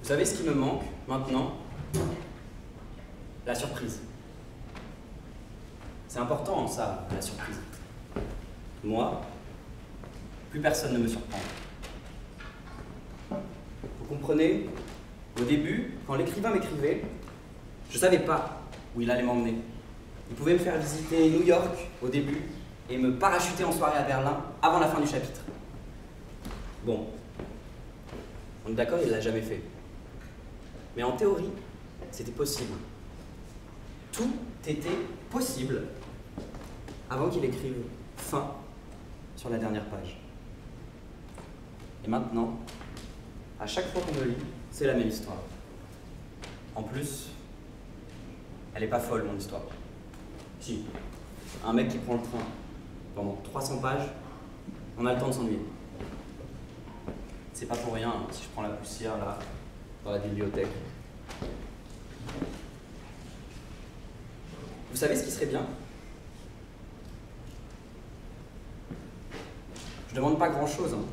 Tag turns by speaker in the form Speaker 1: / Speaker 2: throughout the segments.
Speaker 1: Vous savez ce qui me manque maintenant? La surprise. C'est important ça, la surprise. Moi, plus personne ne me surprend. Vous comprenez? Au début, quand l'écrivain m'écrivait, je ne savais pas où il allait m'emmener. Il pouvait me faire visiter New York au début et me parachuter en soirée à Berlin avant la fin du chapitre. Bon, on est d'accord, il ne l'a jamais fait. Mais en théorie, c'était possible. Tout était possible avant qu'il écrive fin sur la dernière page. Et maintenant, à chaque fois qu'on me lit, c'est la même histoire. En plus, elle est pas folle, mon histoire. Si, un mec qui prend le train pendant 300 pages, on a le temps de s'ennuyer. C'est pas pour rien si je prends la poussière là, dans la bibliothèque. Vous savez ce qui serait bien? Je demande pas grand-chose, hein.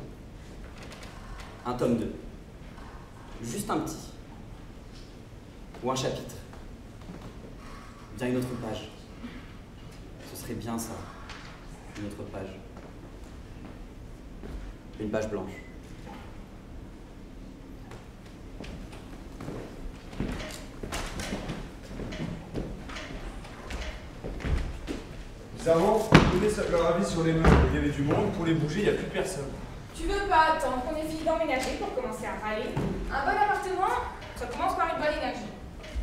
Speaker 1: Un tome 2. Juste un petit. Ou un chapitre. Bien une autre page. Ce serait bien ça. Une autre page. Une page blanche.
Speaker 2: Bizarrement, donner leur avis sur les meubles. Il y avait du monde, pour les bouger, il n'y a plus personne.
Speaker 3: Tu veux pas attendre qu'on ait fini d'emménager pour commencer à râler? Un bon appartement, ça commence par une bonne énergie.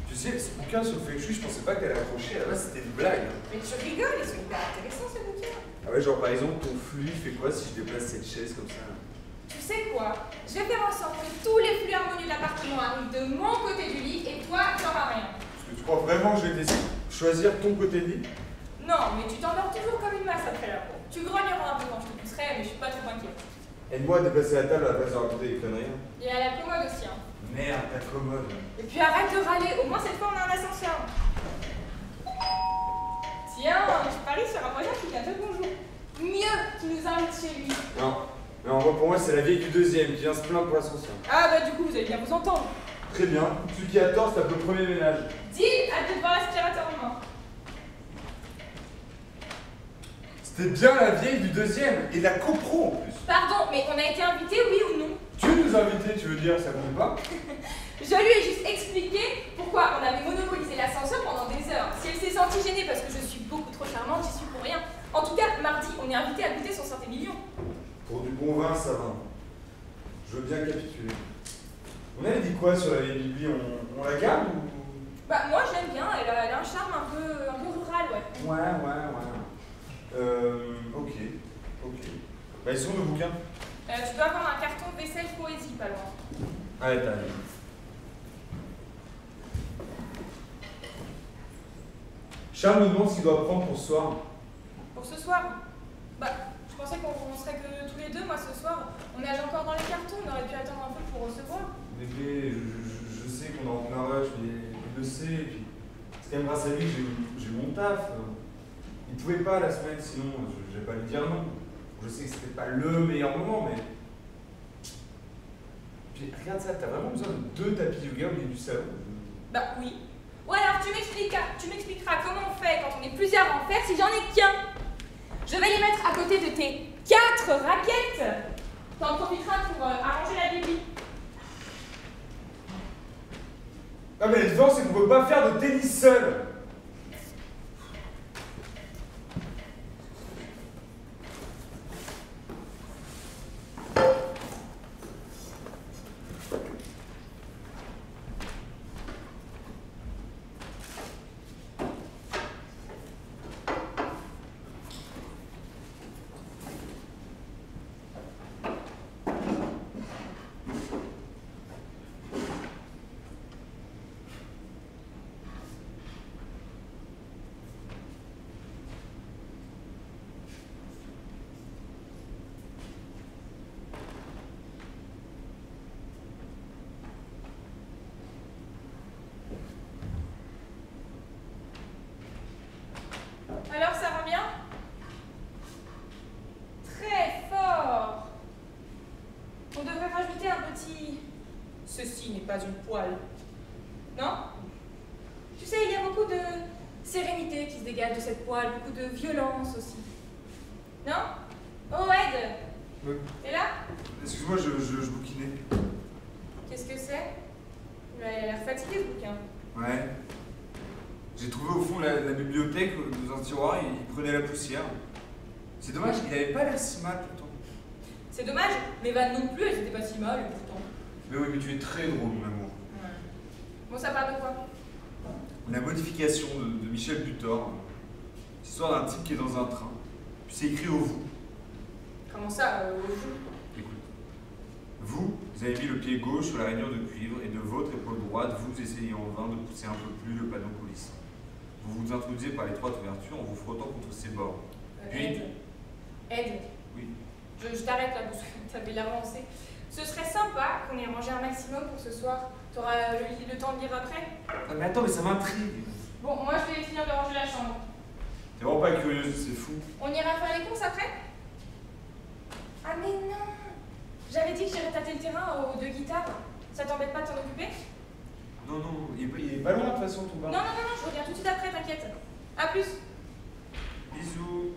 Speaker 2: Tu sais, ce bouquin sur le feng shui, je pensais pas qu'elle allait accrocher. À la base, c'était une blague.
Speaker 3: Mais tu rigoles, ils sont hyper intéressants ces bouquins.
Speaker 2: Ah ouais, genre par exemple, ton flux fait quoi si je déplace cette chaise comme ça?
Speaker 3: Tu sais quoi? Je vais faire en sorte que tous les flux harmonieux de l'appartement arrivent de mon côté du lit et toi, tu n'auras rien.
Speaker 2: Est-ce que tu crois vraiment que je vais te laisser choisir ton côté de lit?
Speaker 3: Non, mais tu t'endors toujours comme une masse après la peau. Tu grogneras un peu quand je te pousserai, mais je suis pas trop inquiète.
Speaker 2: Aide-moi à déplacer la table à la place de raconter des conneries.
Speaker 3: Et à la commode aussi, hein.
Speaker 2: Merde, ta commode.
Speaker 3: Et puis arrête de râler, au moins cette fois on a un ascenseur. Tiens, je parie sur un voisin qui vient de bonjour. Mieux, qui nous invite chez lui.
Speaker 2: Non, pour moi, c'est la vieille du deuxième qui vient se plaindre pour l'ascenseur.
Speaker 3: Ah bah du coup, vous allez bien vous entendre.
Speaker 2: Très bien, celui qui a tort, tape le premier ménage.
Speaker 3: Dis, hâte de voir l'aspirateur en main.
Speaker 2: C'était bien la vieille du deuxième, et la copro en plus.
Speaker 3: Pardon, mais on a été invité, oui ou non?
Speaker 2: Tu nous as invités, tu veux dire, ça compte pas?
Speaker 3: Je lui ai juste expliqué pourquoi on avait monopolisé l'ascenseur pendant des heures. Si elle s'est sentie gênée parce que je suis beaucoup trop charmante, j'y suis pour rien. En tout cas, mardi, on est invité à goûter son Saint-Émilion.
Speaker 2: Pour du bon vin, ça va. Je veux bien capituler. On avait dit quoi sur la vieille Bibi? On la garde ou...
Speaker 3: Bah moi je l'aime bien, elle a un charme un peu rural, ouais.
Speaker 2: Ouais. Ok. Bah, ils sont nos bouquins.
Speaker 3: Tu dois avoir un carton vaisselle poésie pas loin.
Speaker 2: Allez, t'as raison. Charles me demande ce qu'il doit prendre pour ce soir.
Speaker 3: Pour ce soir? Bah, je pensais qu'on serait que tous les deux, moi ce soir. On nage encore dans les cartons, on aurait pu attendre un peu pour recevoir.
Speaker 2: Bébé, je sais qu'on est en plein rush, mais il le sait. Et puis, c'est quand même grâce à lui que j'ai eu mon taf. Il pouvait pas la semaine, sinon je vais pas lui dire non. Je sais que c'était pas le meilleur moment, mais. Puis regarde ça, t'as vraiment besoin de 2 tapis de yoga au milieu du salon?
Speaker 3: Bah oui. Ou alors tu m'expliqueras comment on fait quand on est plusieurs à en faire si j'en ai qu'un. Je vais les mettre à côté de tes 4 raquettes. T'en profiteras pour arranger la bibi.
Speaker 2: Ah mais la différence c'est qu'on peut pas faire de tennis seul.
Speaker 3: se dégage de cette poêle, beaucoup de violence aussi. Non? Oh, Ed!
Speaker 2: Oui.
Speaker 3: T'es là?
Speaker 2: Excuse-moi, je bouquinais.
Speaker 3: Qu'est-ce que c'est? Il a l'air fatigué ce bouquin.
Speaker 2: Ouais. J'ai trouvé au fond la bibliothèque dans un tiroir, il prenait la poussière. C'est dommage, il avait pas l'air si mal pourtant.
Speaker 3: C'est dommage, mes vannes non plus, elles étaient pas si mal pourtant.
Speaker 2: Mais oui, mais tu es très drôle, mon amour.
Speaker 3: Ouais. Bon, ça parle de quoi?
Speaker 2: La modification de Michel Butor. C'est l'histoire d'un type qui est dans un train. Puis c'est écrit au vous.
Speaker 3: Comment ça,
Speaker 2: Écoute. Vous avez mis le pied gauche sur la rainure de cuivre et de votre épaule droite, vous essayez en vain de pousser un peu plus le panneau coulissant. Vous vous introduisez par l'étroite ouverture en vous frottant contre ses bords. Puis...
Speaker 3: Ed.
Speaker 2: Oui.
Speaker 3: Je t'arrête là parce que t'avais l'air lancé. Ce serait sympa qu'on ait mangé un maximum pour ce soir. T'auras le temps de lire après?
Speaker 2: Ah mais attends, mais ça m'intrigue.
Speaker 3: Bon, moi je vais finir de ranger la chambre.
Speaker 2: T'es vraiment pas curieuse, c'est fou.
Speaker 3: On ira faire les courses après? Ah mais non! J'avais dit que j'irais tâter le terrain aux deux guitares. Ça t'embête pas de t'en occuper?
Speaker 2: Non, non, il est pas loin de toute façon ton bar.
Speaker 3: Non, je reviens tout de suite après, t'inquiète. A plus!
Speaker 2: Bisous.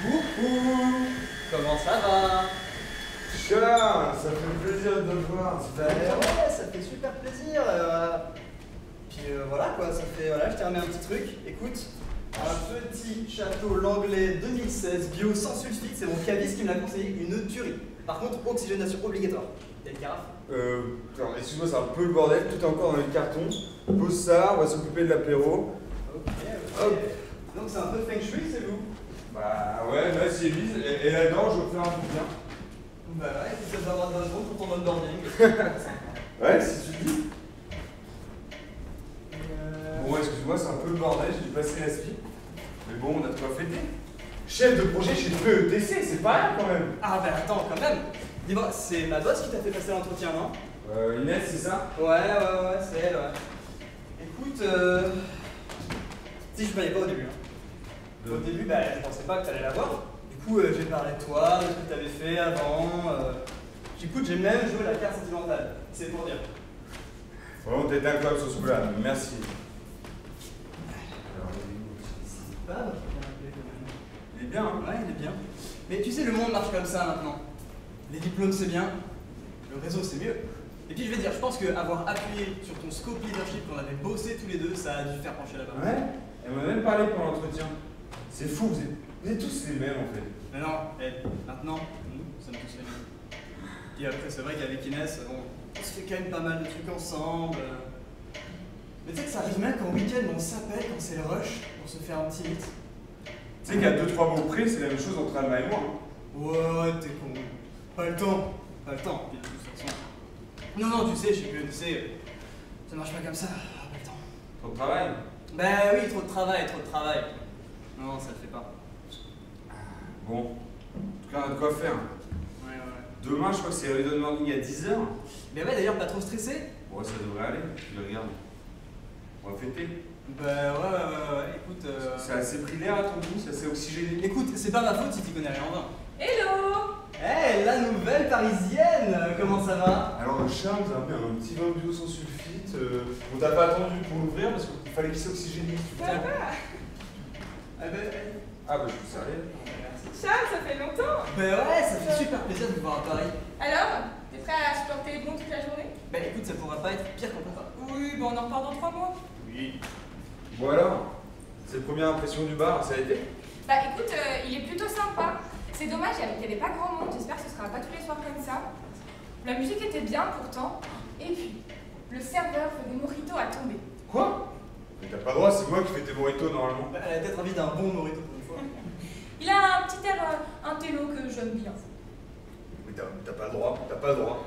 Speaker 1: Coucou! Comment ça va?
Speaker 2: Chat, ça fait plaisir de te voir.
Speaker 1: Ouais, ça fait super plaisir. Puis voilà quoi, ça fait. Voilà, je t'ai remis un petit truc. Écoute, un petit château Langlais 2016 bio sans sulfite, c'est mon caviste qui me l'a conseillé, une tuerie. Par contre, oxygénation obligatoire. T'as une carafe?
Speaker 2: Alors, excuse-moi, c'est un peu le bordel, tout est encore dans les cartons. Pose ça, on va s'occuper de l'apéro.
Speaker 1: Ok.
Speaker 2: Hop.
Speaker 1: Donc c'est un peu feng shui, c'est vous?
Speaker 2: Bah ouais, là c'est Elise, et là-dedans je vais faire un bouquin.
Speaker 1: Bah ouais, ça te va dans le bon pour ton onboarding.
Speaker 2: Ouais, si tu le dis. Bon, excuse-moi, c'est un peu le bordel, j'ai dû passer la spi. Mais bon, on a de quoi fêter. Chef de projet chez PETC, c'est pas rien quand même.
Speaker 1: Ah bah attends, quand même. Dis-moi, c'est ma boss qui t'a fait passer l'entretien, non?
Speaker 2: Inès, c'est ça?
Speaker 1: Ouais, c'est elle, ouais. Écoute, si je voyais pas au début. Hein. Au début, bah, je pensais pas que t'allais la voir. Du coup, j'ai parlé de toi, de ce que t'avais fait avant. Écoute, j'ai même joué la carte sentimentale. C'est pour dire.
Speaker 2: Vraiment, t'es incroyable sur ce coup-là, merci.
Speaker 1: C'est pas votre appelé quand même.
Speaker 2: Il est bien, hein?
Speaker 1: Ouais, il est bien. Mais tu sais, le monde marche comme ça maintenant. Les diplômes, c'est bien. Le réseau, c'est mieux. Et puis, je vais dire, je pense qu'avoir appuyé sur ton scope leadership qu'on avait bossé tous les deux, ça a dû faire pencher la barre.
Speaker 2: Ouais, elle m'a même parlé pendant l'entretien. C'est fou, vous êtes tous les mêmes en fait.
Speaker 1: Mais non, maintenant, nous sommes tous les mêmes. Puis après, c'est vrai qu'avec Inès, on se fait quand même pas mal de trucs ensemble. Mais tu sais que ça arrive même qu'en week-end, on s'appelle quand c'est le rush pour se faire un petit hit.
Speaker 2: Tu sais qu'à 2-3 mots près, c'est la même chose entre Alma et moi.
Speaker 1: Ouais, t'es con. Pas le temps. Pas le temps. Puis de toute façon. Non, tu sais, je sais que, tu sais, ça marche pas comme ça. Pas le temps.
Speaker 2: Ton travail?
Speaker 1: Bah oui, trop de travail. Non, ça le fait pas.
Speaker 2: Bon, en tout cas, on a de quoi faire.
Speaker 1: Ouais.
Speaker 2: Demain, je crois que c'est Read Morning à 10h.
Speaker 1: Mais ouais, d'ailleurs, pas trop stressé.
Speaker 2: Bon, ça devrait aller, je regarde. On va fêter.
Speaker 1: Bah ouais, écoute.
Speaker 2: C'est assez pris l'air à ton goût, c'est assez oxygéné.
Speaker 1: Écoute, c'est pas ma faute si tu connais rien en vin.
Speaker 3: Hello!
Speaker 1: Hey, la nouvelle parisienne! Comment ça va?
Speaker 2: Alors, Charles nous a amené un petit vin bio sans sulfite. On t'a pas attendu pour l'ouvrir parce qu'il fallait qu'il s'oxygénise. Ah bah, je suis sérieux.
Speaker 3: Charles, ça fait longtemps!
Speaker 1: Bah ouais, ça fait super plaisir de vous voir à Paris.
Speaker 3: Alors, t'es prêt à supporter les bons toute la journée?
Speaker 1: Bah écoute, ça pourra pas être pire qu'en prépa.
Speaker 3: Oui, bon, on en repart dans 3 mois.
Speaker 1: Oui.
Speaker 2: Bon alors, cette première impression du bar, ça a été?
Speaker 3: Bah écoute, il est plutôt sympa. C'est dommage, il n'y avait pas grand monde. J'espère que ce sera pas tous les soirs comme ça. La musique était bien pourtant. Et puis, le serveur fait des mojitos à tomber.
Speaker 2: Quoi? Mais t'as pas le droit, c'est moi qui fais tes moritos normalement.
Speaker 1: Bah, elle a peut-être envie d'un bon morito pour une fois.
Speaker 3: Il a un petit air intello que j'aime bien.
Speaker 2: Mais t'as pas le droit,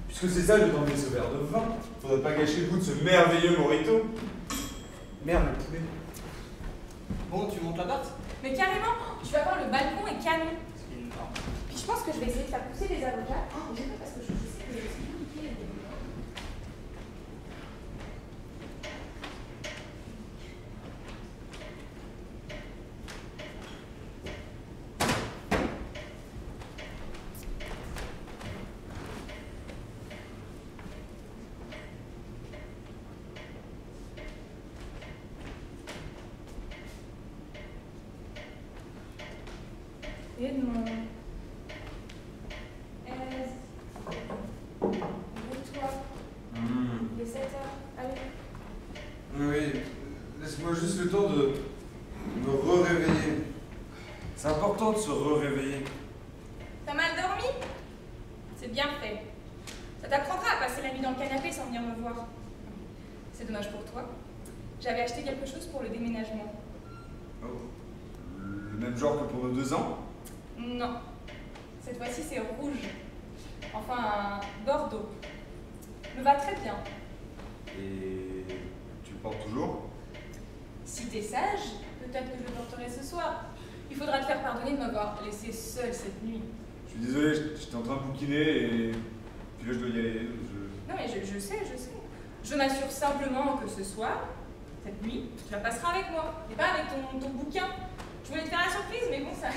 Speaker 2: Puisque c'est ça, je vais t'emmener ce verre de vin. Faudrait pas gâcher le goût de ce merveilleux morito. Merde, le poulet.
Speaker 1: Bon, tu montes l'appart?
Speaker 3: Mais carrément, tu vas voir, le balcon est canon. Puis je pense que je vais essayer de faire pousser des avocats. Oh, j'ai pas parce que je sais que c'est compliqué. Edmond. Roule-toi. Il est 7 heures. Allez.
Speaker 2: Oui, laisse-moi juste le temps de me re-réveiller. C'est important de se re-réveiller.
Speaker 3: T'as mal dormi? C'est bien fait. Ça t'apprendra à passer la nuit dans le canapé sans venir me voir. C'est dommage pour toi. J'avais acheté quelque chose pour le déménagement.
Speaker 2: Oh. Le même genre que pour nos 2 ans?
Speaker 3: Non. Cette fois-ci, c'est rouge. Enfin, un bordeaux. Me va très bien.
Speaker 2: Et tu le portes toujours?
Speaker 3: Si t'es sage, peut-être que je le porterai ce soir. Il faudra te faire pardonner de m'avoir laissé seule cette nuit.
Speaker 2: Je suis désolé, j'étais en train de bouquiner et puis là je dois y aller.
Speaker 3: Non mais je sais. Je m'assure simplement que ce soir, cette nuit, tu la passeras avec moi, et pas avec ton bouquin. Je voulais te faire la surprise, mais bon, ça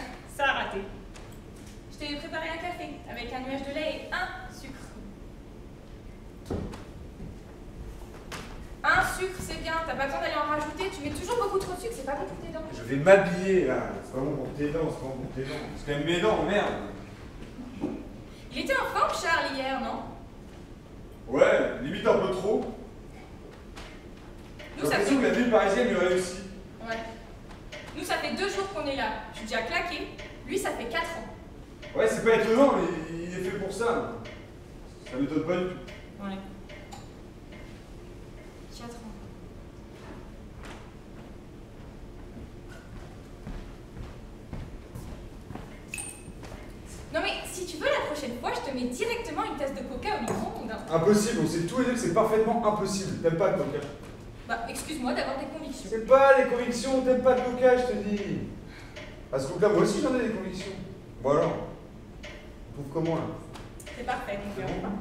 Speaker 3: a raté. Je t'ai préparé un café, avec un nuage de lait et un sucre. Un sucre, c'est bien, t'as pas besoin d'aller en rajouter, tu mets toujours beaucoup trop de sucre, c'est pas bon pour tes dents.
Speaker 2: Je vais m'habiller là, c'est vraiment pour tes dents, c'est pas pour tes dents. C'est quand même mes dents, merde.
Speaker 3: Il était en forme, Charles, hier, non?
Speaker 2: Ouais, limite un peu trop. J'ai
Speaker 3: Nous, ça
Speaker 2: l'impression
Speaker 3: fait...
Speaker 2: que la ville parisienne lui réussit.
Speaker 3: Ouais. Nous, ça fait 2 jours qu'on est là. Je suis déjà claqué. Lui, ça fait 4 ans.
Speaker 2: Ouais, c'est pas étonnant, mais il est fait pour ça. Ça m'étonne pas du tout.
Speaker 3: Ouais. 4 ans. Non mais, si tu veux, la prochaine fois, je te mets directement une tasse de coca au micro-ondes.
Speaker 2: Impossible, on sait tous les deux que c'est parfaitement impossible. T'aimes pas le coca?
Speaker 3: Bah, excuse-moi d'avoir des convictions.
Speaker 2: C'est pas les convictions, t'aimes pas le coca, je te dis. Parce que là, moi aussi j'en ai des convictions. Bon alors, on trouve comment là?
Speaker 3: C'est parfait, mon
Speaker 2: C'est
Speaker 3: cœur.
Speaker 2: bon?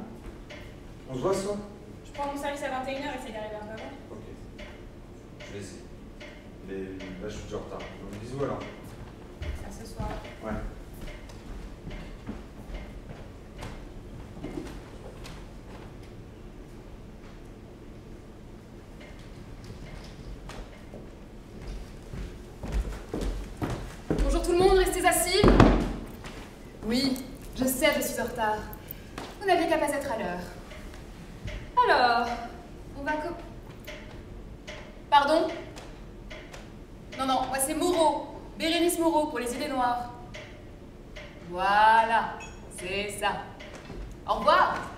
Speaker 2: On se voit ce soir?
Speaker 3: Je prends mon service à 21h, essaye d'arriver un peu avant.
Speaker 2: Ok. Je vais essayer. Mais là, je suis déjà en retard. Donc, bisous alors.
Speaker 3: À ce soir.
Speaker 2: Ouais.
Speaker 4: Bonjour tout le monde, restez assis. Oui, je sais, je suis en retard. Vous n'aviez qu'à pas être à l'heure. Alors, on va Pardon? Non, moi c'est Moreau. Bérénice Moreau pour les idées noires. Voilà, c'est ça. Au revoir.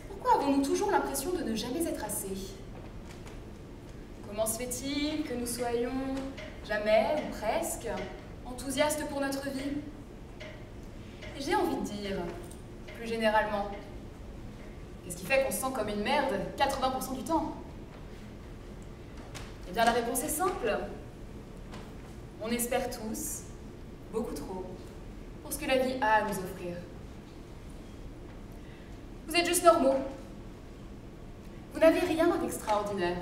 Speaker 4: Pourquoi avons-nous toujours l'impression de ne jamais être assez? Comment se fait-il que nous soyons jamais, ou presque, enthousiastes pour notre vie? Et j'ai envie de dire, plus généralement, qu'est-ce qui fait qu'on se sent comme une merde 80% du temps? Eh bien, la réponse est simple. On espère tous, beaucoup trop, pour ce que la vie a à nous offrir. Vous êtes juste normaux. Vous n'avez rien d'extraordinaire.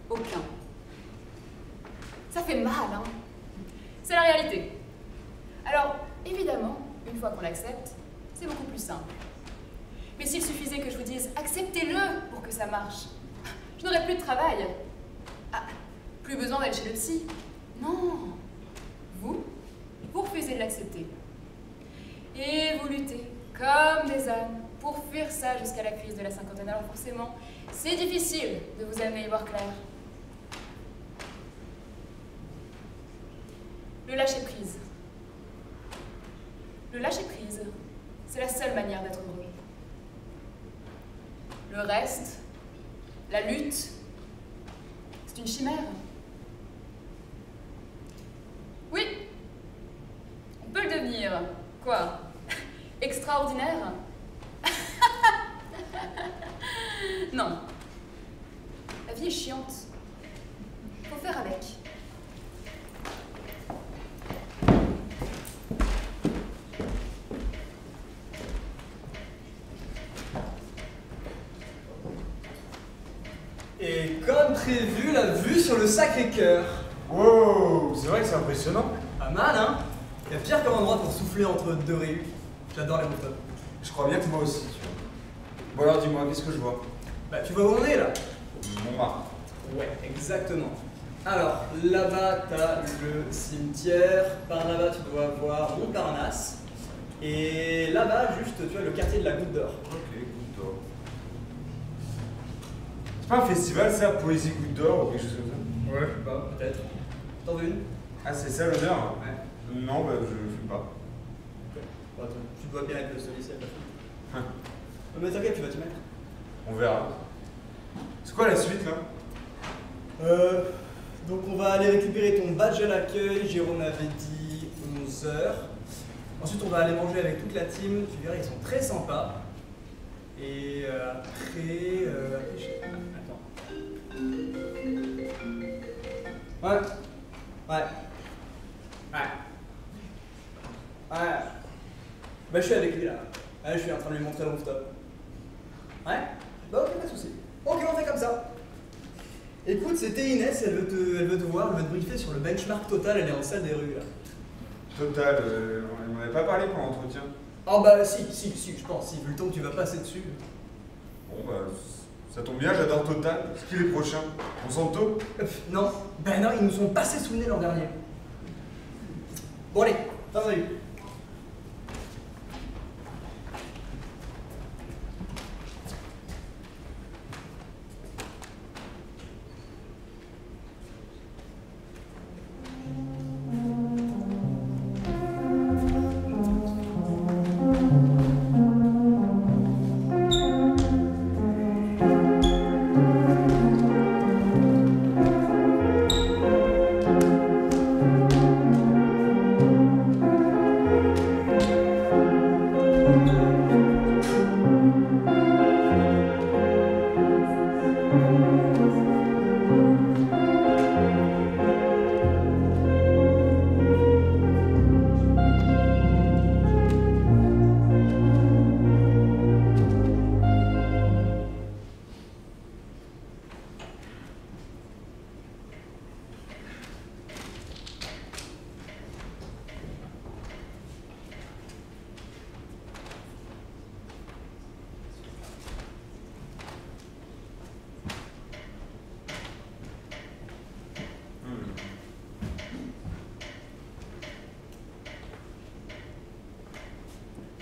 Speaker 4: Aucun. Ça fait mal, hein? C'est la réalité. Alors, évidemment, une fois qu'on l'accepte, c'est beaucoup plus simple. Mais s'il suffisait que je vous dise « acceptez-le » pour que ça marche, je n'aurais plus de travail. Ah, plus besoin d'aller chez le psy. Non. Vous refusez de l'accepter. Et vous luttez, comme des ânes, pour fuir ça jusqu'à la crise de la cinquantaine. Alors forcément, c'est difficile de vous amener à y voir clair. Le lâcher-prise. Le lâcher-prise, c'est la seule manière d'être heureux. Le reste, la lutte, c'est une chimère. Oui, on peut le devenir. Quoi? Extraordinaire? Non. La vie est chiante.
Speaker 5: prévu la vue sur le Sacré-Cœur.
Speaker 2: Wow, c'est vrai que c'est impressionnant.
Speaker 5: Pas mal, hein? Il y a pire comme endroit pour souffler entre deux réus. J'adore les rooftops.
Speaker 2: Je crois bien que moi aussi, tu vois. Bon alors dis-moi, qu'est-ce que je vois?
Speaker 5: Bah, tu vois où on est là?
Speaker 2: Montmartre.
Speaker 5: Ouais, exactement. Alors, là-bas, t'as le cimetière. Par là-bas, tu dois voir Montparnasse. Et là-bas, juste, tu vois, le quartier de la Goutte d'Or.
Speaker 2: Ok, Goutte d'Or. C'est pas un festival ça, Poésie Goutte d'Or ou quelque chose comme ça?
Speaker 5: Ouais, je sais pas, peut-être. T'en veux une?
Speaker 2: Ah c'est ça l'honneur?
Speaker 5: Ouais.
Speaker 2: Non, bah je fume pas.
Speaker 5: Bon, attends, tu dois bien être le seul ici à pas fumer. Mais t'inquiète, tu vas t'y mettre.
Speaker 2: On verra. C'est quoi la suite là?
Speaker 5: Donc on va aller récupérer ton badge à l'accueil, Jérôme avait dit 11h. Ensuite on va aller manger avec toute la team, tu verras ils sont très sympas. Et après... Attends. Ouais. Ouais. Bah je suis avec lui là. Ouais, je suis en train de lui montrer le rooftop. Ouais. Bah ok, pas de soucis. Ok, on fait comme ça. Écoute, c'était Inès, elle veut te voir, elle veut te briefer sur le benchmark Total, elle est en salle des rues là.
Speaker 2: Total, on n'en avait pas parlé pendant l'entretien.
Speaker 5: Oh bah si, je pense, si, vu le temps que tu vas passer dessus.
Speaker 2: Bon bah, ça tombe bien, j'adore Total. C'est qui les prochains? Monsanto?
Speaker 5: Non, ben non, ils nous ont passé sous le nez l'an dernier. Bon allez, salut.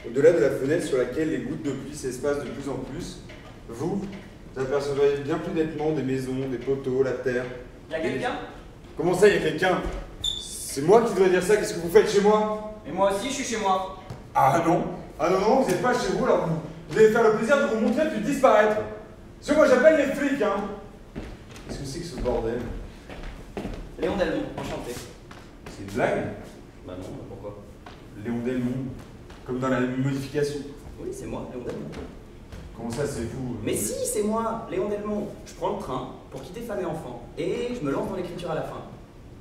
Speaker 2: Au-delà de la fenêtre sur laquelle les gouttes de pluie s'espacent de plus en plus, vous apercevez bien plus nettement des maisons, des poteaux, la terre.
Speaker 1: Y'a quelqu'un?
Speaker 2: Comment ça, il y a quelqu'un? C'est moi qui devrais dire ça, qu'est-ce que vous faites chez moi?
Speaker 1: Et moi aussi, je suis chez moi.
Speaker 2: Ah non, vous n'êtes pas chez vous, alors vous allez faire le plaisir de vous montrer puis de disparaître. Parce que moi j'appelle les flics, hein. Qu'est-ce que c'est que ce bordel?
Speaker 1: Léon Delmont, enchanté.
Speaker 2: C'est une blague?
Speaker 1: Bah non, pourquoi?
Speaker 2: Léon Delmont, comme dans la modification.
Speaker 1: Oui, c'est moi, Léon Delmont.
Speaker 2: Comment ça, c'est vous?
Speaker 1: Mais si, c'est moi, Léon Delmont. Je prends le train pour quitter femme et enfant. Et je me lance dans l'écriture à la fin.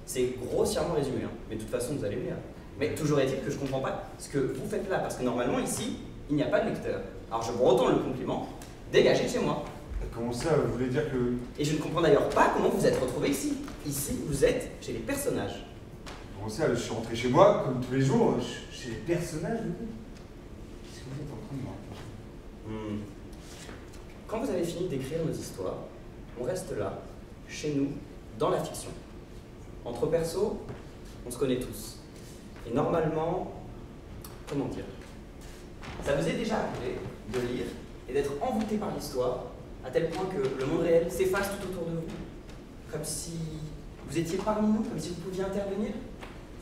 Speaker 1: C'est grossièrement résumé, hein. Mais de toute façon, vous allez lire. Mais toujours est-il que je comprends pas ce que vous faites là. Parce que normalement, ici, il n'y a pas de lecteur. Alors je vous retourne le compliment. Dégagez de chez moi.
Speaker 2: Comment ça, vous voulez dire que...
Speaker 1: Et je ne comprends d'ailleurs pas comment vous êtes retrouvés ici. Ici, vous êtes chez les personnages.
Speaker 2: Comment ça, je suis rentré chez moi, comme tous les jours, chez les personnages de vous? Qu'est-ce que vous êtes en train de me raconter?
Speaker 1: Quand vous avez fini d'écrire nos histoires, on reste là, chez nous, dans la fiction. Entre persos, on se connaît tous. Et normalement, comment dire? Ça vous est déjà arrivé de lire et d'être envoûté par l'histoire, à tel point que le monde réel s'efface tout autour de vous, comme si vous étiez parmi nous, comme si vous pouviez intervenir.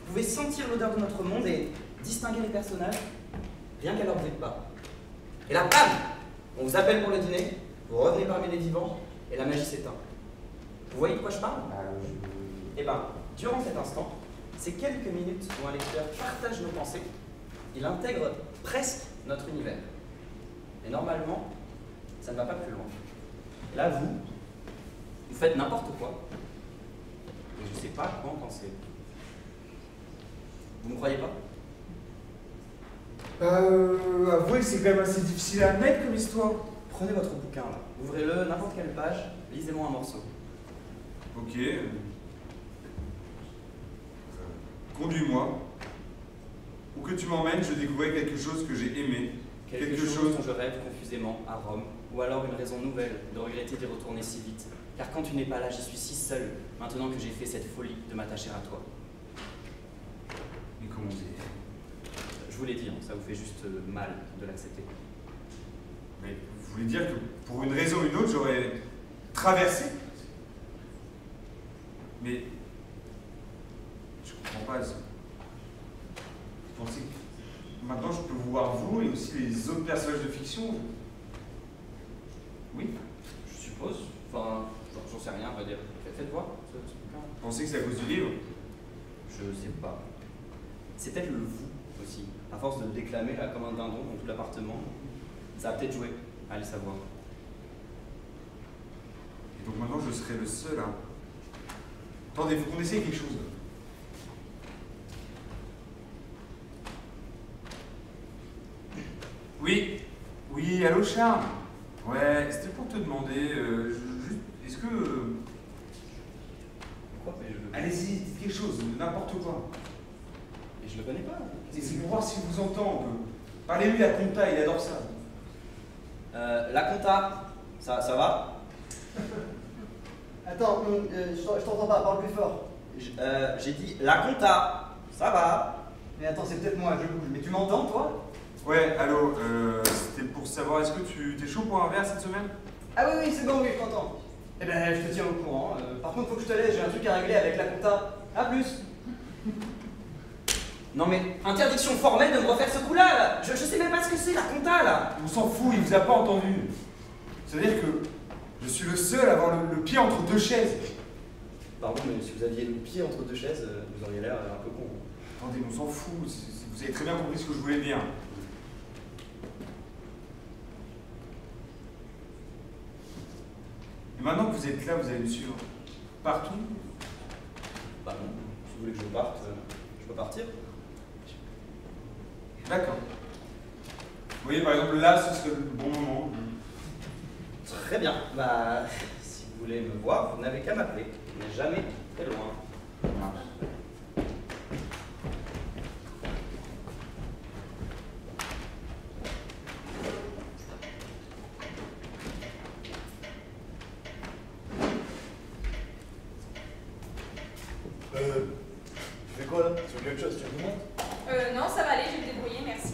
Speaker 1: Vous pouvez sentir l'odeur de notre monde et distinguer les personnages, rien qu'à leur bruit de pas. Et là, bam! On vous appelle pour le dîner, vous revenez parmi les vivants, et la magie s'éteint. Vous voyez de quoi je parle? Eh bien, durant cet instant, ces quelques minutes où un lecteur partage nos pensées, il intègre presque notre univers. Et normalement, ça ne va pas plus loin. Là, vous faites n'importe quoi, et je ne sais pas quoi en penser. Vous ne croyez pas?
Speaker 2: Avouez que c'est quand même assez difficile à admettre comme histoire.
Speaker 1: Prenez votre bouquin là, ouvrez-le, n'importe quelle page, lisez-moi un morceau.
Speaker 2: Ok. Conduis-moi. Où que tu m'emmènes, je découvrais quelque chose que j'ai aimé.
Speaker 1: Quelque chose dont je rêve confusément à Rome, ou alors une raison nouvelle de regretter d'y retourner si vite. Car quand tu n'es pas là, j'y suis si seul, maintenant que j'ai fait cette folie de m'attacher à toi.
Speaker 2: Mais comment dire?
Speaker 1: Je vous l'ai dit, hein, ça vous fait juste mal de l'accepter.
Speaker 2: Mais vous voulez dire que pour une raison ou une autre, j'aurais traversé? Mais je comprends pas. Vous pensez que maintenant je peux vous voir vous et aussi les autres personnages de fiction? Oui?
Speaker 1: Je suppose. Enfin, j'en sais rien, on va dire. Faites voir.
Speaker 2: Vous pensez que c'est à cause du livre?
Speaker 1: Je sais pas. C'est peut-être le vous aussi. À force de le déclamer là, comme un dindon dans tout l'appartement, ça a peut-être joué. Allez savoir.
Speaker 2: Et donc maintenant je serai le seul à... Attendez, il faut qu'on essaye quelque chose. Oui, oui, allô Charles. Ouais, c'était pour te demander, juste, est-ce que...
Speaker 1: Quoi? Mais je...
Speaker 2: Allez-y, dites quelque chose, n'importe quoi.
Speaker 1: Et je le connais pas.
Speaker 2: C'est pour voir s'il vous entend un peu. Parlez-lui à Compta, il adore ça.
Speaker 1: La compta, ça va?
Speaker 5: Attends, je t'entends pas, parle plus fort.
Speaker 1: J'ai dit la compta, ça va?
Speaker 5: Mais attends, c'est peut-être moi, je bouge. Mais tu m'entends, toi?
Speaker 2: Ouais, allô, c'était pour savoir, est-ce que tu t'es chaud pour un verre cette semaine?
Speaker 5: Ah oui, oui, c'est bon, oui, je t'entends. Eh ben, je te tiens au courant. Par contre, faut que je te laisse, j'ai un truc à régler avec la compta. À plus.
Speaker 1: Non mais, interdiction formelle de me refaire ce coup-là, là. Je sais même pas ce que c'est la compta, là.
Speaker 2: On s'en fout, il vous a pas entendu. C'est-à-dire que je suis le seul à avoir le pied entre deux chaises.
Speaker 1: Pardon, mais si vous aviez le pied entre deux chaises, vous auriez l'air un peu con.
Speaker 2: Attendez, on s'en fout, vous avez très bien compris ce que je voulais dire. Et maintenant que vous êtes là, vous allez me suivre. Partout?
Speaker 1: Bah non, si vous voulez que je parte, je peux partir.
Speaker 2: D'accord. Vous voyez, par exemple, là, ce serait le bon moment.
Speaker 1: Très bien, bah, si vous voulez me voir, vous n'avez qu'à m'appeler. Je n'ai jamais très loin.
Speaker 6: Tu fais quoi là? Tu veux quelque chose? Tu veux que je monte?
Speaker 3: Non, ça va aller, je vais me débrouiller, merci.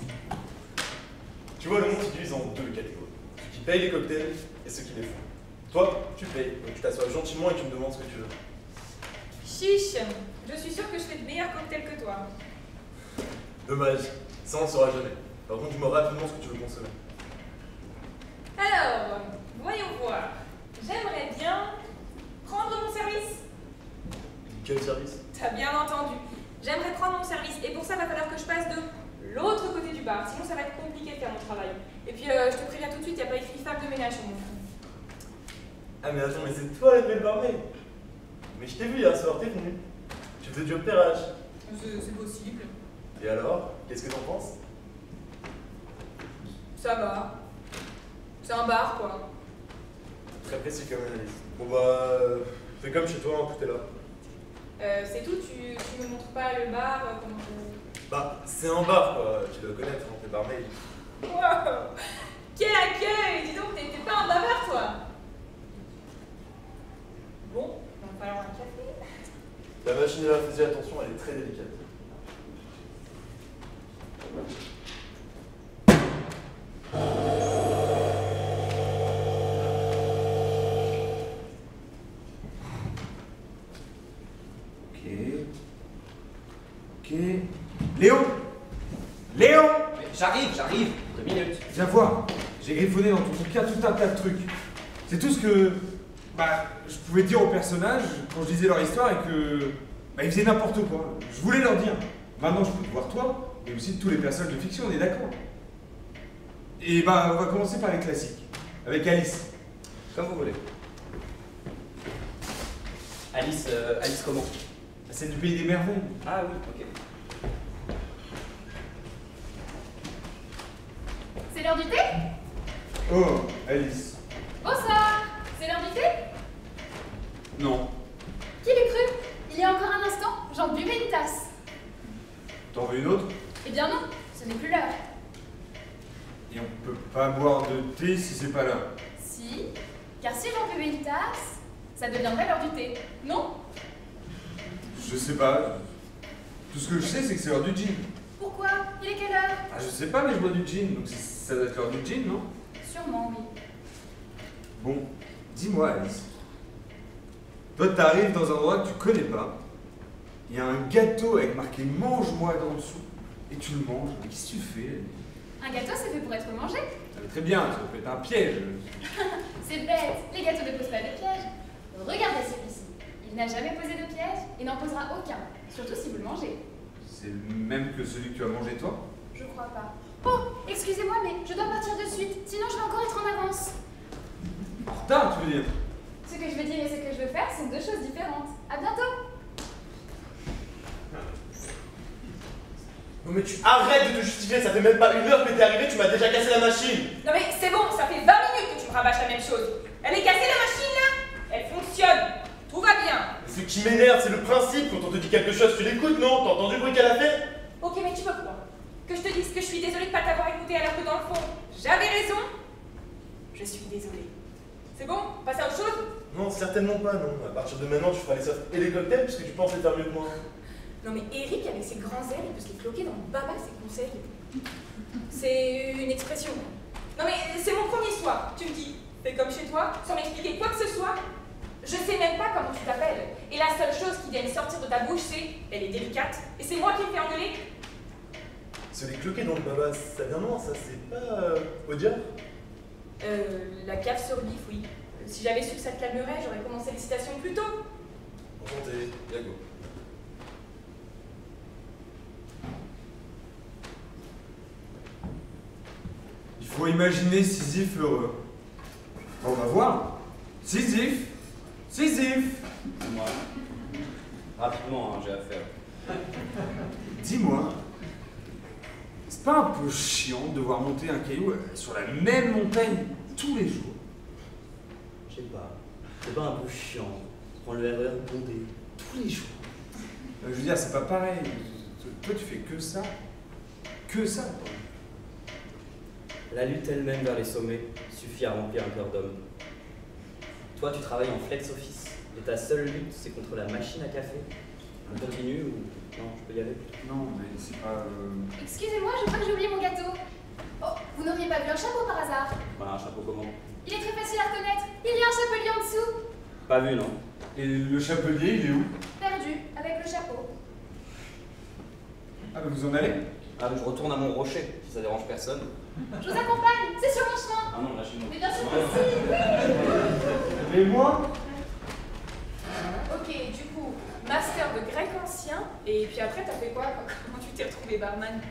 Speaker 6: Tu vois, le monde se divise en deux catégories. Ceux qui payent les cocktails et ceux qui les font. Toi, tu payes, donc tu t'assois gentiment et tu me demandes ce que tu veux.
Speaker 3: Chiche, je suis sûre que je fais de meilleurs cocktails que toi.
Speaker 6: Dommage, ça on ne saura jamais. Par contre, dis-moi rapidement ce que tu veux consommer.
Speaker 3: Alors, voyons voir. J'aimerais bien prendre mon service.
Speaker 6: Quel service?
Speaker 3: T'as bien entendu. J'aimerais prendre mon service et pour ça, il va falloir que je passe de l'autre côté du bar. Sinon, ça va être compliqué de faire mon travail. Et puis, je te préviens tout de suite, il n'y a pas écrit femme de ménage sur mon front.
Speaker 6: Ah mais attends, mais c'est toi la nouvelle barmaid. Mais je t'ai vu hier soir, t'es venu. Tu faisais du repérage.
Speaker 3: C'est possible.
Speaker 6: Et alors, qu'est-ce que t'en penses?
Speaker 3: Ça va. C'est un bar, quoi.
Speaker 6: Très précis comme analyse. Bon bah, fais comme chez toi, hein, tout est là.
Speaker 3: C'est tout, tu me montres pas le bar, comment je...
Speaker 6: Bah, c'est un bar quoi, tu dois connaître, hein, t'es barmaid.
Speaker 3: Wow. Quel accueil! Dis donc, t'es pas un bavard, toi! Bon, il va falloir un café.
Speaker 6: La machine à la fusée, attention, elle est très délicate.
Speaker 2: Ok. Léon! Léon!
Speaker 1: Mais j'arrive, 2 minutes.
Speaker 2: Viens voir, j'ai griffonné dans ton bouquin tout un tas de trucs. C'est tout ce que je pouvais dire aux personnages quand je disais leur histoire et que ils faisaient n'importe quoi. Je voulais leur dire. Maintenant, je peux te voir toi, mais aussi tous les personnages de fiction, on est d'accord. Et on va commencer par les classiques, avec Alice.
Speaker 1: Comme vous voulez. Alice comment?
Speaker 2: C'est du pays des merveilles.
Speaker 1: Ah oui, ok.
Speaker 4: C'est l'heure du thé?
Speaker 2: Oh, Alice.
Speaker 4: Bonsoir! C'est l'heure du thé?
Speaker 2: Non.
Speaker 4: J'en buvais une tasse.
Speaker 2: T'en veux une autre?
Speaker 4: Eh bien non, ce n'est plus l'heure.
Speaker 2: Et on peut pas boire de thé si c'est pas l'heure.
Speaker 4: Si, car si j'en buvais une tasse, ça deviendrait l'heure du thé, non?
Speaker 2: Je sais pas. Tout ce que je sais, c'est que c'est l'heure du gin.
Speaker 4: Pourquoi? Il est quelle heure?
Speaker 2: Ah, je sais pas, mais je bois du gin, donc ça doit être l'heure du gin, non?
Speaker 4: Sûrement, oui.
Speaker 2: Bon, dis-moi, Alice. Toi, t'arrives dans un endroit que tu connais pas. Il y a un gâteau avec marqué « Mange-moi » en dessous. Et tu le manges. Mais qu'est-ce que tu fais?
Speaker 4: Un gâteau, c'est fait pour être mangé.
Speaker 2: Ça va très bien, ça peut être un piège.
Speaker 4: C'est bête, les gâteaux ne posent pas de piège. Regardez celui-ci. Il n'a jamais posé de piège et n'en posera aucun, surtout si vous le mangez.
Speaker 2: C'est le même que celui que tu as mangé toi?
Speaker 4: Je crois pas. Oh, excusez-moi, mais je dois partir de suite, sinon je vais encore être en avance.
Speaker 2: En retard, tu veux dire?
Speaker 4: Ce que je veux dire et ce que je veux faire sont deux choses différentes. À bientôt.
Speaker 6: Non mais tu arrêtes de te justifier, ça fait même pas 1 heure que t'es arrivé, tu m'as déjà cassé la machine.
Speaker 3: Non mais c'est bon, ça fait 20 minutes que tu me rabâches la même chose. Elle est cassée la machine là? Elle fonctionne. Tout va bien.
Speaker 6: Ce qui m'énerve, c'est le principe, quand on te dit quelque chose, tu l'écoutes, non? T'as entendu le bruit qu'elle a fait?
Speaker 3: Ok, mais tu veux quoi? Que je te dise que je suis désolée de pas t'avoir écouté alors que dans le fond, j'avais raison? Je suis désolée. C'est bon? On passe à autre chose?
Speaker 6: Non, certainement pas, non. À partir de maintenant, tu feras les softs et les cocktails puisque tu penses les faire mieux que moi.
Speaker 3: Non mais Eric, avec ses grands airs, il peut se les cloquer dans le baba ses conseils. C'est une expression. Non mais c'est mon premier soir. Tu me dis, fais comme chez toi, sans m'expliquer quoi que ce soit. Je sais même pas comment tu t'appelles. Et la seule chose qui vient de sortir de ta bouche, c'est elle est délicate. Et c'est moi qui me fais engueuler.
Speaker 6: Se les cloquer dans le baba, ça vient non, ça c'est pas Odia?
Speaker 3: La cave sur le bif, oui. Si j'avais su que ça te calmerait, j'aurais commencé les citations plus tôt.
Speaker 6: Enchanté, Yago.
Speaker 2: Il faut imaginer Sisyphe heureux. On va voir. Sisyphe! Sisyphe!
Speaker 1: Moi. Rapidement, hein, j'ai affaire.
Speaker 2: Dis-moi, c'est pas un peu chiant de devoir monter un caillou sur la même montagne tous les jours?
Speaker 1: Je sais pas. C'est pas un peu chiant. Prendre le RER bondé tous les jours.
Speaker 2: Je veux dire, c'est pas pareil. Toi, tu fais que ça. Que ça.
Speaker 1: La lutte elle-même vers les sommets suffit à remplir un cœur d'homme. Toi, tu travailles en flex office et ta seule lutte, c'est contre la machine à café. On continue ou non, je peux y aller?
Speaker 2: Non, mais c'est pas...
Speaker 4: Excusez-moi, je crois que j'ai oublié mon gâteau. Oh, vous n'auriez pas vu un chapeau par hasard?
Speaker 1: Voilà, un chapeau comment?
Speaker 4: Il est très facile à reconnaître. Il y a un chapelier en dessous.
Speaker 1: Pas vu, non?
Speaker 2: Et le chapelier, il est où?
Speaker 4: Perdu, avec le chapeau.
Speaker 2: Ah, bah vous en allez?
Speaker 1: Ah, je retourne à mon rocher, si ça dérange personne.
Speaker 4: Je vous accompagne, c'est sur mon chemin.
Speaker 1: Ah non, là chez moi.
Speaker 4: Mais bien sûr que si.
Speaker 2: Et moi?
Speaker 3: Ok, du coup, master de grec ancien, et puis après, t'as fait quoi? Comment tu t'es retrouvé barman?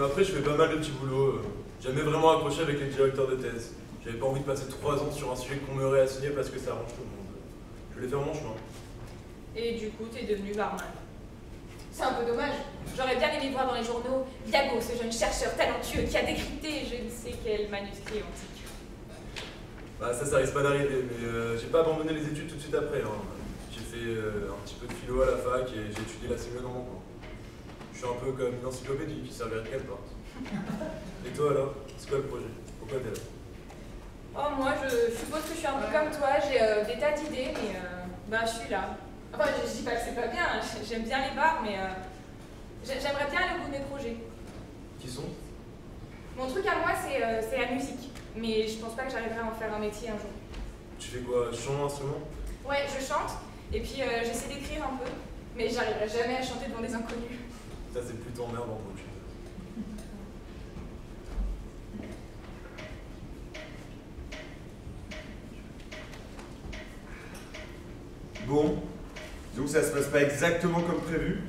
Speaker 6: Après, je fais pas mal de petits boulots. J'ai jamais vraiment accroché avec les directeurs de thèse. J'avais pas envie de passer 3 ans sur un sujet qu'on me réassigné parce que ça arrange tout le monde. Je voulais faire mon chemin.
Speaker 3: Et du coup, t'es devenu barman. C'est un peu dommage. J'aurais bien aimé voir dans les journaux Yago, ce jeune chercheur talentueux qui a décrypté je ne sais quel manuscrit antique.
Speaker 6: Bah ça risque pas d'arriver, mais j'ai pas abandonné les études tout de suite après. Hein. J'ai fait un petit peu de philo à la fac et j'ai étudié la sémio dans mon coin. Je suis un peu comme une encyclopédie qui servirait de quelque part. Et toi alors? C'est quoi le projet? Pourquoi t'es là?
Speaker 3: Oh, moi, je suppose que je suis un peu comme toi, j'ai des tas d'idées, mais bah, je suis là. Enfin, je dis pas que c'est pas bien, j'aime bien les bars, mais j'aimerais bien aller au bout de mes projets.
Speaker 6: Qui sont?
Speaker 3: Mon truc à moi, c'est la musique, mais je pense pas que j'arriverai à en faire un métier un jour.
Speaker 6: Tu fais quoi? Tu chantes un instrument?
Speaker 3: Ouais, je chante, et puis j'essaie d'écrire un peu, mais j'arriverai jamais à chanter devant des inconnus.
Speaker 6: Ça c'est plutôt emmerdant pour tu.
Speaker 2: Bon, donc ça se passe pas exactement comme prévu.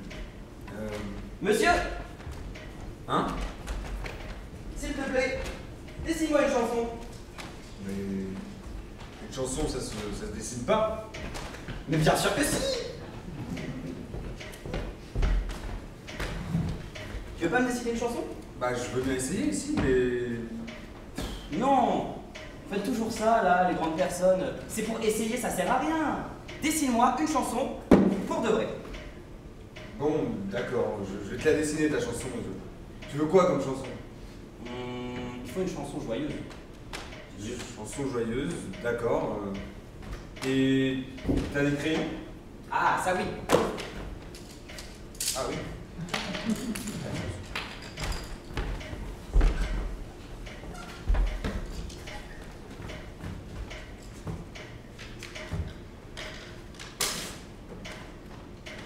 Speaker 1: Monsieur!
Speaker 2: Hein?
Speaker 1: S'il te plaît, dessine-moi une chanson.
Speaker 2: Mais une chanson, ça se dessine pas.
Speaker 1: Mais bien sûr que si! Tu veux pas me dessiner une chanson?
Speaker 2: Bah je veux bien essayer ici, mais...
Speaker 1: Non! Faites toujours ça, là, les grandes personnes. C'est pour essayer, ça sert à rien. Dessine-moi une chanson pour de vrai.
Speaker 2: Bon, d'accord, je vais te la dessiner ta chanson. Tu veux quoi comme chanson?
Speaker 1: Il faut une chanson joyeuse.
Speaker 2: Une chanson joyeuse, d'accord. Et t'as des crayons?
Speaker 1: Ah, ça oui.
Speaker 2: Ah oui.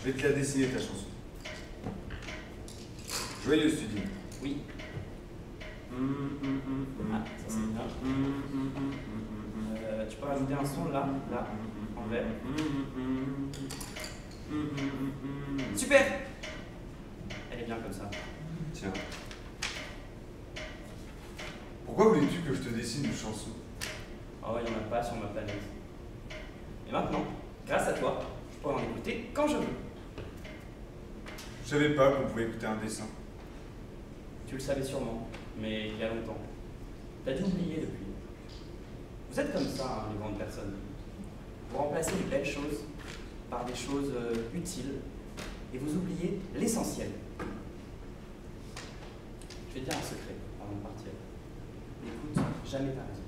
Speaker 2: Je vais te la dessiner ta chanson. Joyeuse, tu dis?
Speaker 1: Oui. Ah, ça c'est bien. Tu peux rajouter un son là, en vert. Super! Elle est bien comme ça.
Speaker 2: Tiens. Pourquoi voulais-tu que je te dessine une chanson?
Speaker 1: Oh, il n'y en a pas sur ma planète. Et maintenant, grâce à toi, je pourrais en écouter quand je veux.
Speaker 2: Je savais pas qu'on pouvait écouter un dessin.
Speaker 1: Tu le savais sûrement, mais il y a longtemps. T'as dû oublier depuis. Vous êtes comme ça, hein, les grandes personnes. Vous remplacez les belles choses par des choses utiles et vous oubliez l'essentiel. Je vais te dire un secret avant de partir. N'écoute jamais ta raison.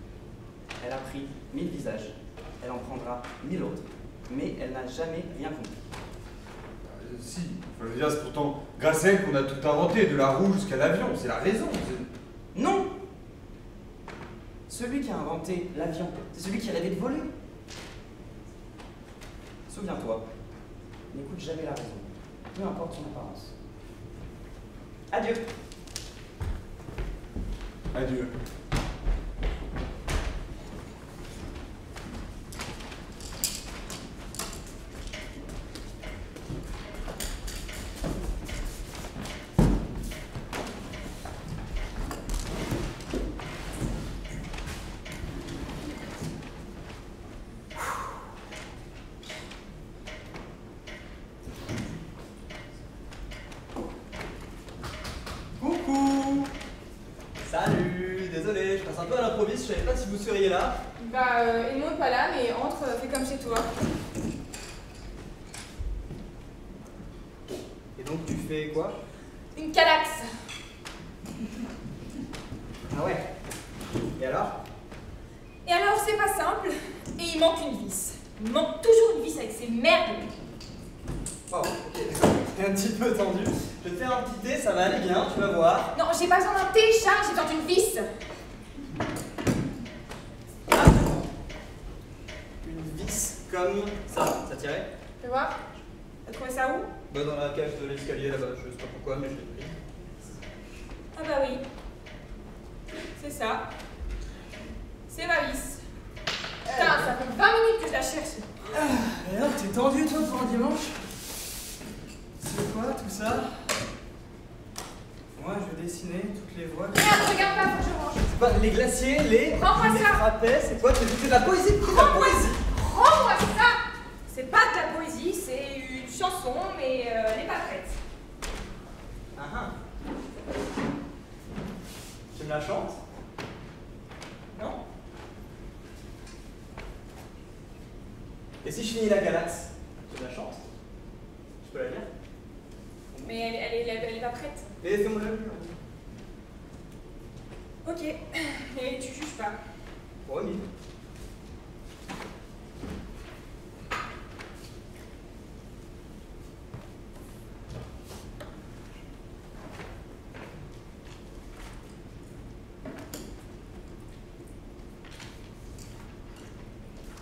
Speaker 1: Elle a pris 1000 visages, elle en prendra 1000 autres, mais elle n'a jamais rien compris.
Speaker 2: Si, enfin, je veux dire, c'est pourtant grâce à elle qu'on a tout inventé, de la roue jusqu'à l'avion, c'est la raison.
Speaker 1: Non! Celui qui a inventé l'avion, c'est celui qui a rêvé de voler. Souviens-toi, n'écoute jamais la raison, peu importe son apparence. Adieu!
Speaker 2: Adieu.
Speaker 5: Coucou! Salut! Désolé, je passe un peu à l'improviste, je savais pas si vous seriez là.
Speaker 3: Bah, Edmond pas là, mais entre, fais comme chez toi.
Speaker 5: Et donc tu fais quoi?
Speaker 3: Une calaxe.
Speaker 5: Ah ouais. Et alors?
Speaker 3: Et alors, c'est pas simple, et il manque une vis. Il manque toujours une vis avec ces merdes.
Speaker 5: Oh, ok. T'es un petit peu tendu. Je vais te faire un petit thé, ça va aller bien, tu vas voir.
Speaker 3: Non, j'ai pas besoin d'un thé, Charles, j'ai besoin d'une vis.
Speaker 5: Ah, une vis comme ça tirait?
Speaker 3: Tu vois? T'as trouvé ça où?
Speaker 5: Bah dans la cage de l'escalier là-bas, je sais pas pourquoi, mais je l'ai pris.
Speaker 3: Ah bah oui. C'est ça. C'est ma vis. Putain, ça fait 20 minutes que je la cherche.
Speaker 5: Et alors, t'es tendu toi pour un dimanche? C'est quoi tout ça? Moi, je vais dessiner toutes les voies.
Speaker 3: Merde, regarde pas, faut que je range.
Speaker 5: C'est pas les glaciers, les
Speaker 3: Rends-moi ça.
Speaker 5: frappais, c'est quoi? C'est de la poésie, c'est de la poésie.
Speaker 3: Rends-moi ça. C'est pas de la poésie, c'est une chanson, mais elle n'est pas prête.
Speaker 5: Ah ah. Tu me la chantes?
Speaker 3: Non?
Speaker 5: Et si je finis la galaxe, tu me la chantes? Je peux la lire?
Speaker 3: Mais elle est pas prête.
Speaker 5: Et fais-moi la lire.
Speaker 3: Ok, et tu juges pas.
Speaker 5: Promis.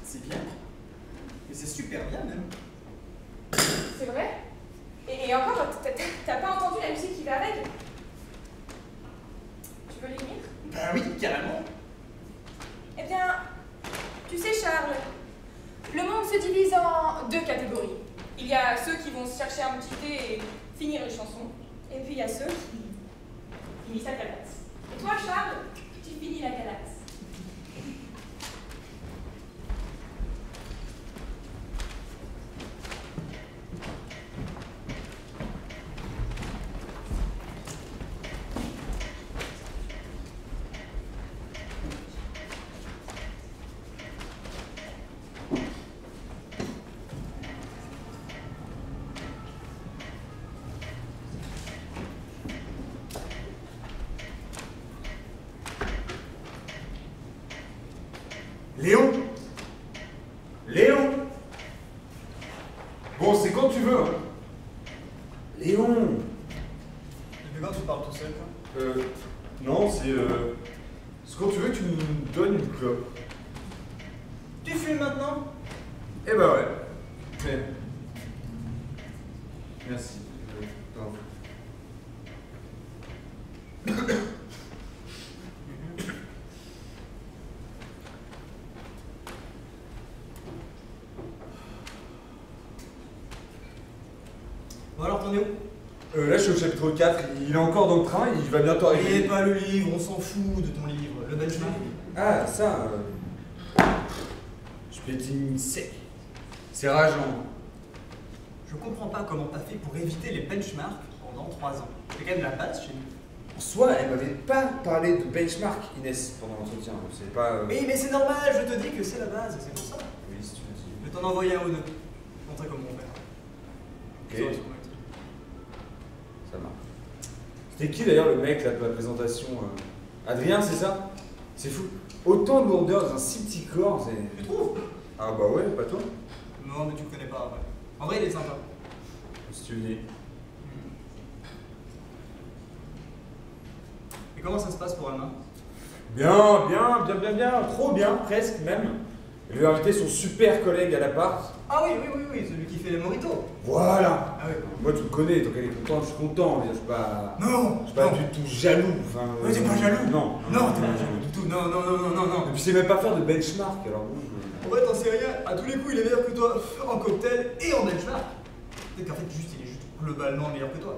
Speaker 5: C'est bien. Mais c'est super bien même.
Speaker 3: C'est vrai? Et encore, t'as pas entendu la musique qui va avec? Tu veux les lire?
Speaker 5: Bah oui, carrément.
Speaker 3: Eh bien, tu sais Charles, le monde se divise en deux catégories. Il y a ceux qui vont se chercher un petit thé et finir une chanson, et puis il y a ceux qui finissent la calaxe. Et toi Charles, tu finis la calaxe.
Speaker 2: quand tu veux, hein. Léon.
Speaker 5: Depuis quand tu parles tout seul, quoi?
Speaker 2: Non, c'est quand tu veux que tu nous donnes une clope.
Speaker 5: Tu fumes maintenant?
Speaker 2: Eh ben ouais. Mais... Merci. Pardon.
Speaker 5: Bon alors, t'en es où?
Speaker 2: Là, je suis au chapitre 4. Il est encore dans le train, il va bientôt arriver.
Speaker 5: Et pas le livre, on s'en fout de ton livre. Le benchmark.
Speaker 2: Ah, ça. Je pétine sec. C'est rageant.
Speaker 5: Je comprends pas comment t'as fait pour éviter les benchmarks pendant 3 ans. C'est quand même la base chez nous.
Speaker 2: En soi, elle m'avait pas parlé de benchmark, Inès, pendant l'entretien. C'est pas.
Speaker 5: Oui, mais c'est normal, je te dis que c'est la base, c'est pour ça.
Speaker 2: Oui, si tu veux dire.
Speaker 5: Je vais t'en envoyer un ou deux. Montrer comment on fait.
Speaker 2: Ok. Ça marche. C'était qui d'ailleurs le mec là de la présentation Adrien, c'est ça? C'est fou. Autant de lourdeur dans un si petit corps, c'est.
Speaker 5: Tu trouves?
Speaker 2: Ah bah ouais, pas toi?
Speaker 5: Non, mais tu le connais pas, après. En vrai, il est sympa.
Speaker 2: Si tu veux dire.
Speaker 5: Et comment ça se passe pour Alma?
Speaker 2: Bien, trop bien, presque même. Il lui a invité son super collègue à l'appart.
Speaker 5: Ah oui, celui qui fait les mojitos.
Speaker 2: Voilà.
Speaker 5: Ah oui.
Speaker 2: Moi, tu me connais, donc elle est contente, je suis content. Je suis pas,
Speaker 5: Non,
Speaker 2: je suis pas du tout jaloux. Enfin,
Speaker 5: t'es pas jaloux.
Speaker 2: Non.
Speaker 5: Non, t'es pas jaloux du tout. Non.
Speaker 2: Et puis, c'est même pas faire de benchmark, alors bon.
Speaker 5: En vrai, t'en sais rien. À tous les coups, il est meilleur que toi en cocktail et en benchmark. Peut-être qu'en fait, il est juste globalement meilleur que toi.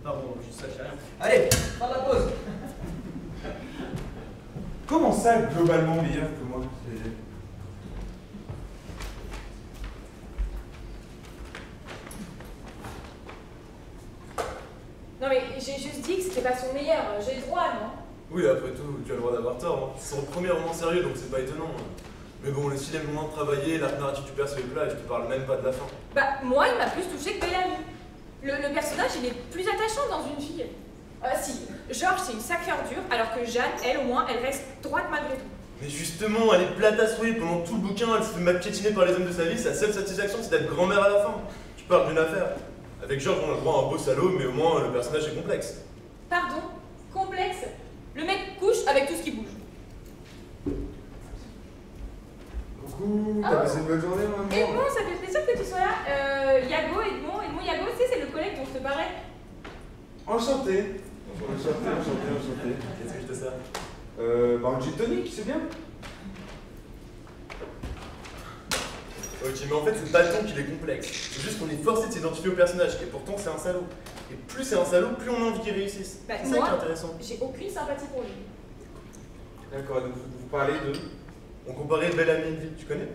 Speaker 5: Enfin bon, juste ça, je sais rien. Allez, fin de la pause.
Speaker 2: Comment ça, globalement meilleur que moi?
Speaker 3: Non mais j'ai juste dit que c'était pas son meilleur, j'ai le droit, non?
Speaker 6: Oui, après tout, tu as le droit d'avoir tort. Hein. C'est son premier roman sérieux, donc c'est pas étonnant. Mais bon, le style est le moment de travailler, l'arc narratif du perso est plat et je te parle même pas de la fin.
Speaker 3: Bah, moi, il m'a plus touché que Bellamy. Le personnage, il est plus attachant dans une fille. Si, Georges, c'est une sacrée ordure, alors que Jeanne, elle, au moins, elle reste droite malgré tout.
Speaker 6: Mais justement, elle est plate à souhait. Pendant tout le bouquin, elle se fait piétiner par les hommes de sa vie. Sa seule satisfaction, c'est d'être grand-mère à la fin. Tu parles d'une affaire. Avec Georges, on a le droit à un beau salaud, mais au moins, le personnage est complexe.
Speaker 3: Pardon? Complexe? Le mec couche avec tout ce qui bouge.
Speaker 2: Coucou, t'as passé une bonne journée, maman?
Speaker 3: Edmond, ça fait plaisir que tu sois là. Edmond Yago, tu sais, c'est le collègue dont je te parlais.
Speaker 2: Enchanté. Enchanté.
Speaker 6: Qu'est-ce que je te sers?
Speaker 2: Un gin tonic, c'est bien.
Speaker 6: Ok, mais en fait, c'est pas tant qu'il est complexe. C'est juste qu'on est forcé de s'identifier au personnage, et pourtant, c'est un salaud. Et plus c'est un salaud, plus on a envie qu'il réussisse.
Speaker 3: Bah,
Speaker 6: C'est ça
Speaker 3: moi,
Speaker 6: qui est intéressant.
Speaker 3: j'ai aucune sympathie pour lui.
Speaker 2: D'accord, donc vous parlez de.
Speaker 6: On comparait Bellamy et Envy, tu connais?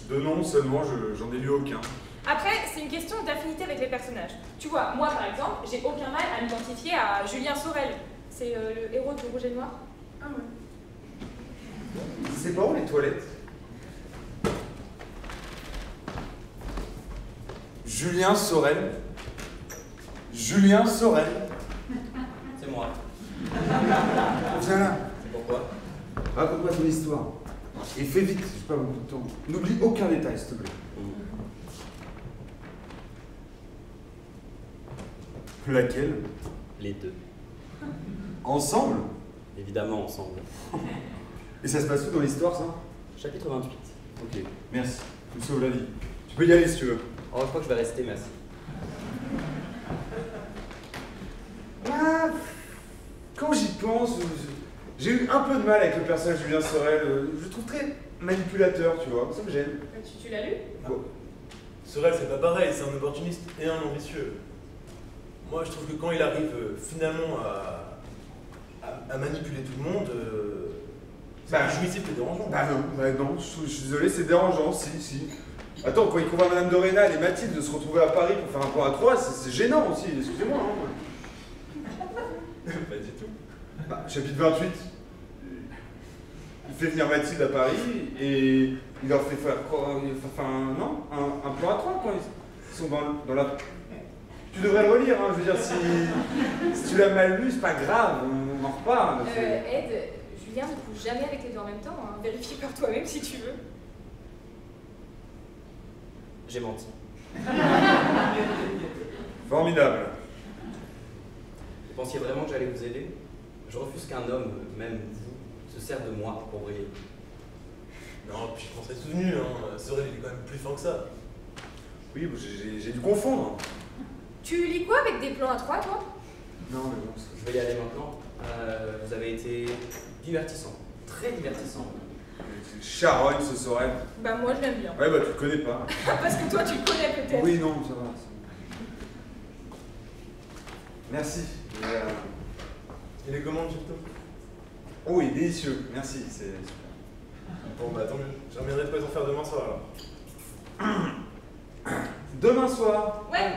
Speaker 2: De noms seulement, j'en ai lu aucun.
Speaker 3: Après, c'est une question d'affinité avec les personnages. Tu vois, moi par exemple, j'ai aucun mal à m'identifier à Julien Sorel. C'est le héros du Rouge et Noir. Ah ouais.
Speaker 2: C'est pas où les toilettes? Julien Sorel.
Speaker 1: C'est moi.
Speaker 2: Viens là.
Speaker 1: C'est pourquoi?
Speaker 2: Raconte-moi ton histoire. Et fais vite, j'ai pas beaucoup de temps. N'oublie aucun détail, s'il te plaît. Laquelle?
Speaker 1: Les deux.
Speaker 2: Ensemble?
Speaker 1: Évidemment ensemble.
Speaker 2: Et ça se passe où dans l'histoire, ça?
Speaker 1: Chapitre 28.
Speaker 2: Ok, merci. Tu me sauves la vie. Tu peux y aller si tu veux.
Speaker 1: Oh, je crois que je vais rester, merci.
Speaker 2: Ah, quand j'y pense, j'ai eu un peu de mal avec le personnage de Julien Sorel. Je le trouve très manipulateur, tu vois. Ça me gêne.
Speaker 3: Tu l'as lu?
Speaker 2: Quoi?
Speaker 6: Sorel, c'est pas pareil, c'est un opportuniste et un ambitieux. Moi, je trouve que quand il arrive finalement à manipuler tout le monde, c'est
Speaker 2: Bah,
Speaker 6: jouissif et dérangeant.
Speaker 2: Bah non, je suis désolé, c'est dérangeant, si. Attends, quand il convainc Madame de Rênal et Mathilde de se retrouver à Paris pour faire un point à 3, c'est gênant aussi, excusez-moi.
Speaker 6: Pas du tout.
Speaker 2: Bah, chapitre 28. Il fait venir Mathilde à Paris et il leur fait faire quoi? Enfin, non, un plan à 3 quand ils sont dans la. Tu devrais le relire, hein, je veux dire, si tu l'as mal lu, c'est pas grave, on en reparle.
Speaker 3: Ed, Julien ne couche jamais avec les deux en même temps, hein. Vérifie par toi-même si tu veux.
Speaker 1: J'ai menti.
Speaker 2: Formidable.
Speaker 1: Vous pensiez vraiment que j'allais vous aider? Je refuse qu'un homme, même vous, se serve de moi pour briller.
Speaker 6: Non, puis je pensais tout nu, hein. Sorel, il est quand même plus fort que ça.
Speaker 2: Oui, j'ai dû confondre.
Speaker 3: Tu lis quoi avec des plans à 3, toi?
Speaker 2: Non, mais bon,
Speaker 1: Je vais y aller maintenant. Vous avez été divertissant, très divertissant.
Speaker 2: charogne ce Sorel.
Speaker 3: Bah moi je l'aime bien.
Speaker 2: Ouais, bah tu le connais pas.
Speaker 3: Parce que toi tu le connais peut-être.
Speaker 2: Oui, non, ça va. Merci.
Speaker 6: Il est comment, Gilto?
Speaker 2: Oh, il est délicieux. Merci, c'est super.
Speaker 6: Bon, bah tant mieux. Je reviendrai de quoi t'en faire demain soir alors.
Speaker 2: Demain soir.
Speaker 3: Ouais,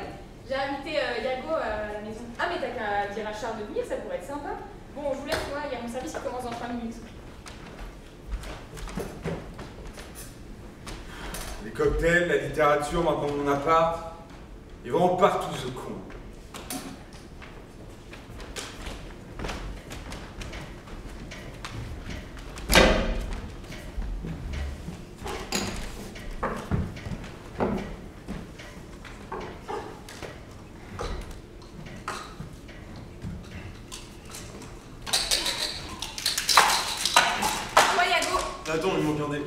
Speaker 3: j'ai invité Yago à la maison. Ah mais t'as qu'à dire à Charles de venir, ça pourrait être sympa. Bon, je vous laisse, moi, il y a mon service qui commence dans 3 minutes.
Speaker 2: Les cocktails, la littérature, maintenant mon appart. Il est vraiment partout ce con.
Speaker 3: Toi, Yago,
Speaker 6: Attends, il manque un dé.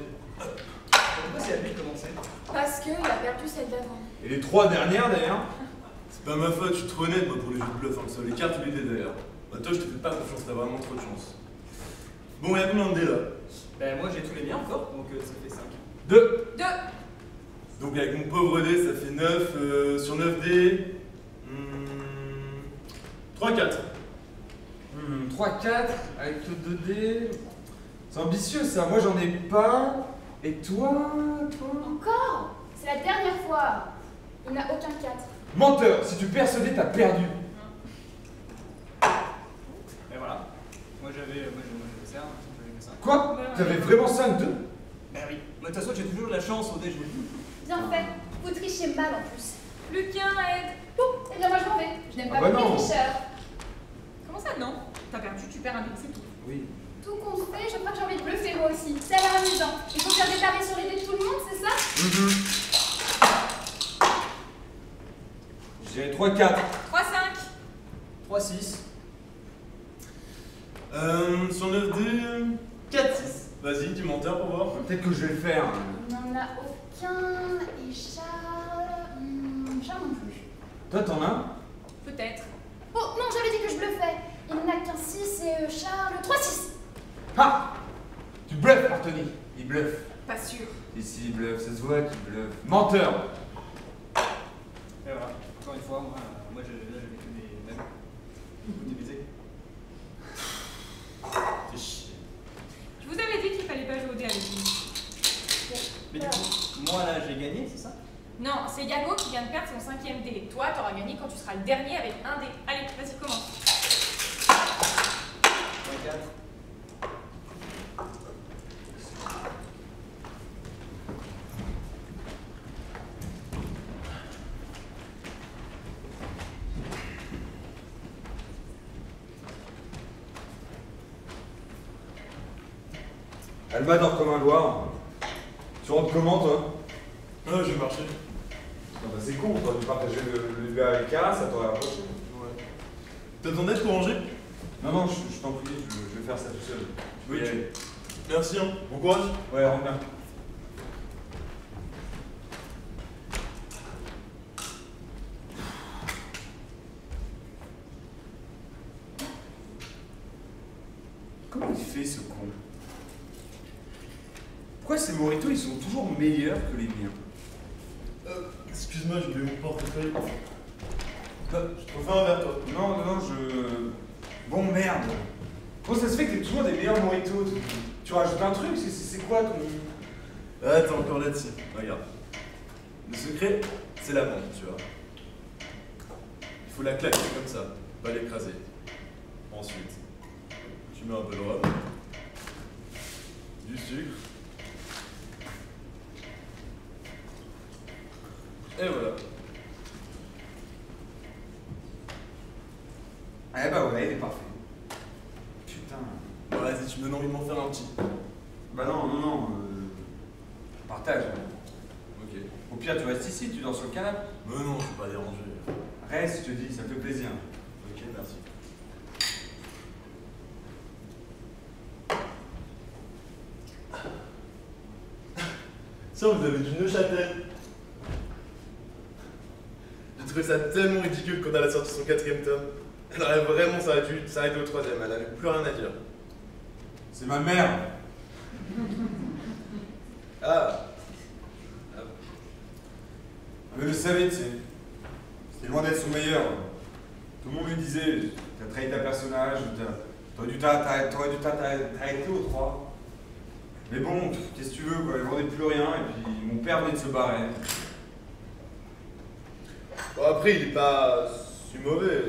Speaker 5: Pourquoi c'est à lui de commencer?
Speaker 3: parce qu'il a perdu celle d'avant.
Speaker 2: Et les 3 dernières d'ailleurs.
Speaker 6: C'est pas ma faute, je suis trop honnête moi pour les jeux de bluff, hein, que ça les cartes ou les dés d'ailleurs. Bah toi je te fais pas confiance, t'as vraiment trop de chance. Bon, il y a combien de dés là?
Speaker 5: Ben moi j'ai tous les miens encore, donc ça fait 5.
Speaker 2: 2.
Speaker 3: 2.
Speaker 6: Donc avec mon pauvre dé, ça fait 9 sur 9 dés. 3, 4.
Speaker 2: 3, 4 avec le 2D. C'est ambitieux ça, moi j'en ai pas. Et toi,
Speaker 7: Encore? C'est la dernière fois. Il n'a aucun 4.
Speaker 2: Menteur, si tu perds ce dé, t'as perdu.
Speaker 5: Et voilà. Moi j'avais ça, j'avais que ça.
Speaker 2: Quoi? T'avais vraiment 5, 2?
Speaker 5: Ben oui. Mais de toute façon j'ai toujours de la chance au déjeuner.
Speaker 7: Bien fait. Vous trichez mal en plus.
Speaker 3: Lucas, aide.
Speaker 7: Bon, eh bien moi je m'en vais. Je n'aime
Speaker 2: Ah
Speaker 7: pas
Speaker 2: bah
Speaker 7: beaucoup
Speaker 2: non.
Speaker 7: les tricheurs.
Speaker 3: Comment ça, non? T'as perdu, tu perds un dé, c'est tout.
Speaker 2: Oui.
Speaker 7: Tout compte fait, je crois que j'ai envie de bluffer moi aussi. Ça a l'air amusant. Il faut faire des paris sur les dés de tout le monde, c'est ça?
Speaker 2: J'ai 3, 4.
Speaker 3: 3, 5.
Speaker 5: 3, 6.
Speaker 6: Sur 9 dés.
Speaker 5: 4, 6.
Speaker 6: Vas-y, dis menteur pour voir.
Speaker 2: Peut-être que je vais le faire.
Speaker 7: Il n'en a aucun. Et Charles. Charles non plus.
Speaker 2: Toi, t'en as?
Speaker 3: Peut-être.
Speaker 7: Oh non, j'avais dit que je bluffais. Il n'a qu'un 6 et Charles. 3, 6.
Speaker 2: Ah! Tu bluffes, Anthony. Il bluffe.
Speaker 3: Pas sûr.
Speaker 2: Ici, il bluffe, ça se voit qu'il bluffe. Menteur!
Speaker 5: Et voilà. Encore une fois, moi là j'avais que des mêmes. Ou des baisers.
Speaker 2: C'est chier.
Speaker 3: Je vous avais dit qu'il fallait pas jouer au dé avec lui.
Speaker 5: Mais du coup, moi là j'ai gagné, c'est ça?
Speaker 3: Non, c'est Yago qui vient de perdre son 5e dé. Toi, t'auras gagné quand tu seras le dernier avec un dé. Allez, vas-y, commence.
Speaker 5: 4.
Speaker 2: Alma dort comme un loir. Tu rentres comment, toi?
Speaker 6: Ah, j'ai marché.
Speaker 2: Ah bah, c'est con, t'aurais dû partager le gars avec Cara, ça t'aurait approché.
Speaker 6: Ouais. T'as ton aide pour ranger?
Speaker 2: Non, non, je t'en prie, je vais faire ça tout seul. Je peux y
Speaker 6: Oui.
Speaker 2: aller.
Speaker 6: Merci, hein. Bon courage.
Speaker 2: Ouais, rentre bien. Comment il fait ce con? Pourquoi ces mojitos ils sont toujours meilleurs que les miens?
Speaker 6: Excuse-moi, j'ai oublié mon portefeuille. Je te refais un verre, toi.
Speaker 2: Non, non, Bon, merde. Comment ça se fait que t'es toujours des meilleurs mojitos? Tu rajoutes un truc? C'est quoi ton...
Speaker 6: Ah, t'es encore là-dessus. Regarde. Le secret, c'est la menthe, tu vois. Il faut la claquer comme ça, pas l'écraser. Ensuite, tu mets un peu de rhum, du sucre, et voilà.
Speaker 2: Eh bah ouais, il est parfait. Putain.
Speaker 6: Bon, vas-y, tu me donnes envie de m'en faire un petit.
Speaker 2: Bah non, non, non. Partage.
Speaker 6: Ok.
Speaker 2: Au pire, tu vas restes ici, tu dors sur le canapé.
Speaker 6: Mais non, je vais pas déranger.
Speaker 2: Reste, je te dis, ça me fait plaisir.
Speaker 6: Ok, merci. Tiens, vous avez du Neuchâtel. J'ai trouvé ça tellement ridicule quand elle a sorti son 4e tome. Elle aurait vraiment dû s'arrêter au 3e, elle n'avait plus rien à dire.
Speaker 2: C'est ma mère.
Speaker 6: Ah.
Speaker 2: Mais je le savais, tu sais. C'était loin d'être son meilleur. Tout le monde lui disait, t'as trahi ta personnage, t'aurais dû t'arrêter au 3. Mais bon, qu'est-ce que tu veux, quoi, elle vendait plus rien, et puis mon père venait de se barrer.
Speaker 6: Bon, après, il est pas si mauvais.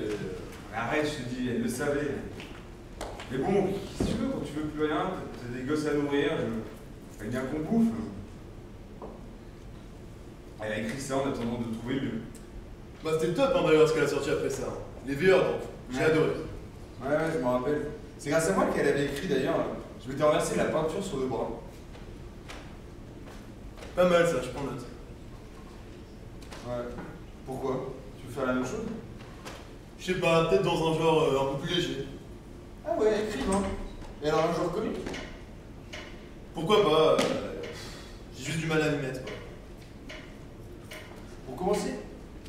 Speaker 2: Arrête, je te dis, elle le savait. Mais bon, qu'est-ce que tu veux, quand tu veux plus rien, t'as des gosses à nourrir, fallait bien qu'on bouffe. Elle a écrit ça en attendant de trouver mieux.
Speaker 6: Bah, c'était top hein, d'ailleurs ce qu'elle a sorti après ça. Les veilleurs, donc. J'ai adoré.
Speaker 2: Ouais, je me rappelle. C'est grâce à moi qu'elle avait écrit d'ailleurs. Je m'étais renversé de la peinture sur le bras.
Speaker 6: Pas mal ça, je prends note.
Speaker 2: Ouais. Pourquoi? Tu veux faire la même chose?
Speaker 6: Je sais pas, peut-être dans un genre un peu plus léger.
Speaker 2: Ah ouais, écrivain. Et alors un genre comique?
Speaker 6: Pourquoi pas j'ai juste du mal à m'y mettre quoi.
Speaker 2: Pour commencer,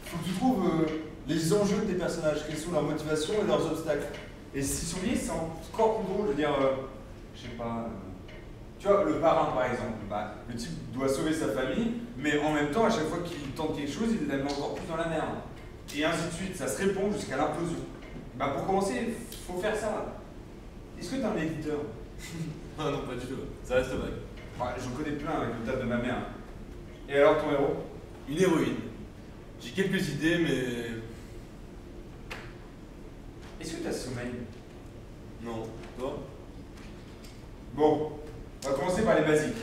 Speaker 2: faut que tu trouves les enjeux de tes personnages, quelles sont leurs motivations et leurs obstacles. Et s'ils sont liés, c'est encore plus drôle. Je veux dire, je sais pas. Tu vois, le parrain par exemple, bah, le type doit sauver sa famille, mais en même temps, à chaque fois qu'il tente quelque chose, il la met encore plus dans la merde. Et ainsi de suite, ça se répond jusqu'à l'implosion. Bah, pour commencer, il faut faire ça. Est-ce que t'es un éditeur?
Speaker 6: Ah non, pas du tout, ça reste vague.
Speaker 2: Ouais, j'en connais plein avec le taf de ma mère. Et alors ton héros?
Speaker 6: Une héroïne. J'ai quelques idées, mais.
Speaker 2: Est-ce que t'as sommeil?
Speaker 6: Non. Toi?
Speaker 2: Bon, on va commencer par les basiques.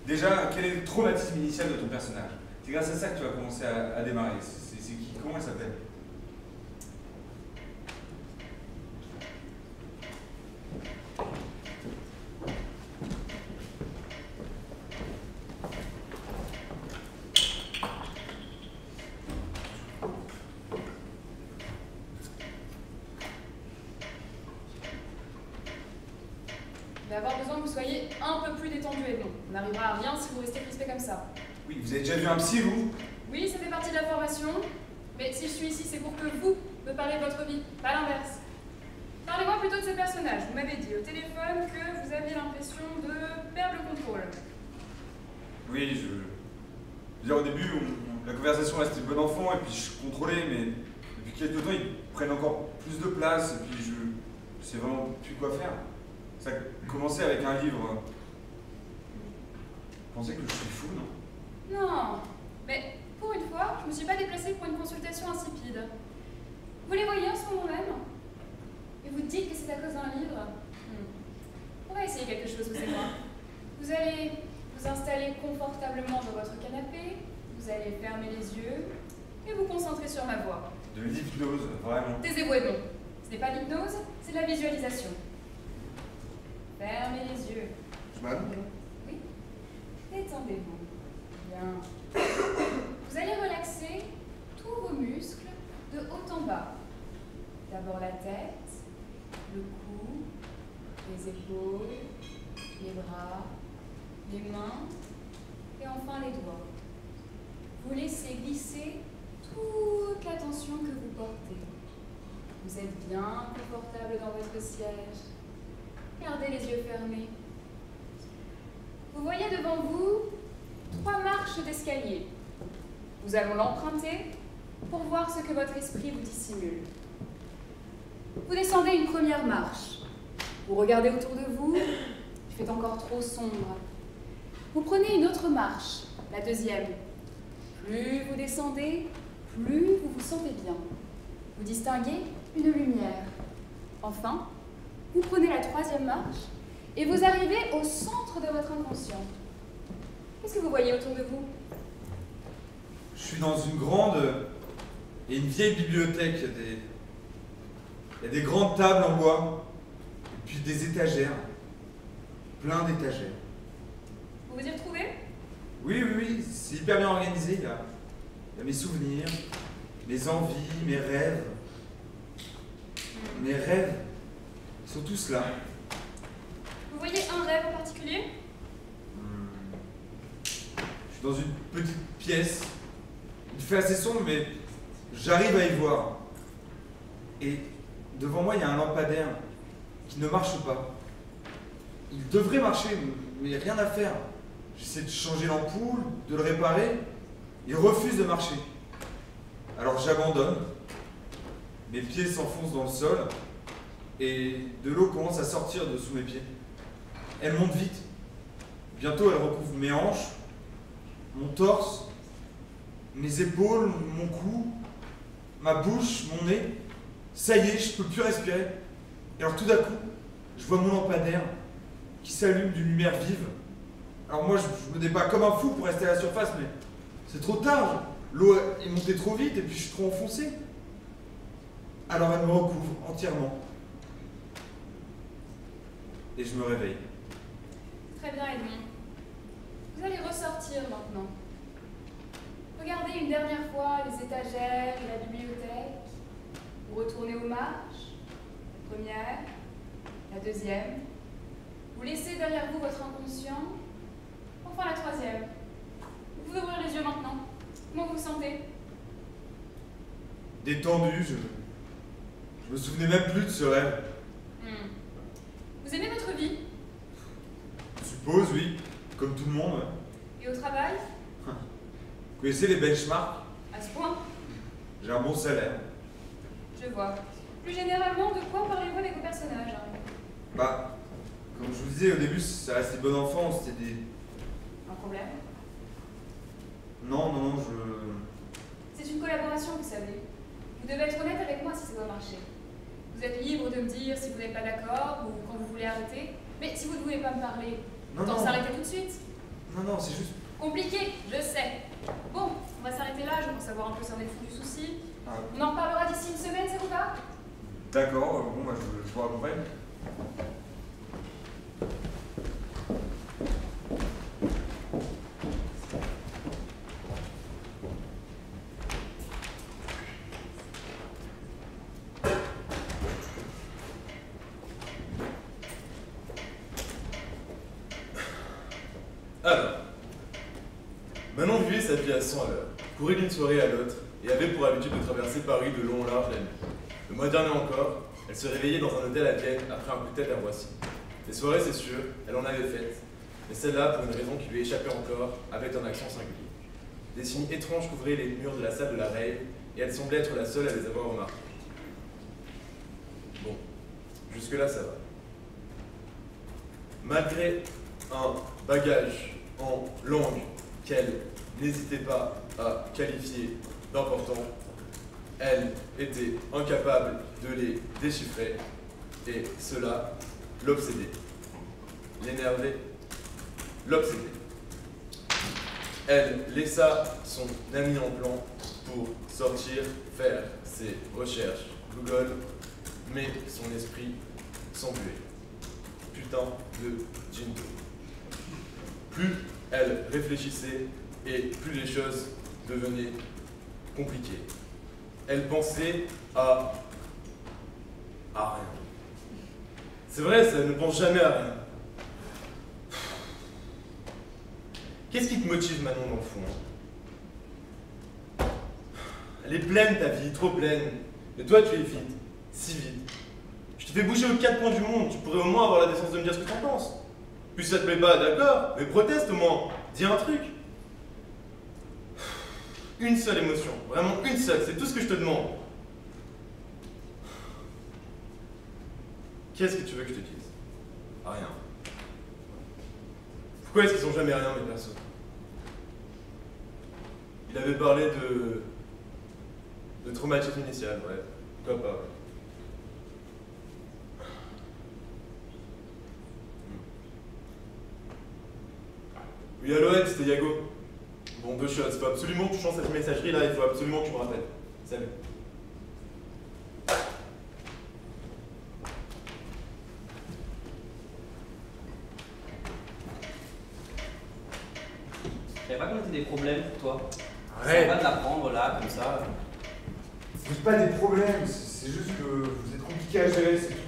Speaker 2: Déjà, quel est le traumatisme initial de ton personnage? C'est grâce à ça que tu vas commencer à démarrer. C'est qui? Comment elle s'appelle?
Speaker 4: Je vais avoir besoin que vous soyez un peu plus détendu et bon. On n'arrivera à rien si vous restez crispé comme ça.
Speaker 2: Oui, vous avez déjà vu un psy, vous?
Speaker 4: Oui, ça fait partie de la formation, mais si je suis ici, c'est pour que vous me parlez de votre vie, pas l'inverse. Parlez-moi plutôt de ces personnages. Vous m'avez dit au téléphone que vous aviez l'impression de perdre le contrôle.
Speaker 2: Oui, je veux dire, au début, la conversation restait bon enfant, et puis je contrôlais, mais depuis quelques temps, ils prennent encore plus de place, et puis je sais vraiment plus quoi faire. Ça a commencé avec un livre. Vous pensez que je suis fou, non?
Speaker 4: Non, mais pour une fois, je me suis pas déplacée pour une consultation insipide. Vous les voyez en ce moment même? Et vous dites que c'est à cause d'un livre? On va essayer quelque chose, vous et moi. Vous allez vous installer confortablement dans votre canapé, vous allez fermer les yeux et vous concentrer sur ma voix.
Speaker 2: De l'hypnose, vraiment.
Speaker 4: Taisez-vous et bon. Ce n'est pas l'hypnose, c'est la visualisation. Fermez les yeux.
Speaker 2: Je m'allonge.
Speaker 4: Oui. Détendez-vous. Bien. Vous allez relaxer tous vos muscles de haut en bas. D'abord la tête, le cou, les épaules, les bras, les mains et enfin les doigts. Vous laissez glisser toute la tension que vous portez. Vous êtes bien confortable dans votre siège. Gardez les yeux fermés. Vous voyez devant vous 3 marches d'escalier. Nous allons l'emprunter pour voir ce que votre esprit vous dissimule. Vous descendez une première marche. Vous regardez autour de vous, il fait encore trop sombre. Vous prenez une autre marche, la deuxième. Plus vous descendez, plus vous vous sentez bien. Vous distinguez une lumière. Enfin, vous prenez la 3e marche et vous arrivez au centre de votre inconscient. Qu'est-ce que vous voyez autour de vous?
Speaker 2: Je suis dans une grande et une vieille bibliothèque. Il y a des grandes tables en bois et puis des étagères. Plein d'étagères.
Speaker 4: Vous vous y retrouvez?
Speaker 2: Oui, c'est hyper bien organisé là. Il y a mes souvenirs, mes envies, mes rêves. Mes rêves sont tous là.
Speaker 3: Vous voyez un rêve en particulier?
Speaker 2: Je suis dans une petite pièce. Il fait assez sombre, mais j'arrive à y voir. Et devant moi, il y a un lampadaire qui ne marche pas. Il devrait marcher, mais rien à faire. J'essaie de changer l'ampoule, de le réparer. Il refuse de marcher. Alors j'abandonne. Mes pieds s'enfoncent dans le sol et de l'eau commence à sortir de sous mes pieds. Elle monte vite. Bientôt, elle recouvre mes hanches, mon torse, mes épaules, mon cou, ma bouche, mon nez. Ça y est, je ne peux plus respirer. Et alors tout d'un coup, je vois mon lampadaire qui s'allume d'une lumière vive. Alors moi, je me débat comme un fou pour rester à la surface, mais c'est trop tard. L'eau est montée trop vite et puis je suis trop enfoncé. Alors elle me recouvre entièrement. Et je me réveille.
Speaker 4: Très bien, Edmond. Vous allez ressortir maintenant. Regardez une dernière fois les étagères et la bibliothèque. Vous retournez aux marches. La première, la deuxième. Vous laissez derrière vous votre inconscient. Enfin la troisième. Vous pouvez ouvrir les yeux maintenant. Comment vous vous sentez?
Speaker 2: Détendu, je me souvenais même plus de ce rêve.
Speaker 4: Vous aimez votre vie?
Speaker 2: Je suppose, oui. Comme tout le monde.
Speaker 4: Et au travail?
Speaker 2: Vous connaissez les benchmarks?
Speaker 4: À ce point?
Speaker 2: J'ai un bon salaire.
Speaker 4: Je vois. Plus généralement, de quoi parlez-vous avec vos personnages?
Speaker 2: Bah, comme je vous disais au début, ça restait bon enfant, c'était des...
Speaker 4: Un problème?
Speaker 2: Non,
Speaker 4: C'est une collaboration, vous savez. Vous devez être honnête avec moi si ça doit marcher. Vous êtes libre de me dire si vous n'êtes pas d'accord ou quand vous voulez arrêter. Mais si vous ne voulez pas me parler, autant s'arrêter tout de suite.
Speaker 2: Non, c'est juste...
Speaker 4: Compliqué, je sais. Bon, on va s'arrêter là, je pense savoir un peu cerner le fond du souci.
Speaker 2: Ah.
Speaker 4: On en reparlera d'ici une semaine, ça vous va?
Speaker 2: D'accord, bon, moi je vous raccompagne.
Speaker 6: Alors, Manon vivait sa vie à 100 à l'heure, courait d'une soirée à l'autre et avait pour habitude de traverser Paris de long en large la nuit. Le mois dernier encore, elle se réveillait dans un hôtel à Vienne après un coup de tête à Roissy. Les soirées, c'est sûr, elle en avait faites, mais celle-là, pour une raison qui lui échappait encore, avait un accent singulier. Des signes étranges couvraient les murs de la salle de la rave et elle semblait être la seule à les avoir remarqués. Bon, jusque-là, ça va. Malgré un bagage en langue qu'elle n'hésitait pas à qualifier d'important, elle était incapable de les déchiffrer et cela l'obsédait. L'énervait, l'obsédait. Elle laissa son ami en plan pour sortir faire ses recherches Google, mais son esprit s'embuait. Putain de Jinto. Plus elle réfléchissait et plus les choses devenaient compliquées. Elle pensait à rien. C'est vrai, ça ne pense jamais à rien. Qu'est-ce qui te motive, Manon, dans le fond? Elle est pleine, ta vie, trop pleine. Et toi, tu es vide, si vide. Je te fais bouger aux quatre coins du monde, tu pourrais au moins avoir la décence de me dire ce que t'en penses. Puis si ça te plaît pas, d'accord, mais proteste au moins, dis un truc. Une seule émotion, vraiment une seule, c'est tout ce que je te demande. Qu'est-ce que tu veux que je te dise? Rien. Pourquoi est-ce qu'ils sont jamais rien, mes persos? Il avait parlé de traumatisme initial, ouais. Toi pas, ouais. Oui, allô, Ed, c'était Yago. Bon, deux choses. Il faut absolument que tu changes cette messagerie là, il faut absolument que tu me rappelles. Salut.
Speaker 1: Je savais pas qu'on était des problèmes pour toi.
Speaker 2: Arrête.
Speaker 1: va de la prendre là, comme ça.
Speaker 2: C'est pas des problèmes, c'est juste que vous êtes compliqué à gérer, c'est tout.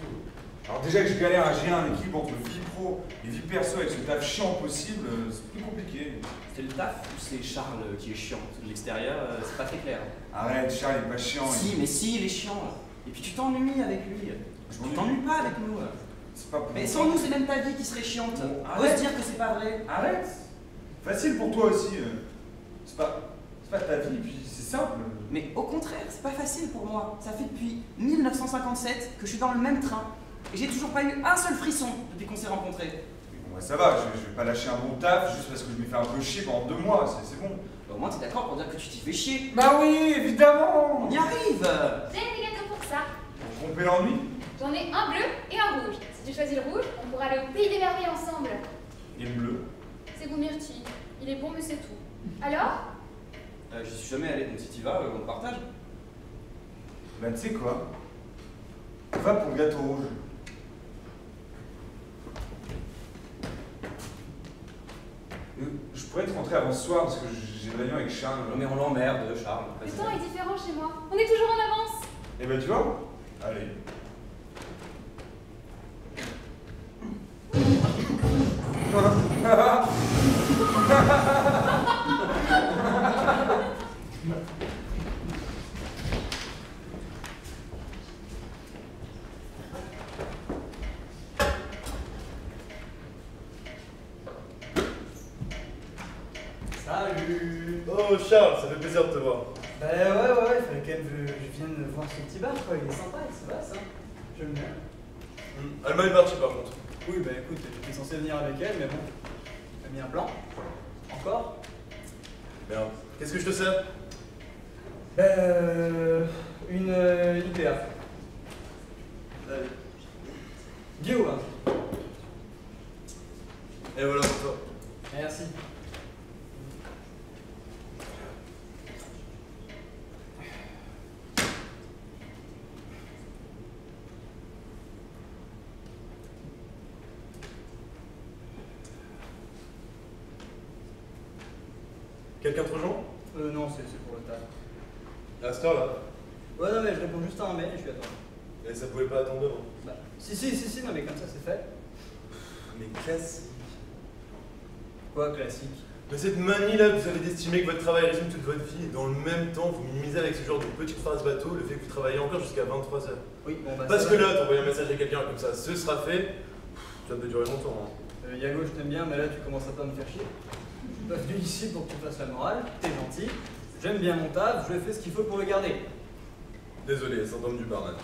Speaker 2: Alors déjà que je galère à gérer un équilibre entre vie pro et vie perso avec ce taf chiant possible, c'est plus compliqué.
Speaker 1: C'est le taf ou c'est Charles qui est chiant? De l'extérieur, c'est pas très clair.
Speaker 2: Arrête, Charles il est pas chiant.
Speaker 1: Si, mais si, il est chiant. Et puis tu t'ennuies avec lui.
Speaker 2: Je
Speaker 1: Tu
Speaker 2: m'ennuie.
Speaker 1: t'ennuies pas avec nous.
Speaker 2: C'est pas pour
Speaker 1: Mais sans nous, c'est même ta vie qui serait chiante.
Speaker 2: Bon,
Speaker 1: Ose
Speaker 2: arrête.
Speaker 1: dire que c'est pas vrai.
Speaker 2: Arrête. Facile pour toi aussi. C'est pas ta vie, puis c'est simple.
Speaker 1: Mais au contraire, c'est pas facile pour moi. Ça fait depuis 1957 que je suis dans le même train. Et j'ai toujours pas eu un seul frisson depuis qu'on s'est rencontrés.
Speaker 2: Bon, bah, ça va, je vais pas lâcher un bon taf juste parce que je m'ai fait un peu chier pendant 2 mois, c'est bon.
Speaker 1: Bah, au moins, t'es d'accord pour dire que tu t'y fais chier.
Speaker 2: Bah oui, évidemment.
Speaker 1: On y arrive.
Speaker 7: J'ai des gâteaux pour ça.
Speaker 2: Pour tromper l'ennui.
Speaker 7: J'en ai un bleu et un rouge. Si tu choisis le rouge, on pourra aller au pays des merveilles ensemble.
Speaker 2: Et le bleu.
Speaker 7: C'est Myrtille. Il est bon, mais c'est tout. Alors?
Speaker 1: Je suis jamais allé, donc si t'y vas, on partage.
Speaker 2: Bah tu sais quoi? Va pour le gâteau rouge. Je pourrais te rentrer avant ce soir parce que j'ai une réunion avec Charles.
Speaker 1: Non, mais on l'emmerde, Charles.
Speaker 7: Le temps est différent chez moi. On est toujours en avance.
Speaker 2: Et bah tu vois? Allez.
Speaker 5: Salut.
Speaker 6: Oh Charles, ça fait plaisir de te voir.
Speaker 5: Bah ouais, il fallait quand même que je vienne voir ce petit bar, quoi. Il est sympa, c'est vrai ça. J'aime bien.
Speaker 6: Alma est partie par contre.
Speaker 5: Oui, bah écoute, j'étais censé venir avec elle, mais bon, j'ai mis un plan. Encore.
Speaker 6: Merde. Qu'est-ce que je te sers?
Speaker 5: Une IPA. Allez. Bio, hein.
Speaker 6: Et voilà pour toi.
Speaker 5: Merci.
Speaker 6: Quelqu'un trop urgent?
Speaker 5: Non, c'est pour le taf.
Speaker 6: À cette heure-là.
Speaker 5: Ouais, non, mais je réponds juste à un mail et je suis à toi.
Speaker 6: Et ça pouvait pas attendre devant.
Speaker 5: Bah, si, non, mais comme ça c'est fait.
Speaker 6: Mais classique.
Speaker 5: Quoi, classique?
Speaker 6: Mais cette manie là, vous avez d'estimer que votre travail résume toute votre vie et dans le même temps, vous minimisez avec ce genre de petites phrases bateau le fait que vous travaillez encore jusqu'à 23h.
Speaker 5: Oui, bon, bah.
Speaker 6: Parce
Speaker 5: ça
Speaker 6: que
Speaker 5: va.
Speaker 6: là, t'envoies un message à quelqu'un comme ça, ce sera fait, ça peut durer longtemps. Hein.
Speaker 5: Yago, je t'aime bien, mais là tu commences à pas me faire chier. Je suis pas venu ici pour que tu fasses la morale, t'es gentil, j'aime bien mon taf, je fais ce qu'il faut pour le garder.
Speaker 6: Désolé, syndrome du barman.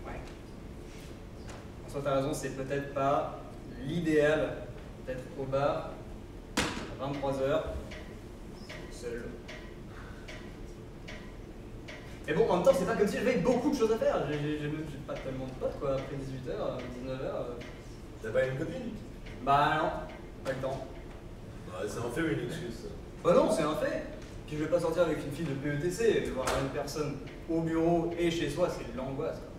Speaker 5: Ouais. En soi, t'as raison, c'est peut-être pas l'idéal d'être au bar à 23h, seul. Mais bon, en même temps, c'est pas comme si j'avais beaucoup de choses à faire. J'ai pas tellement de potes, quoi, après 18h, 19h.
Speaker 6: T'as pas une copine?
Speaker 5: Bah non, pas le temps.
Speaker 6: Ouais, c'est un fait ou une excuse ça?
Speaker 5: Bah non, c'est un fait. Puis je vais pas sortir avec une fille de PETC, de voir la même personne au bureau et chez soi, c'est de l'angoisse, quoi.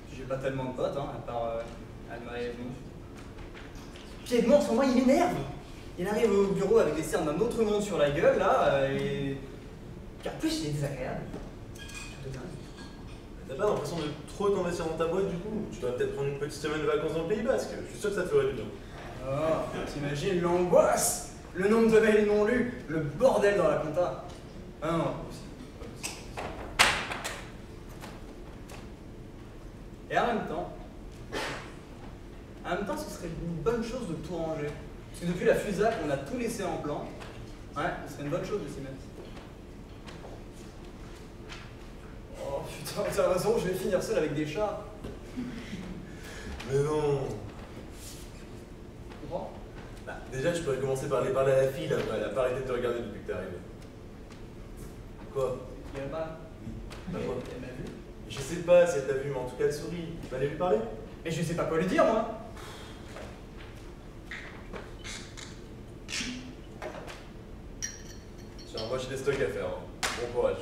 Speaker 5: Puis j'ai pas tellement de potes, hein, à part Alma et Edmond. Puis Edmond, en ce moment, il m'énerve. Il arrive au bureau avec des cernes d'un autre monde sur la gueule, là, et... Puis en plus, il est désagréable.
Speaker 6: T'as pas l'impression de trop t'investir dans ta boîte du coup? Tu dois peut-être prendre une petite semaine de vacances dans le Pays Basque, je suis sûr que ça te ferait du bien.
Speaker 5: Oh, t'imagines l'angoisse, le nombre de mails non lus, le bordel dans la compta. Ah non, pas possible. Et en même temps, ce serait une bonne chose de tout ranger. Parce que depuis la FUSAC, on a tout laissé en plan. Ouais, ce serait une bonne chose de s'y mettre. Oh putain, t'as raison, je vais finir seul avec des chats.
Speaker 6: Mais non.
Speaker 5: Tu comprends?
Speaker 6: Bah, déjà, je pourrais commencer par aller parler à la fille là, elle a pas arrêté de te regarder depuis que t'es arrivé. Quoi?
Speaker 5: Il aime pas.
Speaker 6: Bah, quoi?
Speaker 5: Elle m'a vu.
Speaker 6: Je sais pas si elle t'a vu, mais en tout cas, elle sourit. Tu vas aller lui parler?
Speaker 5: Mais je sais pas quoi lui dire, moi.
Speaker 6: Tiens, moi j'ai des stocks à faire. Hein. Bon courage.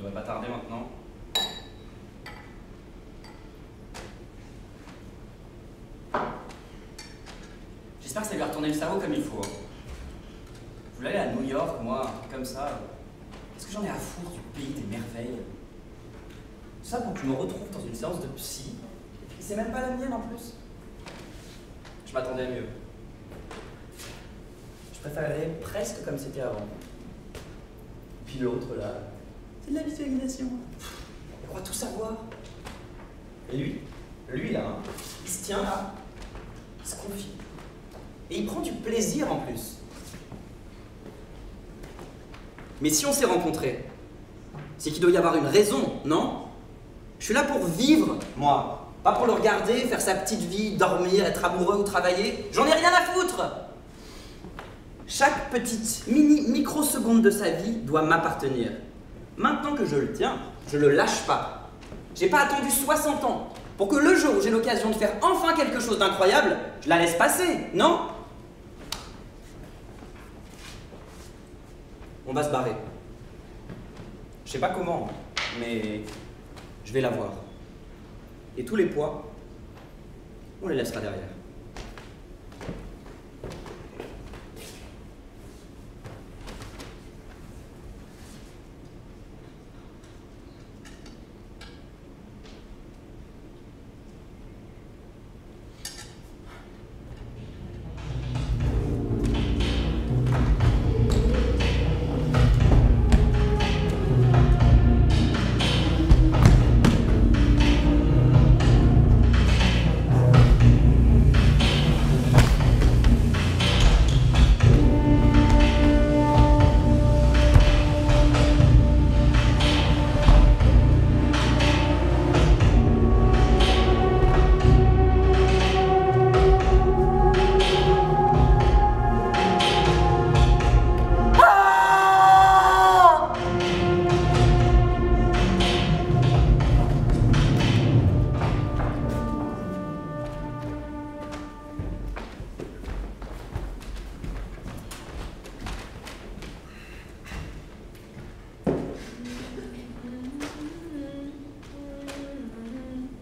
Speaker 1: devrait pas tarder maintenant. J'espère que ça lui a retourné le cerveau comme il faut. Je voulais aller à New York, moi, un truc comme ça. Est-ce que j'en ai à foutre du pays des merveilles? Tout ça pour que je me retrouve dans une séance de psy, et c'est même pas la mienne en plus. Je m'attendais à mieux. Je préférerais presque comme c'était avant. Puis l'autre là, c'est de la visualisation. Il croit tout savoir. Et lui là, hein, il se tient là, il se confie. Et il prend du plaisir en plus. Mais si on s'est rencontrés, c'est qu'il doit y avoir une raison, non? Je suis là pour vivre, moi. Pas pour le regarder, faire sa petite vie, dormir, être amoureux ou travailler. J'en ai rien à foutre! Chaque petite microseconde de sa vie doit m'appartenir. Maintenant que je le tiens, je le lâche pas. J'ai pas attendu 60 ans pour que le jour où j'ai l'occasion de faire enfin quelque chose d'incroyable, je la laisse passer, non? On va se barrer. Je sais pas comment, mais je vais la voir. Et tous les poids, on les laissera derrière.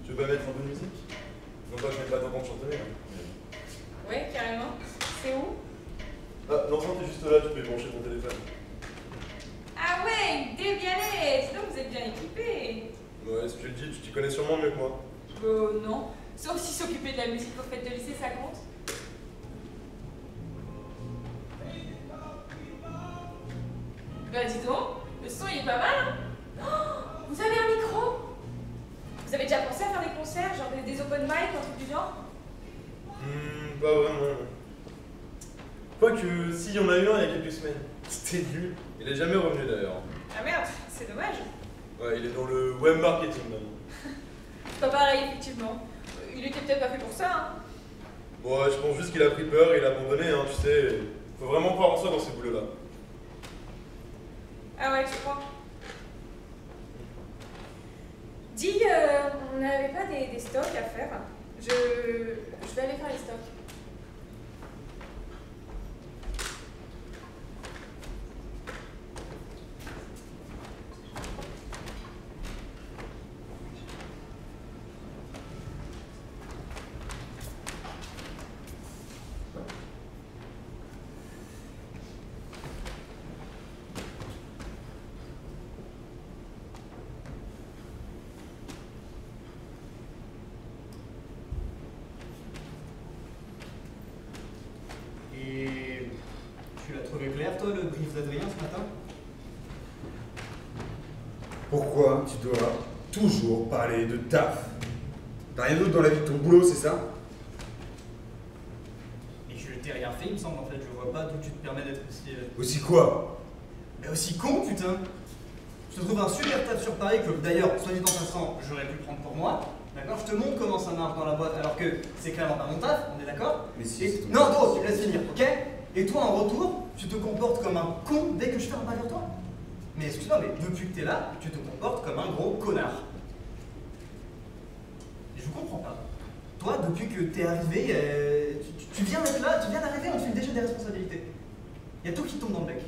Speaker 6: Tu veux pas mettre un peu de musique? Non pas que je n'ai pas tant de chantonner.
Speaker 3: Ouais, carrément. C'est où?
Speaker 6: Ah, l'enceinte est juste là, tu peux y brancher ton téléphone.
Speaker 3: Ah ouais, débialé. Sinon vous êtes bien équipés.
Speaker 6: Ouais, si tu le dis, tu t'y connais sûrement mieux que moi.
Speaker 3: Non. Sauf si s'occuper de la musique aux fêtes de lycée, ça compte. Bah dis donc, le son il est pas mal, hein? Oh, vous avez un micro? Vous avez déjà pensé à faire des concerts, genre des open mic ou un truc du genre?
Speaker 6: Pas vraiment. Quoique, s'il y en a eu un il y a quelques semaines. C'était nul. Il est jamais revenu d'ailleurs.
Speaker 3: Ah merde, c'est dommage.
Speaker 6: Ouais, il est dans le web marketing maintenant.
Speaker 3: C'est pas pareil, effectivement. Il était peut-être pas fait pour ça, hein.
Speaker 6: Bon, ouais, je pense juste qu'il a pris peur et il a abandonné, hein, tu sais. Faut vraiment croire en soi dans ces boulots-là.
Speaker 3: Ah ouais, tu crois? Dis, on n'avait pas des stocks à faire? Je vais aller faire les stocks.
Speaker 5: Et tu l'as trouvé clair, toi, le brief d'Adrien ce matin?
Speaker 2: Pourquoi tu dois toujours parler de taf? T'as rien d'autre dans la vie que ton boulot, c'est ça?
Speaker 5: Et je t'ai rien fait, il me semble, en fait. Je vois pas d'où tu te permets d'être aussi...
Speaker 2: Aussi quoi?
Speaker 5: Mais aussi con, putain! Je te trouve un super taf sur Paris que, d'ailleurs, soit dit en passant, j'aurais pu prendre pour moi. D'accord? Je te montre comment ça marche dans la boîte, alors que c'est clairement pas mon taf, on est d'accord?
Speaker 2: Mais si,
Speaker 5: Et...
Speaker 2: c'est ton
Speaker 5: Non,
Speaker 2: taf.
Speaker 5: toi, tu me laisses finir, ok? Et toi, en retour, tu te comportes comme un con dès que je fais un pas vers toi. Mais excuse-moi, mais depuis que t'es là, tu te comportes comme un gros connard. Je comprends pas. Toi, depuis que t'es arrivé, tu viens d'être là, tu viens d'arriver, on te file déjà des responsabilités. Il y a tout qui tombe dans le bec.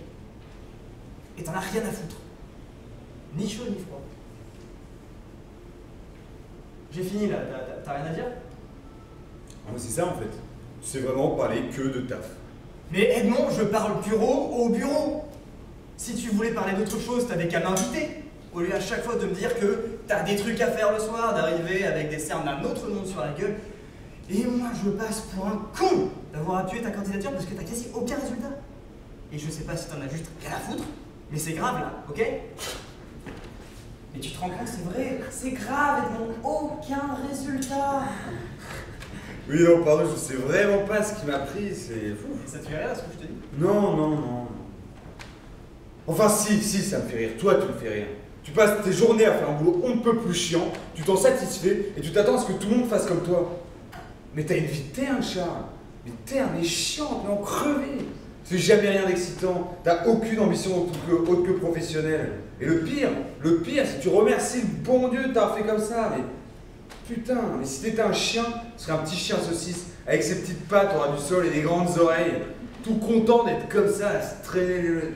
Speaker 5: Et t'en as rien à foutre. Ni chaud ni froid. J'ai fini là, t'as rien à dire?
Speaker 2: Ah, c'est ça en fait. Tu sais vraiment parler que de taf.
Speaker 5: Mais Edmond, je parle bureau au bureau. Si tu voulais parler d'autre chose, t'avais qu'à m'inviter. Au lieu à chaque fois de me dire que t'as des trucs à faire le soir, d'arriver avec des cernes d'un autre monde sur la gueule. Et moi, je passe pour un con d'avoir appuyé ta candidature parce que t'as quasi aucun résultat. Et je sais pas si t'en as juste rien à foutre, mais c'est grave là, ok? Mais tu te rends compte, c'est vrai, c'est grave, Edmond, aucun résultat.
Speaker 2: Oui, non, pardon, je sais vraiment pas ce qui m'a pris, c'est fou.
Speaker 5: Et ça te fait rire, ce que je te dis?
Speaker 2: Non. Enfin, si, ça me fait rire. Toi, tu me fais rire. Tu passes tes journées à faire un boulot on ne peut plus chiant, tu t'en satisfais et tu t'attends à ce que tout le monde fasse comme toi. Mais t'as une vie terne, Charles. Mais terne, mais chiante, mais en crevé. Tu fais jamais rien d'excitant, t'as aucune ambition autre que professionnelle. Et le pire, c'est que tu remercies le bon Dieu de t'avoir fait comme ça. Mais putain, mais si t'étais un chien, tu serais un petit chien saucisse, avec ses petites pattes au ras du sol et des grandes oreilles, tout content d'être comme ça, à se traîner le...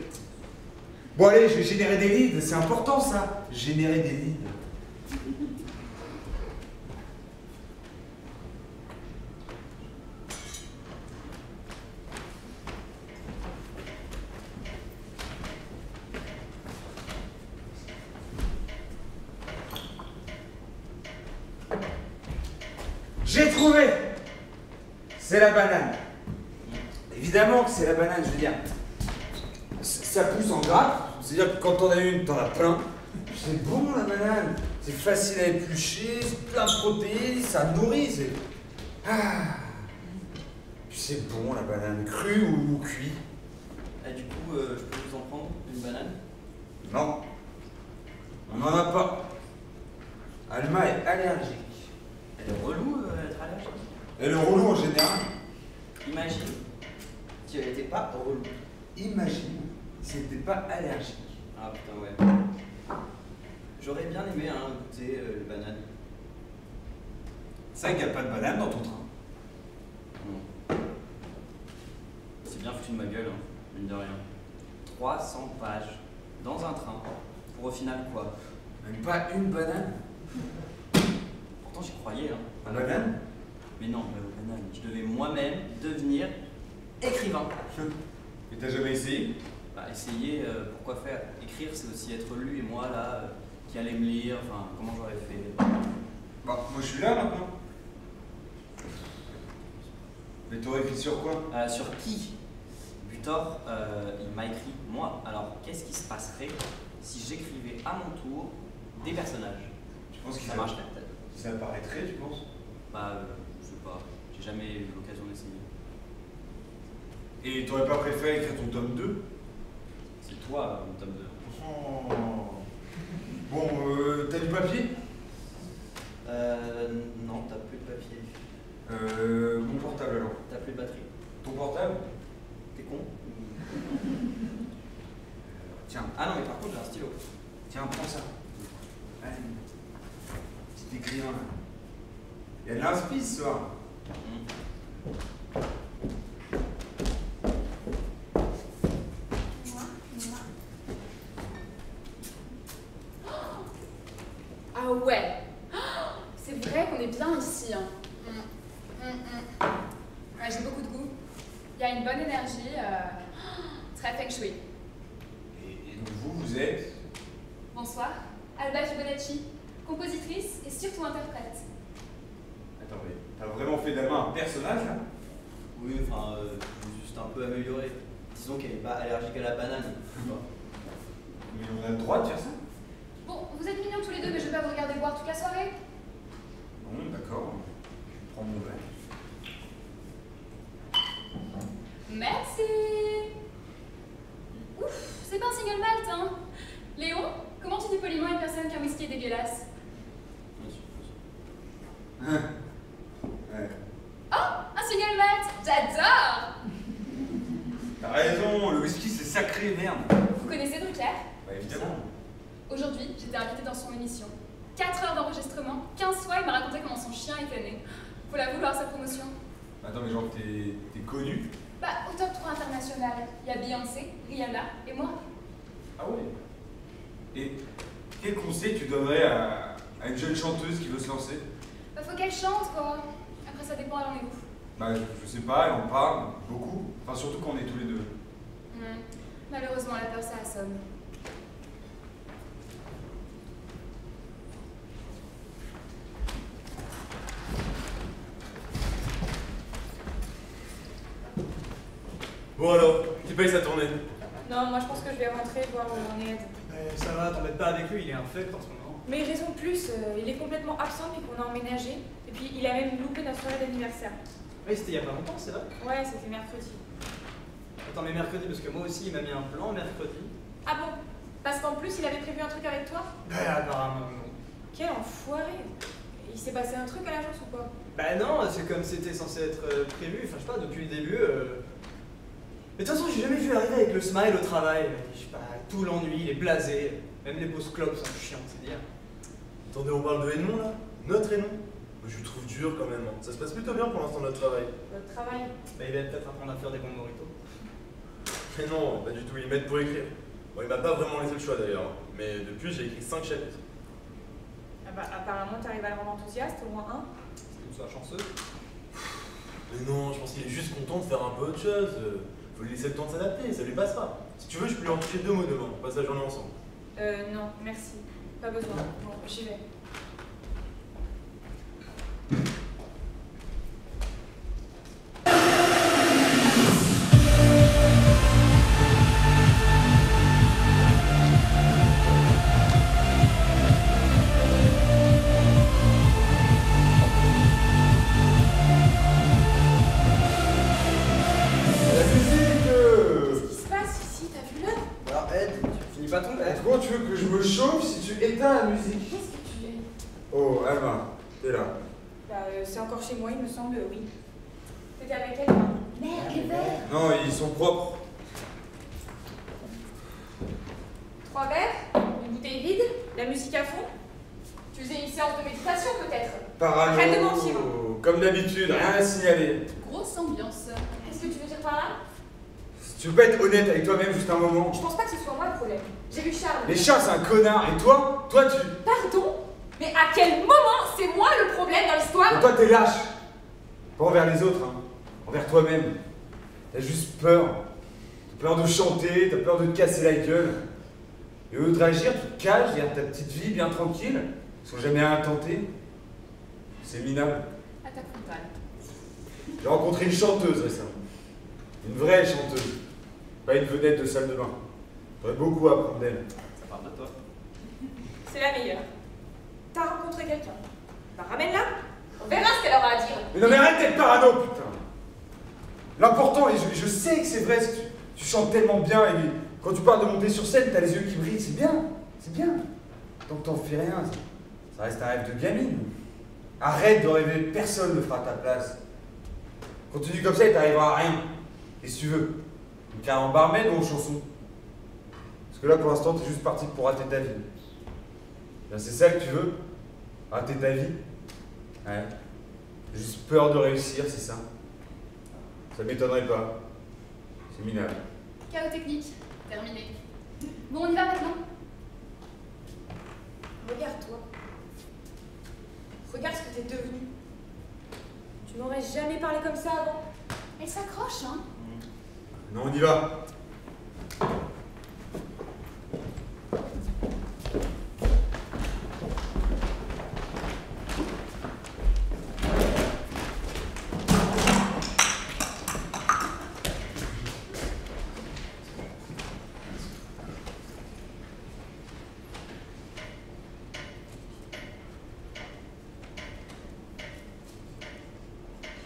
Speaker 2: Bon allez, je vais générer des leads, c'est important ça, générer des leads. J'ai trouvé! C'est la banane. Évidemment que c'est la banane, je veux dire. Ça pousse en grappe, c'est-à-dire que quand t'en as une, t'en as plein. C'est bon la banane, c'est facile à éplucher, c'est plein de protéines, ça nourrit, c'est... Ah. Puis c'est bon la banane, crue ou cuit.
Speaker 1: Et du coup, je peux vous en prendre une banane?
Speaker 2: Non, on n'en a pas. Alma est allergique.
Speaker 1: Elle est relou d'être allergique.
Speaker 2: Elle est relou en général.
Speaker 1: Imagine si elle n'était pas relou.
Speaker 2: Imagine si elle n'était pas allergique.
Speaker 1: Ah putain, ouais. J'aurais bien aimé goûter les bananes.
Speaker 2: C'est vrai qu'il n'y a pas de banane dans ton train.
Speaker 1: Non. C'est bien foutu de ma gueule, hein, mine de rien. 300 pages dans un train, pour au final quoi?
Speaker 2: Même pas une banane.
Speaker 1: Pourtant j'y croyais, hein.
Speaker 2: Un banane?
Speaker 1: Mais non, aux bananes. Je devais moi-même devenir écrivain.
Speaker 2: Et t'as jamais essayé?
Speaker 1: Bah, essayer, pourquoi faire? Écrire, c'est aussi être lu, et moi, là, qui allait me lire, enfin, comment j'aurais fait?
Speaker 2: Bah, moi je suis là maintenant. Mais t'aurais écrit sur quoi?
Speaker 1: Sur qui? Butor, il m'a écrit moi. Alors, qu'est-ce qui se passerait si j'écrivais à mon tour des personnages?
Speaker 2: Tu penses que
Speaker 1: Ça marcherait peut-être?
Speaker 2: Ça apparaîtrait, tu penses?
Speaker 1: Bah, je sais pas. J'ai jamais eu l'occasion d'essayer.
Speaker 2: Et t'aurais pas préféré écrire ton tome 2?
Speaker 1: C'est toi, mon tome 2.
Speaker 2: Oh. Bon, t'as du papier?
Speaker 1: Non, t'as plus de papier.
Speaker 2: Mon portable alors.
Speaker 1: T'as plus de batterie.
Speaker 2: Ton portable?
Speaker 1: T'es con?
Speaker 2: Tiens.
Speaker 1: Ah non, mais par contre, j'ai un stylo.
Speaker 2: Tiens, prends ça. Allez. Petit écrivain là. Il y a de l'inspi ce soir.
Speaker 4: Ah ouais. C'est vrai qu'on est bien ici. Hein. Ouais, j'ai beaucoup de goût. Il y a une bonne énergie. Très feng shui.
Speaker 2: Et donc vous êtes?
Speaker 7: Bonsoir, Alba Fibonacci, compositrice et surtout interprète.
Speaker 2: Attends, mais t'as vraiment fait d'Alma un personnage là?
Speaker 1: Oui, enfin, j'ai juste un peu amélioré. Disons qu'elle n'est pas allergique à la banane.
Speaker 2: Mais on a le droit de faire ça?
Speaker 7: Bon, vous êtes mignons tous les deux, mais je vais pas vous regarder boire toute la soirée.
Speaker 2: Bon, d'accord. Je prends mon verre.
Speaker 7: Merci. Ouf, c'est pas un single malt, hein. Léon, comment tu dis poliment à une personne qu'un whisky est dégueulasse?
Speaker 2: Ouais.
Speaker 7: Oh, un single malt, j'adore.
Speaker 2: T'as raison, le whisky c'est sacré, merde.
Speaker 7: Vous connaissez Drucker?
Speaker 2: Bah évidemment.
Speaker 7: Aujourd'hui, j'étais invitée dans son émission. 4 heures d'enregistrement, 15 fois il m'a raconté comment son chien était né. Faut la vouloir sa promotion.
Speaker 2: Attends, mais genre t'es connu?
Speaker 7: Bah, au top 3 international, il y a Beyoncé, Rihanna et moi.
Speaker 2: Ah ouais. Et Quel conseil tu donnerais à une jeune chanteuse qui veut se lancer?
Speaker 7: Bah, faut qu'elle chante, quoi. Après, ça dépend de mes goûts.
Speaker 2: Bah, je sais pas, elle en parle beaucoup. Enfin, surtout quand on est tous les deux.
Speaker 7: Malheureusement, la peur, ça assomme.
Speaker 6: Bon alors, qui paye sa tournée?
Speaker 3: Non, moi je pense que je vais rentrer voir où on est.
Speaker 5: Ça va, t'embête pas avec lui, il est infect en ce moment.
Speaker 3: Mais raison de plus, il est complètement absent depuis qu'on a emménagé. Et puis il a même loupé notre soirée d'anniversaire.
Speaker 5: Oui, c'était il y a pas longtemps, c'est vrai.
Speaker 3: Ouais, c'était mercredi.
Speaker 5: Attends, mais mercredi, parce que moi aussi, il m'a mis un plan mercredi.
Speaker 3: Ah bon? Parce qu'en plus, il avait prévu un truc avec toi?
Speaker 5: Apparemment, non.
Speaker 3: Quel enfoiré! Il s'est passé un truc à l'agence ou quoi?
Speaker 5: Bah non, c'est comme c'était censé être prévu, enfin je sais pas, depuis le début. Mais de toute façon, j'ai jamais vu arriver avec le smile au travail. Je sais pas, tout l'ennui, il est blasé, même les pauses clopes sont chiantes, c'est dire.
Speaker 6: Attendez, on parle de Edmond là? Notre Edmond? Je le trouve dur quand même. Ça se passe plutôt bien pour l'instant notre travail.
Speaker 3: Votre travail?
Speaker 5: Bah il va peut-être apprendre à faire des bons moritos.
Speaker 6: Mais non, pas du tout, il m'aide pour écrire. Bon, il m'a pas vraiment laissé le choix d'ailleurs, mais depuis j'ai écrit 5 chapitres.
Speaker 3: Ah bah apparemment t'arrives à le rendre enthousiaste, au moins un.
Speaker 5: C'est une soirée chanceuse.
Speaker 6: Mais non, je pense qu'il est juste content de faire un peu autre chose. Faut lui laisser le temps de s'adapter, ça lui passera. Si tu veux, je peux lui en toucher 2 mots demain, on passe la journée ensemble.
Speaker 3: Non, merci. Pas besoin. Bon, j'y vais.
Speaker 2: Comment tu veux que je me chauffe si tu éteins la musique?
Speaker 3: Qu'est-ce que tu es?
Speaker 2: Oh, Alma, t'es là.
Speaker 3: Bah, c'est encore chez moi, il me semble, oui. T'étais avec elle?
Speaker 4: Merde, les verres!
Speaker 2: Non, ils sont propres.
Speaker 3: 3 verres, une bouteille vide, la musique à fond. Tu faisais une séance de méditation peut-être?
Speaker 2: Parano.
Speaker 3: Arrête de mentir.
Speaker 2: Comme d'habitude, rien à signaler.
Speaker 7: Grosse ambiance.
Speaker 3: Qu'est-ce que tu veux dire par là?
Speaker 2: Tu veux pas être honnête avec toi-même juste un moment?
Speaker 3: Je pense pas que ce soit moi le problème. J'ai vu Charles.
Speaker 2: Mais Charles, c'est un connard. Et toi tu...
Speaker 3: Pardon? Mais à quel moment c'est moi le problème dans l'histoire?
Speaker 2: Et toi, t'es lâche. Pas envers les autres, hein. Envers toi-même. T'as juste peur. T'as peur de chanter, t'as peur de te casser la gueule. Et au lieu de réagir, tu te caches derrière ta petite vie bien tranquille, sans jamais rien tenter. C'est minable.
Speaker 7: Attaque frontale.
Speaker 2: J'ai rencontré une chanteuse récemment. Une vraie chanteuse. Pas une vedette de salle de bain. J'aurais beaucoup à apprendre d'elle.
Speaker 5: Ça parle de toi.
Speaker 3: C'est la meilleure. T'as rencontré quelqu'un. Bah ramène-la. On verra ce qu'elle aura à dire.
Speaker 2: Mais non mais arrête d'être parano, putain. L'important, et je sais que c'est vrai, c'est que tu chantes tellement bien, et quand tu parles de monter sur scène, t'as les yeux qui brillent, c'est bien. C'est bien. Tant que t'en fais rien, ça reste un rêve de gamine. Arrête de rêver, personne ne fera ta place. Continue comme ça et t'arriveras à rien. Et si tu veux, une carrière en barmaid ou en chanson? Parce que là, pour l'instant, t'es juste parti pour rater ta vie. Ben, c'est ça que tu veux? Rater ta vie? Ouais. J'ai juste peur de réussir, c'est ça? Ça m'étonnerait pas. C'est minable.
Speaker 7: Chaos technique. Terminé. Bon, on y va maintenant.
Speaker 3: Regarde-toi. Regarde ce que t'es devenu. Tu m'aurais jamais parlé comme ça avant.
Speaker 7: Elle s'accroche, hein?
Speaker 2: Non, on y va.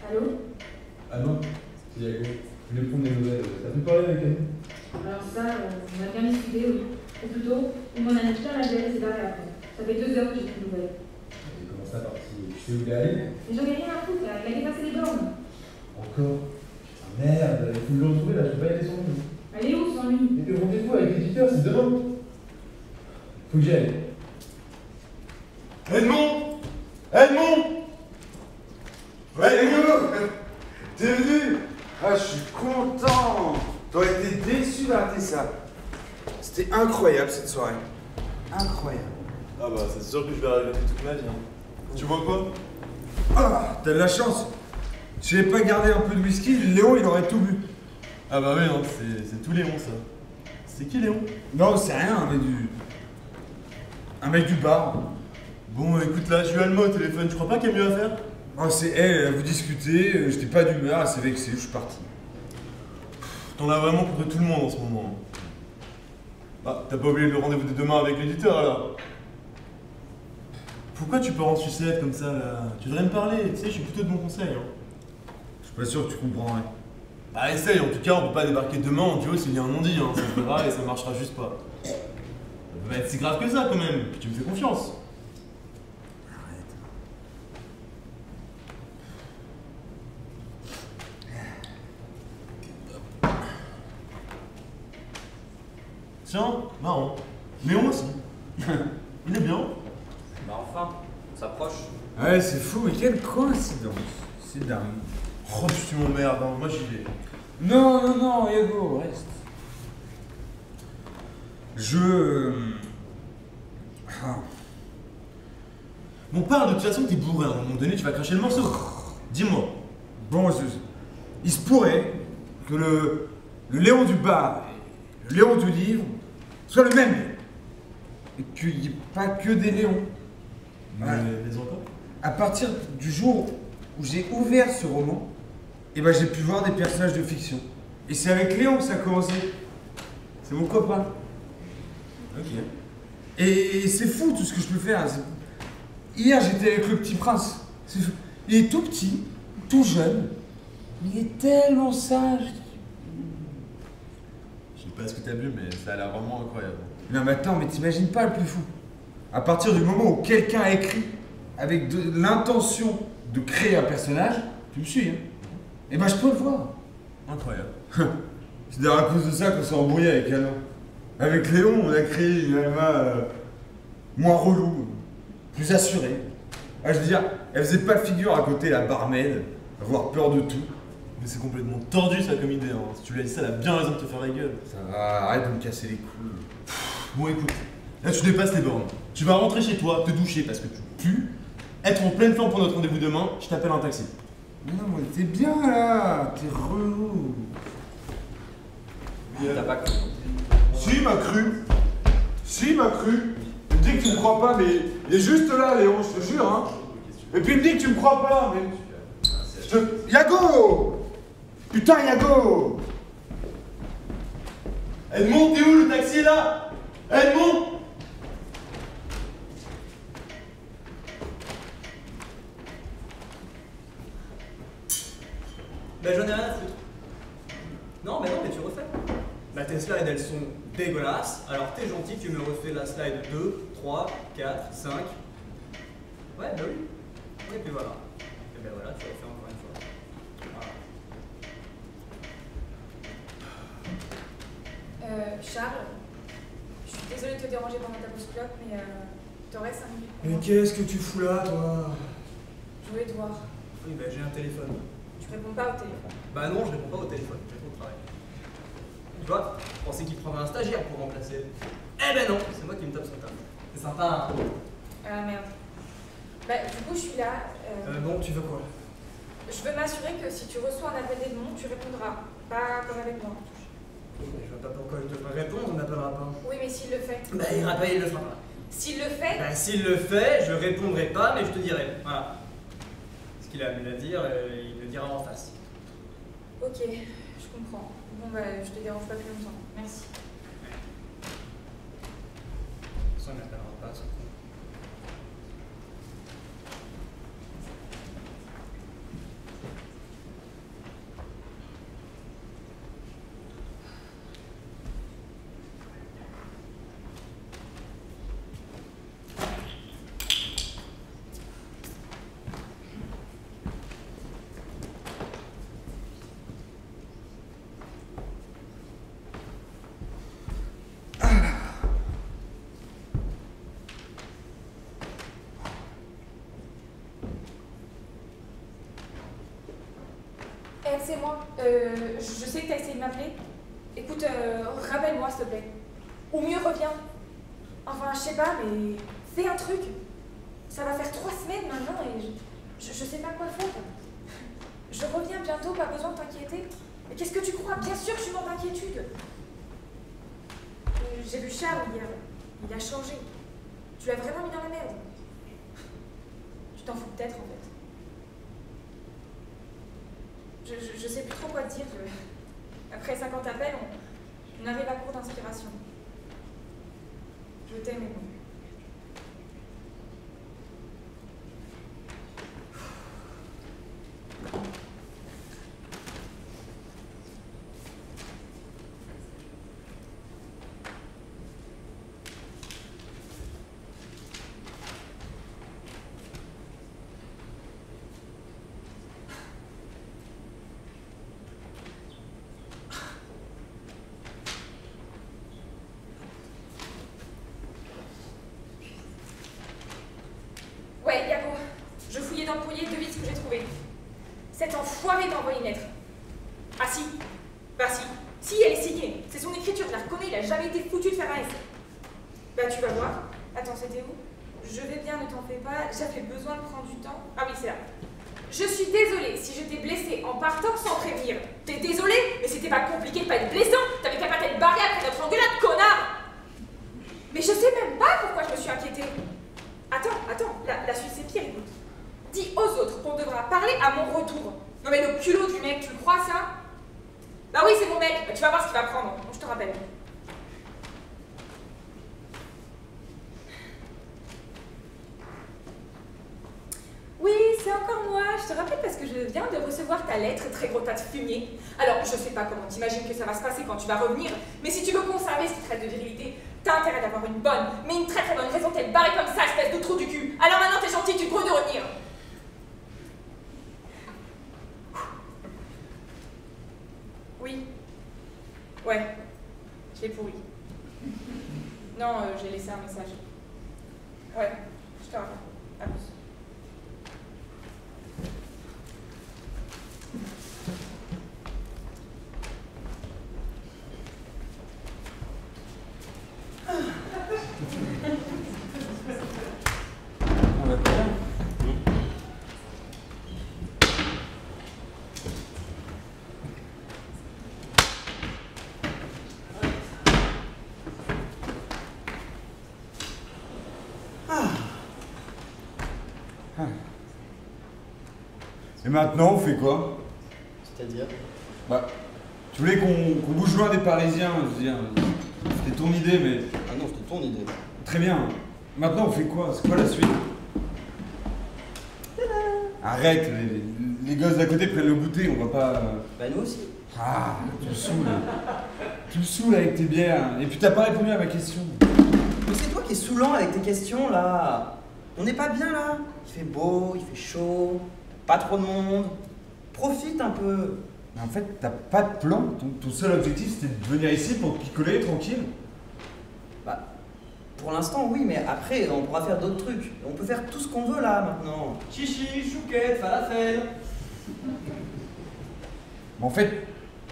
Speaker 3: Allô?
Speaker 8: Allô, c'est Diego. Je voulais prendre des nouvelles. T'as pu parler avec elle?
Speaker 9: Alors ça, on a bien discuté, oui. Ou plutôt, il m'en a acheté un label, c'est barré après. Ça fait 2 heures que j'ai plus de nouvelles.
Speaker 8: Et comment ça parti? Tu sais où il est allé?
Speaker 9: Mais j'en ai rien à foutre, là. Il a dépassé les bornes.
Speaker 8: Encore? Putain, merde, il faut le retrouver là, je peux pas aller sans lui.
Speaker 9: Elle est où sans lui?
Speaker 8: Mais le rendez-vous avec l'éditeur, c'est demain. Faut que j'y aille.
Speaker 2: Edmond! Edmond! Ouais, Edmond! T'es venu? Ah, je suis content! T'aurais été déçu de rater ça. C'était incroyable cette soirée. Incroyable.
Speaker 6: Ah bah c'est sûr que je vais regretter toute ma vie. Hein. Tu vois quoi?
Speaker 2: Ah, t'as de la chance. Si j'avais pas gardé un peu de whisky, Léon il aurait tout bu.
Speaker 6: Ah bah oui, hein, c'est tout Léon ça. C'est qui Léon?
Speaker 2: Non, c'est rien, un mec du bar.
Speaker 6: Bon écoute là, j'ai eu Alma au téléphone, tu crois pas qu'il y a mieux à faire?
Speaker 2: Oh, c'est elle, vous discutez, j'étais pas d'humeur, elle s'est vexée, je suis parti.
Speaker 6: T'en as vraiment contre tout le monde en ce moment. Ah, t'as pas oublié le rendez-vous de demain avec l'éditeur alors? Pourquoi tu pars en sucette comme ça là? Tu devrais me parler, tu sais, je suis plutôt de bon conseil. Hein.
Speaker 2: Je suis pas sûr que tu comprendrais.
Speaker 6: Bah essaye, en tout cas on peut pas débarquer demain en duo s'il y a un non-dit, hein. Ça se verra et ça marchera juste pas. Ça peut pas être si grave que ça quand même, puis tu me fais confiance. Tiens, marrant. Léon aussi. Il est bien.
Speaker 1: Bah enfin, on s'approche.
Speaker 2: Ouais, c'est fou, mais quelle coïncidence. C'est dingue.
Speaker 6: Oh, tu m'emmerdes, hein. Moi j'y vais.
Speaker 2: Non, Yago, reste.
Speaker 6: Bon, parle de toute façon, t'es bourré, à un moment donné, tu vas cracher le morceau. Dis-moi.
Speaker 2: Bon, il se pourrait que le Léon du bar et le Léon du livre soient le même. Et qu'il n'y ait pas que des Léons. Voilà.
Speaker 6: Mais encore?
Speaker 2: À partir du jour où j'ai ouvert ce roman, et ben j'ai pu voir des personnages de fiction. Et c'est avec Léon que ça a commencé. C'est mon copain.
Speaker 6: Ok.
Speaker 2: Et c'est fou tout ce que je peux faire. Hier j'étais avec le petit prince. Il est tout petit, tout jeune, mais il est tellement sage.
Speaker 6: Je sais pas ce que t'as vu, mais ça a l'air vraiment incroyable.
Speaker 2: Non mais attends, mais t'imagines pas le plus fou. À partir du moment où quelqu'un a écrit avec l'intention de créer un personnage, tu me suis, hein? Et ben je peux le voir.
Speaker 6: Incroyable.
Speaker 2: C'est d'ailleurs à cause de ça qu'on s'est embrouillé avec Alma. Avec Léon, on a créé une Alma moins relou, plus assurée. Ah, je veux dire, elle faisait pas figure à côté la barmaid, avoir peur de tout.
Speaker 6: Mais c'est complètement tordu ça comme idée, hein. Si tu lui as dit ça, elle a bien raison de te faire la gueule.
Speaker 2: Ça va, arrête de me casser les couilles.
Speaker 6: Bon écoute, là tu dépasses les bornes. Tu vas rentrer chez toi, te doucher parce que tu pues, être en pleine forme pour notre rendez-vous demain, je t'appelle un taxi.
Speaker 2: Non, mais t'es bien là, t'es relou.
Speaker 1: T'as pas cru.
Speaker 2: Si, il m'a cru. Si, il m'a cru. Il me dit que tu me crois pas, mais il est juste là, Léon, je te jure, hein. Et puis il me dit que tu me crois pas, mais... Yago! Putain, Yago!
Speaker 6: Edmond, t'es où? Le taxi est là! Edmond!
Speaker 5: Ben j'en ai rien à foutre. Non, mais tu refais. Bah tes slides elles sont dégueulasses, alors t'es gentil, tu me refais la slide 2, 3, 4, 5. Ouais, bah oui. Et puis voilà. Et ben voilà, tu refais encore une fois. Voilà.
Speaker 3: Charles, je suis désolée de te déranger pendant ta pause clope, mais t'aurais 5 minutes pour
Speaker 5: Mais
Speaker 3: moi.
Speaker 5: qu'est-ce que tu fous là, toi?
Speaker 3: Je voulais te voir.
Speaker 5: Oui, bah j'ai un téléphone.
Speaker 3: Tu réponds pas au téléphone.
Speaker 5: Bah non, je réponds pas au téléphone, je réponds au travail. Tu vois, je pensais qu'il prendrait un stagiaire pour remplacer. Eh ben non, c'est moi qui me tape son taf. C'est sympa, hein?
Speaker 3: Ah merde. Bah du coup je suis là.
Speaker 5: Bon, tu veux quoi?
Speaker 3: Je veux m'assurer que si tu reçois un appel d'Edmond, tu répondras. Pas comme avec moi.
Speaker 5: Mais je vois pas pourquoi je devrais répondre, on n'appellera pas.
Speaker 3: Oui mais s'il le fait.
Speaker 5: Bah il rappelle, il le fera pas.
Speaker 3: S'il le fait.
Speaker 5: Bah s'il le fait, je répondrai pas, mais je te dirai. Voilà. Ce qu'il a à me dire, il le dira en face.
Speaker 3: Ok, je comprends. Bon bah je te dérange pas plus longtemps. Merci.
Speaker 5: Ça ne m'appellera pas, ce con.
Speaker 3: C'est moi. Je sais que t'as essayé de m'appeler. Écoute, rappelle-moi s'il te plaît. Ou mieux reviens. Enfin, je sais pas, mais Fais un truc. Ça va faire 3 semaines maintenant et je sais pas quoi faire. Je reviens bientôt, pas besoin de t'inquiéter. Mais qu'est-ce que tu crois? Bien sûr que je suis mort d'inquiétude. J'ai vu Charles hier. Il a changé. Tu l'as vraiment mis dans la merde. Tu t'en fous peut-être en fait. Je sais plus trop quoi te dire. Après 50 appels, on arrive à court d'inspiration. Je t'aime, Edmond. Ouais, Yago, je fouillais dans le courrier, devine ce que j'ai trouvé. Cet enfoiré m'a envoyé une lettre. Ah si, bah si, si, elle est signée. C'est son écriture, je la reconnais, il a jamais été foutu de faire un essai. Bah tu vas voir. Attends, c'était où? Je vais bien, ne t'en fais pas, j'avais besoin de prendre du temps. Ah oui, c'est là. Je suis désolée si je t'ai blessé en partant sans prévenir. T'es désolée? Mais c'était pas compliqué de pas être blessant. T'avais qu'à pas t'être barré après notre engueulade, connard. Mais je sais même pas pourquoi je me suis inquiétée. Attends, la suite c'est pire, écoute. Dis aux autres qu'on devra parler à mon retour. Non mais le culot du mec, tu le crois ça? Bah oui, c'est mon mec, bah, tu vas voir ce qu'il va prendre. Bon, je te rappelle. Oui, c'est encore moi. Je te rappelle parce que je viens de recevoir ta lettre, très gros tas de fumier. Alors, je sais pas comment t'imagines que ça va se passer quand tu vas revenir, mais si tu veux conserver ce qui traite de virilité, t'as intérêt d'avoir une bonne, mais une très très bonne raison de t'être barré comme ça, espèce de trou du cul. Alors maintenant, t'es gentil, tu te brûles de revenir. Oui. Ouais. Je l'ai pourri. Non, j'ai laissé un message. Ouais, je te rappelle. À plus.
Speaker 2: On va bien. Et maintenant, on fait quoi?
Speaker 1: C'est-à-dire?
Speaker 2: Bah, tu voulais qu'on bouge loin des Parisiens, je veux dire. C'était ton idée, mais...
Speaker 1: Ah non, c'était ton idée.
Speaker 2: Très bien. Maintenant, on fait quoi? C'est quoi la suite? Arrête, les gosses d'à côté prennent le goûter, on va pas...
Speaker 1: Bah nous aussi.
Speaker 2: Ah, tu me saoules. Tu me saoules avec tes bières. Et puis t'as pas répondu à ma question.
Speaker 1: Mais c'est toi qui es saoulant avec tes questions, là. On n'est pas bien, là. Il fait beau, il fait chaud, pas trop de monde. Profite un peu.
Speaker 2: Mais en fait, t'as pas de plan. Ton seul objectif, c'était de venir ici pour picoler tranquille.
Speaker 1: Bah, pour l'instant, oui, mais après, on pourra faire d'autres trucs. On peut faire tout ce qu'on veut, là, maintenant.
Speaker 5: Chichi, chouquette, falafel.
Speaker 2: Mais en fait,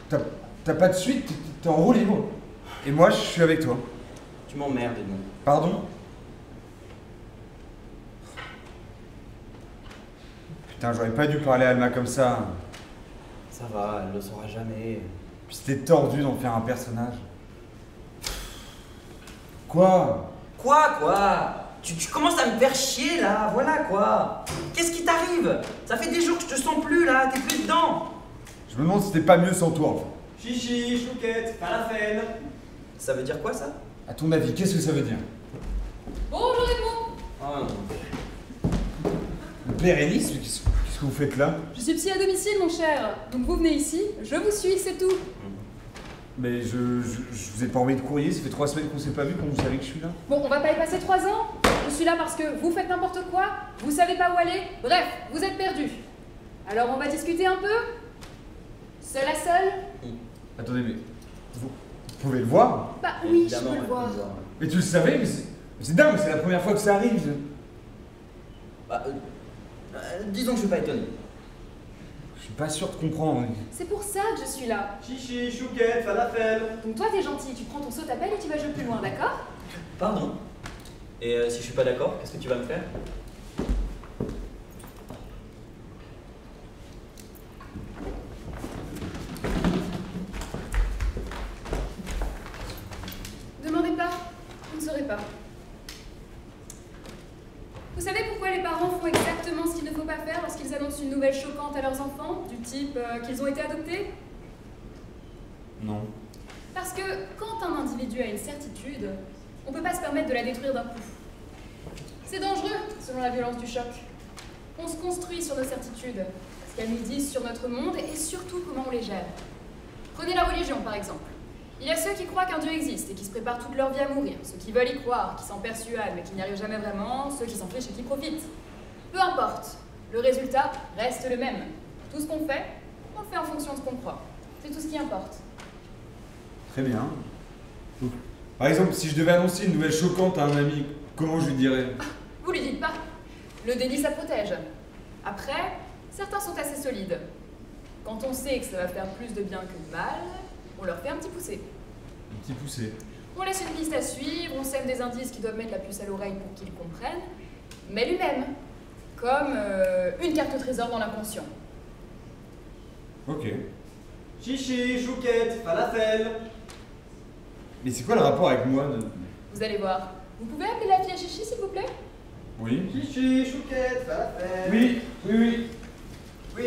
Speaker 2: t'as pas de suite, t'es en roue libre. Et moi, je suis avec toi.
Speaker 1: Tu m'emmerdes, Edmond.
Speaker 2: Pardon? Putain, j'aurais pas dû parler à Alma comme ça.
Speaker 1: Ça va, elle le saura jamais.
Speaker 2: Puis c'était tordu d'en faire un personnage. Quoi?
Speaker 1: Quoi? Tu commences à me faire chier, là, voilà, quoi. Qu'est-ce qui t'arrive? Ça fait des jours que je te sens plus, là, t'es plus dedans.
Speaker 2: Je me demande si c'était pas mieux sans toi, enfin.
Speaker 5: Chichi, chouquette, falafel.
Speaker 1: Ça veut dire quoi, ça?
Speaker 2: À ton avis, qu'est-ce que ça veut dire?
Speaker 7: Bonjour Edmond.
Speaker 1: Ah non.
Speaker 2: Le pérennisme? Qu'est-ce que vous faites là?
Speaker 7: Je suis psy à domicile, mon cher. Donc vous venez ici, je vous suis, c'est tout.
Speaker 2: Mais je vous ai pas envoyé de courrier, ça fait 3 semaines qu'on s'est pas vu, quand vous savez que je suis là.
Speaker 7: Bon, on va pas y passer 3 ans. Je suis là parce que vous faites n'importe quoi, vous savez pas où aller, bref, vous êtes perdus. Alors on va discuter un peu? Seul à seul?
Speaker 2: Attendez, mais vous pouvez le voir?
Speaker 7: Bah oui,
Speaker 1: Évidemment,
Speaker 7: je peux le voir.
Speaker 2: Mais tu le savais, mais c'est dingue, c'est la première fois que ça arrive.
Speaker 1: Bah, disons que je suis pas étonné.
Speaker 2: Je suis pas sûr de comprendre.
Speaker 7: C'est pour ça que je suis là.
Speaker 5: Chichi, chouquette, falafel.
Speaker 7: Donc toi t'es gentil, tu prends ton saut à pelle et tu vas jouer plus loin, d'accord?
Speaker 1: Pardon? Et si je suis pas d'accord, qu'est-ce que tu vas me faire?
Speaker 7: Demandez pas, vous ne saurez pas. Vous savez pourquoi les parents font exactement ce qu'il ne faut pas faire lorsqu'ils annoncent une nouvelle choquante à leurs enfants, du type qu'ils ont été adoptés?
Speaker 2: Non.
Speaker 7: Parce que quand un individu a une certitude, on ne peut pas se permettre de la détruire d'un coup. C'est dangereux, selon la violence du choc. On se construit sur nos certitudes, ce qu'elles nous disent sur notre monde et surtout comment on les gère. Prenez la religion, par exemple. Il y a ceux qui croient qu'un Dieu existe et qui se préparent toute leur vie à mourir, ceux qui veulent y croire, qui s'en persuadent mais qui n'y arrivent jamais vraiment, ceux qui s'en fichent et qui profitent. Peu importe, le résultat reste le même. Tout ce qu'on fait, on le fait en fonction de ce qu'on croit. C'est tout ce qui importe.
Speaker 2: Très bien. Par exemple, si je devais annoncer une nouvelle choquante à un ami, comment je lui dirais?
Speaker 7: Vous lui dites pas. Le déni, ça protège. Après, certains sont assez solides. Quand on sait que ça va faire plus de bien que de mal, on leur fait un petit poussé.
Speaker 2: Un petit poussé.
Speaker 7: On laisse une piste à suivre, on sème des indices qui doivent mettre la puce à l'oreille pour qu'ils comprennent, mais lui-même, comme une carte au trésor dans l'inconscient.
Speaker 2: Ok.
Speaker 5: Chichi, chouquette, falafel.
Speaker 2: Mais c'est quoi le rapport avec moi
Speaker 7: Vous allez voir. Vous pouvez appeler la fille à Chichi, s'il vous plaît?
Speaker 2: Oui.
Speaker 5: Chichi, chouquette, falafel.
Speaker 2: Oui, oui, oui.
Speaker 5: Oui.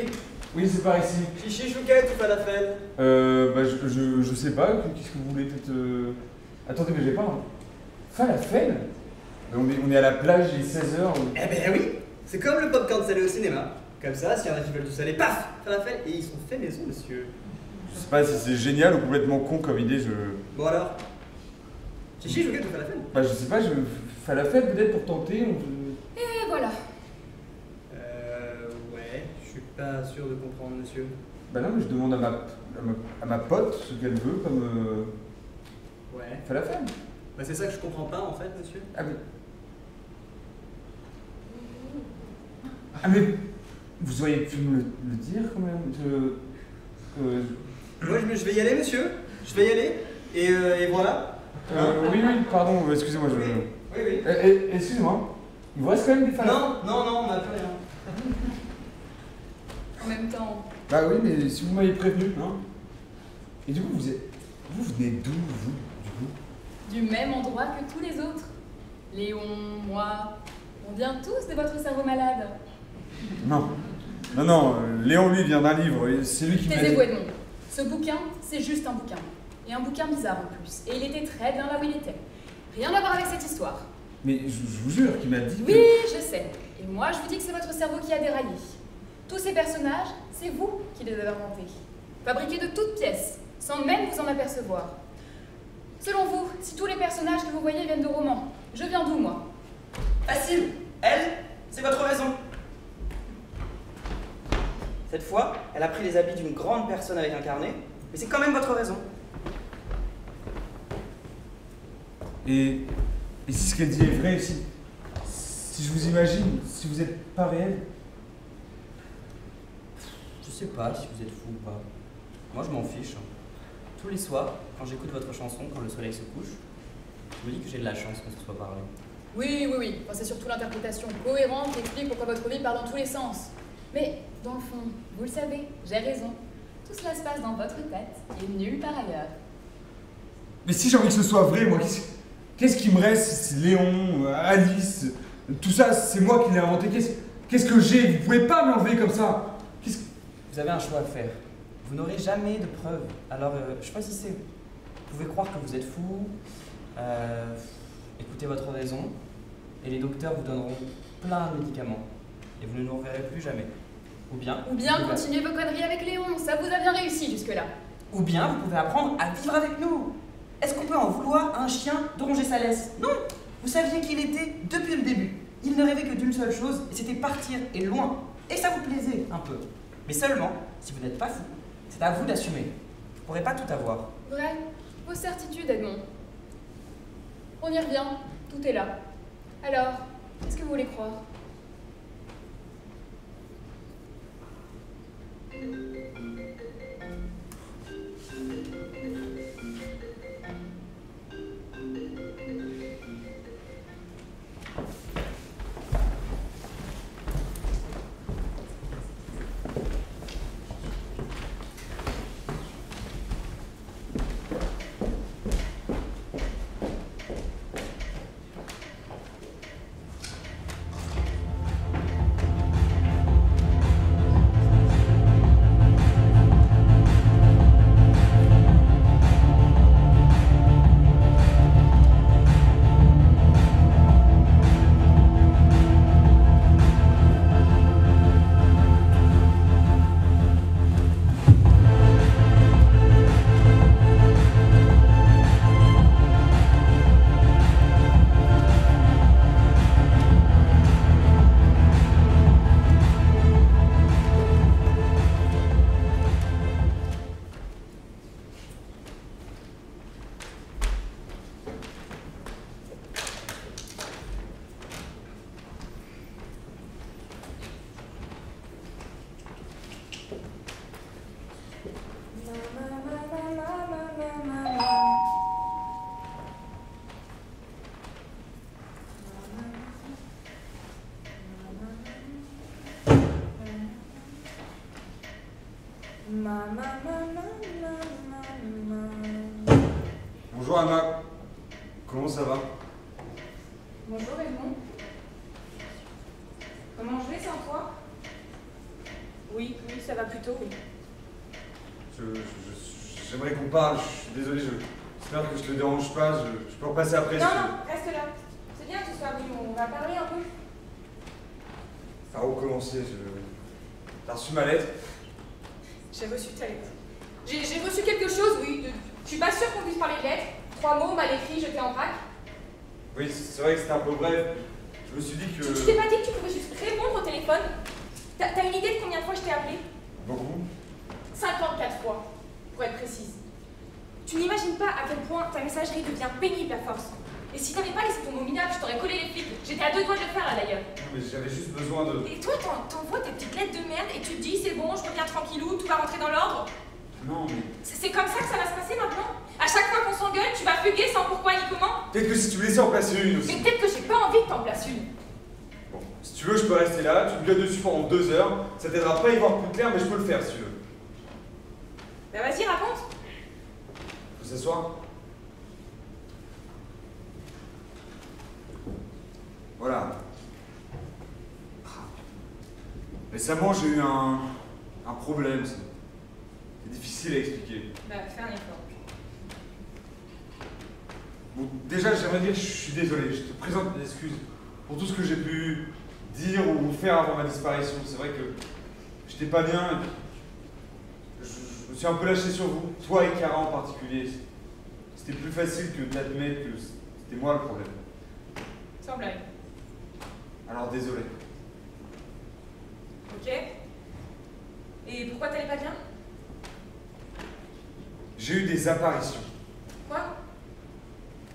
Speaker 2: Oui, c'est par ici.
Speaker 5: Chichi, chouquette ou falafel?
Speaker 2: Je sais pas, qu'est-ce que vous voulez peut-être... Attendez, mais j'ai pas... Falafel? On est à la plage, il est 16h.
Speaker 5: Eh ben oui, c'est comme le popcorn salé au cinéma. Comme ça, s'il y en a qui veulent du salé, paf, falafel, et ils sont faits maison, monsieur.
Speaker 2: Je sais pas si c'est génial ou complètement con comme idée,
Speaker 5: Bon alors? Chichi, chouquette ou falafel?
Speaker 2: Bah je sais pas, falafel peut-être pour tenter,
Speaker 7: Et voilà.
Speaker 5: Ouais, je suis pas sûr de comprendre, monsieur.
Speaker 2: Bah non, mais je demande à ma pote ce qu'elle veut comme...
Speaker 5: Ouais.
Speaker 2: Falafel.
Speaker 5: Bah c'est ça que je comprends pas, en fait, monsieur.
Speaker 2: Ah mais... Vous auriez pu me le dire quand même,
Speaker 5: Moi, je vais y aller, monsieur. Je vais y aller. Et voilà.
Speaker 2: Oui, pardon, excusez-moi,
Speaker 5: Oui.
Speaker 2: Excusez-moi, il vous reste quand même des falafels?
Speaker 5: Non, on n'a plus rien.
Speaker 7: En même temps.
Speaker 2: Bah oui, mais si vous m'avez prévenu, hein. Et du coup, vous venez d'où, vous, du coup?
Speaker 7: Du même endroit que tous les autres. Léon, moi, on vient tous de votre cerveau malade.
Speaker 2: Non, Léon, lui, vient d'un livre, c'est lui qui m'a dit...
Speaker 7: Taisez-vous, Edmond. Ce bouquin, c'est juste un bouquin. Et un bouquin bizarre en plus. Et il était très bien là où il était. Rien à voir avec cette histoire.
Speaker 2: Mais je vous jure qu'il m'a dit que...
Speaker 7: Oui, je sais. Et moi, je vous dis que c'est votre cerveau qui a déraillé. Tous ces personnages, c'est vous qui les avez inventés. Fabriqués de toutes pièces, sans même vous en apercevoir. Selon vous, si tous les personnages que vous voyez viennent de romans, je viens d'où, moi?
Speaker 1: Facile. Elle, c'est votre raison. Cette fois, elle a pris les habits d'une grande personne avec un carnet, mais c'est quand même votre raison.
Speaker 2: Et si ce qu'elle dit est vrai, si je vous imagine, si vous n'êtes pas réel?
Speaker 1: Je sais pas si vous êtes fou ou pas. Moi, je m'en fiche. Tous les soirs, quand j'écoute votre chanson, quand le soleil se couche, je me dis que j'ai de la chance qu'on se soit parlé.
Speaker 7: Oui. Enfin, c'est surtout l'interprétation cohérente qui explique pourquoi votre vie part dans tous les sens. Mais, dans le fond, vous le savez, j'ai raison. Tout cela se passe dans votre tête et nulle part ailleurs.
Speaker 2: Mais si j'ai envie que ce soit vrai, moi, qu'est-ce qui me reste? C'est Léon, Alice, tout ça, c'est moi qui l'ai inventé. Qu'est-ce que j'ai? Vous pouvez pas m'enlever comme ça.
Speaker 1: Vous avez un choix à faire. Vous n'aurez jamais de preuves. Alors, choisissez. Vous pouvez croire que vous êtes fou, écoutez votre raison, et les docteurs vous donneront plein de médicaments. Et vous ne nous reverrez plus jamais. Ou bien
Speaker 7: continuez vos conneries avec Léon, ça vous a bien réussi jusque-là.
Speaker 1: Ou bien vous pouvez apprendre à vivre avec nous. Est-ce qu'on peut en vouloir à un chien de ronger sa laisse? Non. Vous saviez qui il était depuis le début. Il ne rêvait que d'une seule chose, et c'était partir, et loin. Et ça vous plaisait un peu. Mais seulement, si vous n'êtes pas fou, c'est à vous d'assumer. Vous ne pourrez pas tout avoir.
Speaker 7: Vrai, vos certitudes, Edmond. On y revient, tout est là. Alors, est-ce que vous voulez croire?
Speaker 2: Bonjour Anna, comment ça va?
Speaker 3: Bonjour Edmond. Comment je vais sans toi? Oui, ça va plutôt, oui.
Speaker 2: J'aimerais qu'on parle, je suis désolé, j'espère que je te dérange pas, je peux repasser après.
Speaker 3: Non, reste là. C'est bien que tu sois venu, on va parler un peu.
Speaker 2: Ça a recommencé, T'as reçu ma lettre?
Speaker 3: J'ai reçu ta lettre. J'ai reçu quelque chose, oui. Je suis pas sûre qu'on puisse parler de lettres. 3 mots, mal écrits, jetés en vrac.
Speaker 2: Oui, c'est vrai que c'était un peu bref. Je me suis dit que...
Speaker 3: Tu t'es pas dit que tu pouvais juste répondre au téléphone? T'as une idée de combien de fois je t'ai appelé?
Speaker 2: Beaucoup?
Speaker 3: 54 fois, pour être précise. Tu n'imagines pas à quel point ta messagerie devient pénible à force. Et si t'avais pas laissé ton mot minable, je t'aurais collé les flics. J'étais à 2 doigts de le faire là d'ailleurs.
Speaker 2: Non, mais j'avais juste besoin de...
Speaker 3: Et toi, t'envoies tes petites lettres de merde et tu te dis c'est bon, je reviens tranquillou, tout va rentrer dans l'ordre.
Speaker 2: Non, mais...
Speaker 3: C'est comme ça que ça va se passer maintenant? À chaque fois qu'on s'engueule, tu vas fuguer sans pourquoi ni comment?
Speaker 2: Peut-être que si tu me laissais en placer une aussi.
Speaker 3: Mais peut-être que j'ai pas envie que t'en places une.
Speaker 2: Bon, si tu veux, je peux rester là, tu me gueules dessus pendant 2 heures. Ça t'aidera pas à y voir plus clair, mais je peux le faire si tu veux.
Speaker 3: Bah vas-y, raconte.
Speaker 2: Faut s'asseoir. Voilà. Récemment, j'ai eu un problème. C'est difficile à expliquer.
Speaker 3: Bah fais un effort.
Speaker 2: Bon, déjà, j'aimerais dire que je suis désolé. Je te présente mes excuses pour tout ce que j'ai pu dire ou faire avant ma disparition. C'est vrai que j'étais pas bien et puis je me suis un peu lâché sur vous, toi et Cara en particulier. C'était plus facile que d'admettre que c'était moi le problème.
Speaker 3: Sans blague.
Speaker 2: Alors désolé.
Speaker 3: Ok. Et pourquoi t'allais pas bien?
Speaker 2: J'ai eu des apparitions.
Speaker 3: Quoi?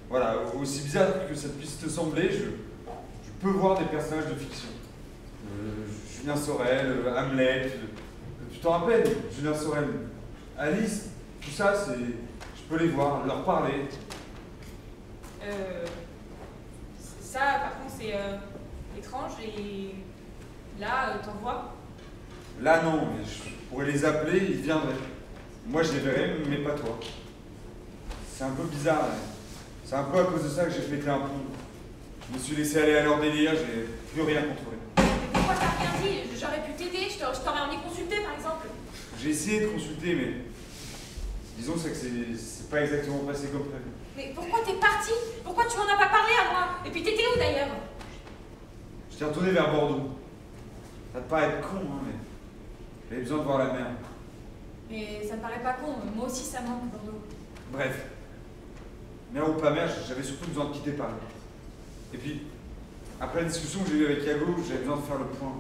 Speaker 2: Voilà, aussi bizarre que ça puisse te sembler, je peux voir des personnages de fiction. Julien Sorel, Hamlet, tu t'en rappelles, Julien Sorel, Alice, tout ça, je peux les voir, leur parler.
Speaker 3: Ça, par contre, c'est étrange et là, t'en vois?
Speaker 2: Là, non, mais je pourrais les appeler, ils viendraient. Moi, je les verrais, mais pas toi. C'est un peu bizarre, hein. C'est un peu à cause de ça que j'ai pété un plomb. Je me suis laissé aller à leur délire, j'ai plus rien contrôlé.
Speaker 3: Mais pourquoi t'as rien dit? J'aurais pu t'aider, je t'aurais emmené consulter, par exemple.
Speaker 2: J'ai essayé de consulter, mais disons que c'est pas exactement passé comme prévu.
Speaker 3: Mais pourquoi t'es parti? Pourquoi tu m'en as pas parlé à moi? Et puis t'étais où d'ailleurs?
Speaker 2: Je t'ai retourné vers Bordeaux. Ça te paraît être con, hein, mais j'avais besoin de voir la mer.
Speaker 3: Mais ça me paraît pas con, moi aussi ça manque, Bordeaux.
Speaker 2: Bref, mer ou pas mer, j'avais surtout besoin de quitter Paris. Et puis, après la discussion que j'ai eue avec Yago, j'avais besoin de faire le point.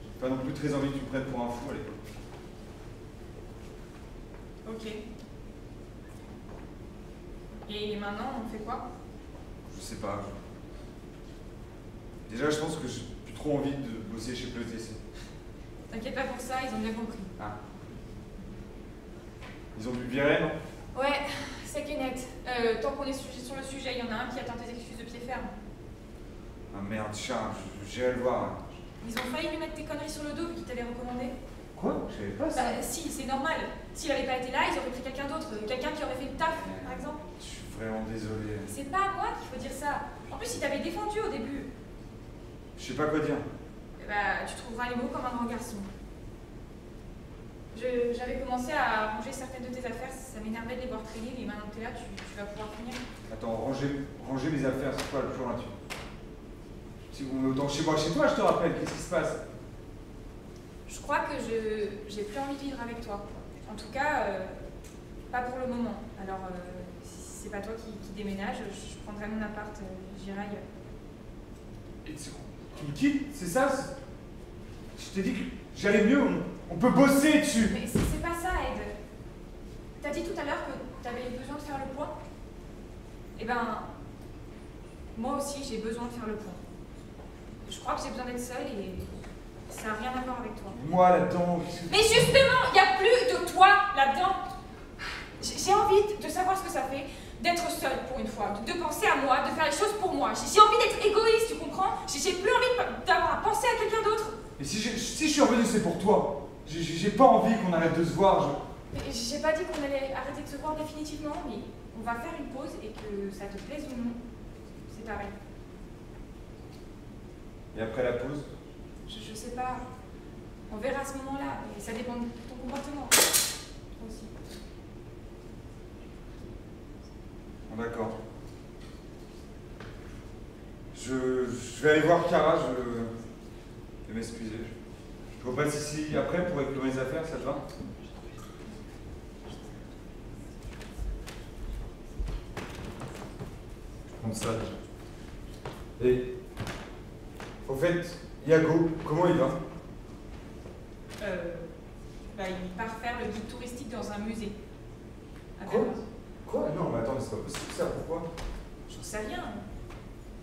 Speaker 2: J'ai pas non plus très envie que tu me prennes pour un fou à l'époque.
Speaker 3: Ok. Et maintenant, on fait quoi?
Speaker 2: Je sais pas. Déjà, je pense que j'ai plus trop envie de bosser chez PETC.
Speaker 3: T'inquiète pas pour ça, ils ont bien compris.
Speaker 2: Ah. Ils ont dû virer, non?
Speaker 3: Ouais, c'est net. Tant qu'on est sur le sujet, il y en a un qui attend tes excuses de pied ferme.
Speaker 2: Ah merde, Charles, j'irai le voir.
Speaker 3: Ils ont failli lui mettre tes conneries sur le dos vu qu'il t'avait recommandé.
Speaker 2: Quoi? Je savais pas ça.
Speaker 3: Bah si, c'est normal. S'il avait pas été là, ils auraient pris quelqu'un d'autre. Quelqu'un qui aurait fait le taf, par exemple.
Speaker 2: Je suis vraiment désolé.
Speaker 3: C'est pas à moi qu'il faut dire ça. En plus, il t'avait défendu au début.
Speaker 2: Je sais pas quoi dire.
Speaker 3: Bah, tu trouveras les mots comme un grand garçon. J'avais commencé à ranger certaines de tes affaires, ça m'énervait de les voir traîner, et maintenant que t'es là, tu vas pouvoir finir.
Speaker 2: Attends, ranger mes affaires, c'est quoi le jour là-dessus? Si on est autant chez moi, chez toi, je te rappelle, qu'est-ce qui se passe?
Speaker 3: Je crois que j'ai plus envie de vivre avec toi. En tout cas, pas pour le moment. Alors, si c'est pas toi qui déménage, je prendrai mon appart, j'irai ailleurs.
Speaker 2: Et tu me quittes, c'est ça? Je t'ai dit que j'allais mieux, on peut bosser dessus.
Speaker 3: Mais c'est pas ça, Ed. T'as dit tout à l'heure que t'avais besoin de faire le point. Eh ben, moi aussi j'ai besoin de faire le point. Je crois que j'ai besoin d'être seule et ça n'a rien à voir avec toi.
Speaker 2: Moi là-dedans,
Speaker 3: Mais justement, il n'y a plus de toi là-dedans. J'ai envie de savoir ce que ça fait d'être seule pour une fois, de penser à moi, de faire les choses pour moi. J'ai envie d'être égoïste, tu comprends? J'ai plus envie d'avoir à penser à quelqu'un d'autre.
Speaker 2: Et si je suis revenu, c'est pour toi. J'ai pas envie qu'on arrête de se voir.
Speaker 3: Mais j'ai pas dit qu'on allait arrêter de se voir définitivement, mais on va faire une pause et que ça te plaise ou non, c'est pareil.
Speaker 2: Et après la pause?
Speaker 3: Je sais pas. On verra à ce moment-là, mais ça dépend de ton comportement. Toi aussi.
Speaker 2: Bon, d'accord. Je vais aller voir Cara, je vais m'excuser. Je repasse ici après pour récupérer mes affaires, ça te va? Comme ça déjà. Et au fait, Iago, comment il va?
Speaker 3: Bah, il part faire le guide touristique dans un musée. À
Speaker 2: Quoi?
Speaker 3: Berlin.
Speaker 2: Quoi? Non, mais attends, mais c'est pas possible ça, pourquoi?
Speaker 3: J'en sais rien.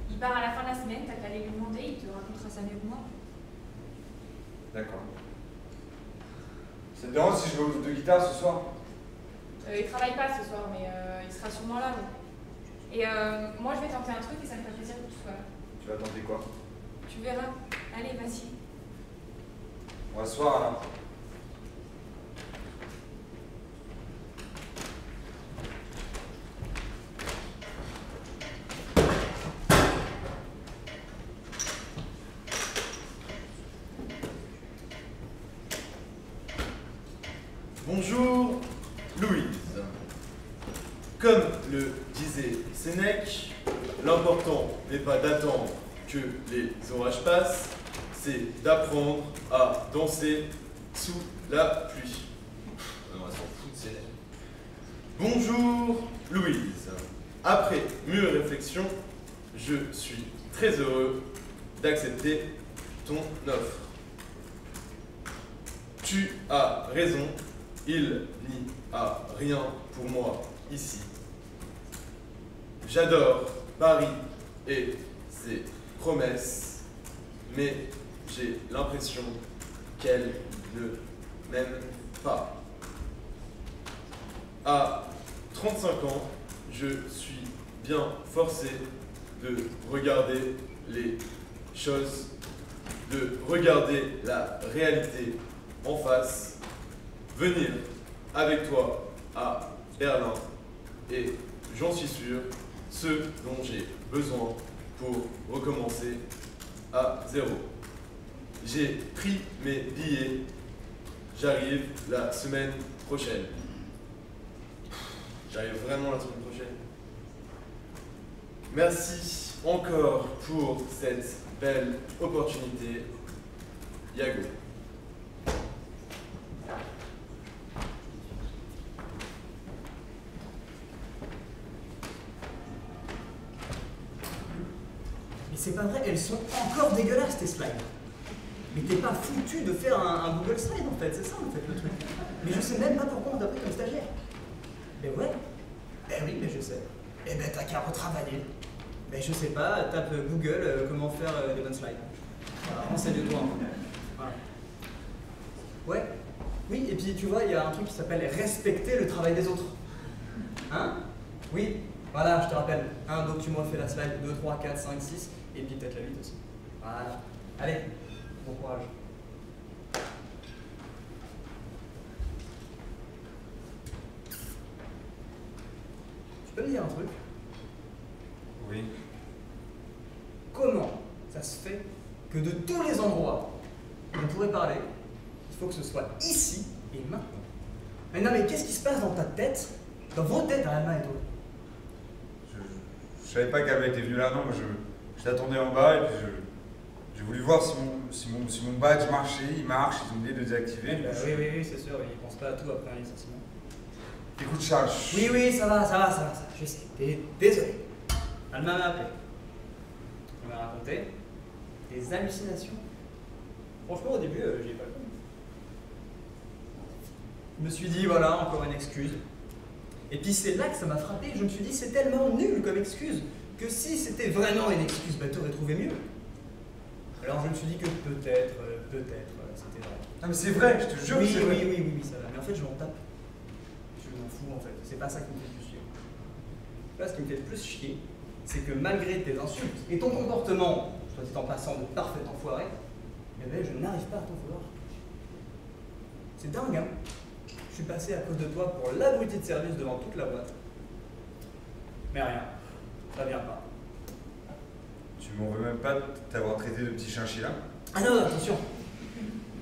Speaker 3: Il part à la fin de la semaine, t'as qu'à aller lui demander, il te racontera ça mieux que moi.
Speaker 2: D'accord. Ça te dérange si je vais de guitare ce soir?
Speaker 3: Il travaille pas ce soir, mais il sera sûrement là. Donc. Et moi, je vais tenter un truc et ça me fait plaisir que tu sois là.
Speaker 2: Tu vas tenter quoi?
Speaker 3: Tu verras. Allez, vas-y.
Speaker 2: On va se voir alors.
Speaker 6: Bonjour, Louise. Comme le disait Sénèque, l'important n'est pas d'attendre que les orages passent, c'est d'apprendre à danser sous la pluie. On va s'en foutre, Sénèque. Bonjour, Louise. Après mûre réflexion, je suis très heureux d'accepter ton offre. Tu as raison. Il n'y a rien pour moi ici. J'adore Paris et ses promesses, mais j'ai l'impression qu'elle ne m'aime pas. À 35 ans, je suis bien forcé de regarder les choses, de regarder la réalité en face. Venir avec toi à Berlin est, j'en suis sûr, ce dont j'ai besoin pour recommencer à zéro. J'ai pris mes billets, j'arrive la semaine prochaine. J'arrive vraiment la semaine prochaine. Merci encore pour cette belle opportunité, Iago.
Speaker 5: Mais c'est pas vrai, elles sont encore dégueulasses tes slides. Mais t'es pas foutu de faire un Google Slide en fait, c'est ça en fait le truc. Mais je sais même pas pourquoi on t'a pris comme stagiaire. Mais ouais. Eh oui, mais je sais. Eh ben t'as qu'à retravailler. Mais je sais pas, tape Google comment faire des bonnes slides. Voilà, renseigne-toi un peu. Voilà. Ouais. Oui, et puis tu vois, il y a un truc qui s'appelle respecter le travail des autres. Hein? Oui, voilà, je te rappelle. 1, donc tu m'as fait la slide 2, 3, 4, 5, 6. Et puis peut-être la vite aussi. Voilà. Allez, bon courage. Tu peux me dire un truc?
Speaker 2: Oui.
Speaker 5: Comment ça se fait que de tous les endroits où on pourrait parler, il faut que ce soit ici et maintenant? Mais non, mais qu'est-ce qui se passe dans ta tête, dans vos têtes, Alma et toi?
Speaker 2: Je savais pas qu'elle était venue là, non, moi je t'attendais en bas et puis j'ai voulu voir si mon badge marchait, il marche, ils ont oublié de le désactiver.
Speaker 5: Oui, c'est sûr, ils pensent pas à tout après un licenciement.
Speaker 2: Écoute Charles.
Speaker 5: Oui, ça va, je sais, désolé. Alma m'a appelé. Elle m'a raconté des hallucinations. Franchement, au début, j'y ai pas cru. Je me suis dit, voilà, encore une excuse. Et puis c'est là que ça m'a frappé, je me suis dit, c'est tellement nul comme excuse, que si c'était vraiment une excuse, bah t'aurais trouvé mieux. Alors je me suis dit que peut-être, c'était vrai.
Speaker 2: Non mais c'est vrai, je te jure que c'est vrai.
Speaker 5: Oui, ça va. Mais en fait, je m'en tape. Je m'en fous, en fait. C'est pas ça qui me fait le plus chier. Là, ce qui me fait le plus chier, c'est que malgré tes insultes et ton comportement, soit dit en passant de parfait enfoiré, eh ben, je n'arrive pas à t'en vouloir. C'est dingue, hein? Je suis passé à cause de toi pour l'abruti de service devant toute la boîte. Mais rien, ça vient pas.
Speaker 2: Tu m'en veux même pas de t'avoir traité de petit chinchilla?
Speaker 5: Ah non, attention!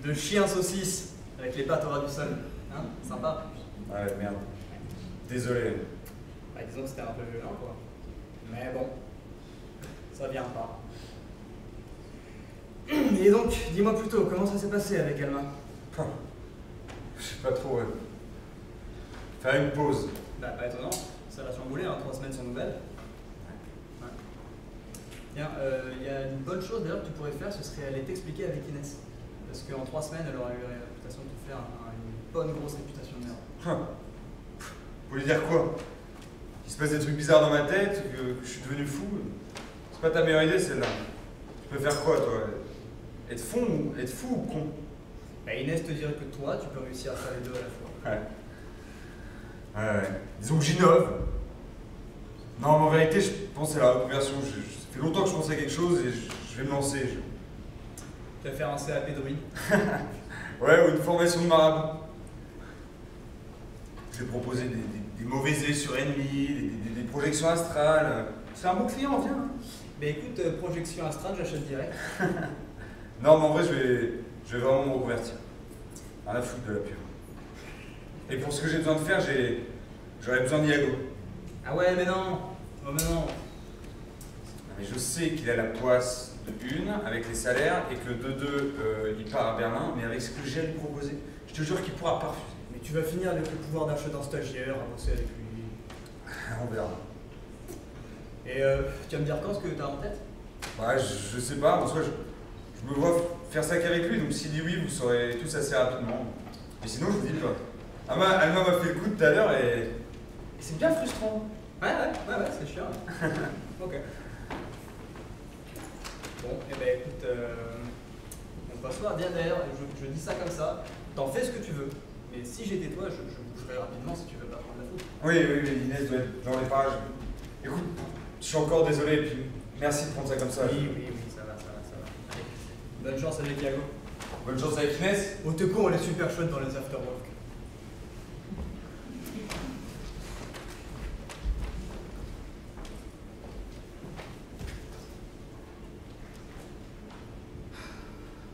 Speaker 5: De chien saucisse avec les pattes au ras du sol. Hein? Sympa.
Speaker 2: Ouais, merde. Désolé.
Speaker 5: Bah, disons que c'était un peu violent, quoi. Mais bon, ça vient pas. Et donc, dis-moi plutôt, comment ça s'est passé avec Alma?
Speaker 2: Je sais pas trop, ouais. Faire une pause.
Speaker 5: Bah, pas étonnant, ça l'a chamboulé, hein, 3 semaines sans nouvelles. Ouais. Bien, il y a une bonne chose d'ailleurs que tu pourrais faire, ce serait aller t'expliquer avec Inès. Parce qu'en 3 semaines, elle aurait eu la réputation de te faire une bonne grosse réputation de merde.
Speaker 2: Vous voulez dire quoi? Il se passe des trucs bizarres dans ma tête, que je suis devenu fou? C'est pas ta meilleure idée celle-là. Tu peux faire quoi, toi? Être fou ou con?
Speaker 5: Bah, Inès te dirait que toi, tu peux réussir à faire les deux à la fois.
Speaker 2: Ouais. Disons que j'innove. Non, mais en vérité, je pense à la reconversion. Ça fait longtemps que je pense à quelque chose et je vais me lancer.
Speaker 5: Tu vas faire un CAP druide.
Speaker 2: Ouais, ou une formation de marabout. Je vais proposer des mauvais œils sur ennemi, des projections astrales. C'est un bon client, viens. Hein.
Speaker 5: Mais écoute, projection astrale, j'achète direct.
Speaker 2: Non, mais en vrai, je vais vraiment me reconvertir. Rien à foutre de la pure. Et pour ce que j'ai besoin de faire, j'aurais besoin d'Iago.
Speaker 5: Ah ouais, mais non. Oh, mais non.
Speaker 2: Non, mais je sais qu'il a la poisse de 1 avec les salaires et que de 2, il part à Berlin, mais avec ce que j'ai à lui proposer, je te jure qu'il pourra pas refuser.
Speaker 5: Mais tu vas finir avec le pouvoir d'achat d'un stagiaire à bosser avec lui.
Speaker 2: On verra.
Speaker 5: Et tu vas me dire quand ce que tu as en tête?
Speaker 2: Ouais, je sais pas, en soi, je me vois faire ça qu'avec lui, donc s'il dit oui, vous saurez tous assez rapidement. Mais sinon, je vous dis pas. Alma m'a fait le coup tout à l'heure et c'est bien frustrant.
Speaker 5: Ouais, c'est chiant. Ok. Bon, et ben écoute, on va se voir. D'ailleurs, je dis ça comme ça, t'en fais ce que tu veux. Mais si j'étais toi, je bougerais rapidement si tu veux pas prendre la faute.
Speaker 2: Oui, mais Inès doit être dans les parages. Écoute, je suis encore désolé, et puis merci de prendre ça comme ça.
Speaker 5: Oui, ça va. Allez, bonne chance avec Iago.
Speaker 2: Bonne chance avec Inès.
Speaker 5: Au te coup, on est super chouette dans les afterwork.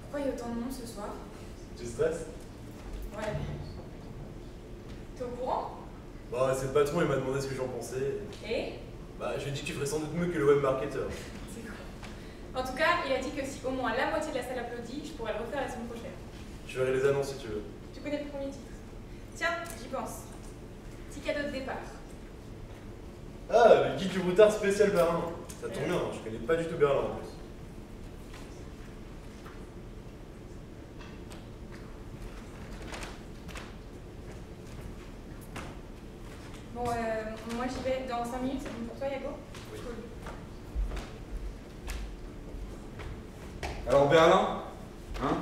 Speaker 3: Pourquoi il y a autant de monde ce soir?
Speaker 6: Tu stresses?
Speaker 3: Ouais. T'es au courant?
Speaker 6: Bah, c'est le patron, il m'a demandé ce que j'en pensais.
Speaker 3: Et?
Speaker 6: Bah, je lui ai dit que tu ferais sans doute mieux que le web marketer.
Speaker 3: C'est quoi? En tout cas, il a dit que si au moins la moitié de la salle applaudit, je pourrais le refaire la semaine prochaine.
Speaker 6: Je verrai les annonces si tu veux.
Speaker 3: Tu connais le premier titre? Tiens, j'y pense. Petit cadeau de départ.
Speaker 6: Ah, le guide du routard spécial Berlin. Ça tombe bien, je connais pas du tout Berlin en plus.
Speaker 3: Bon, moi j'y vais dans 5 minutes, c'est bon pour toi, Iago?
Speaker 6: Oui.
Speaker 3: Cool.
Speaker 2: Alors Berlin, hein?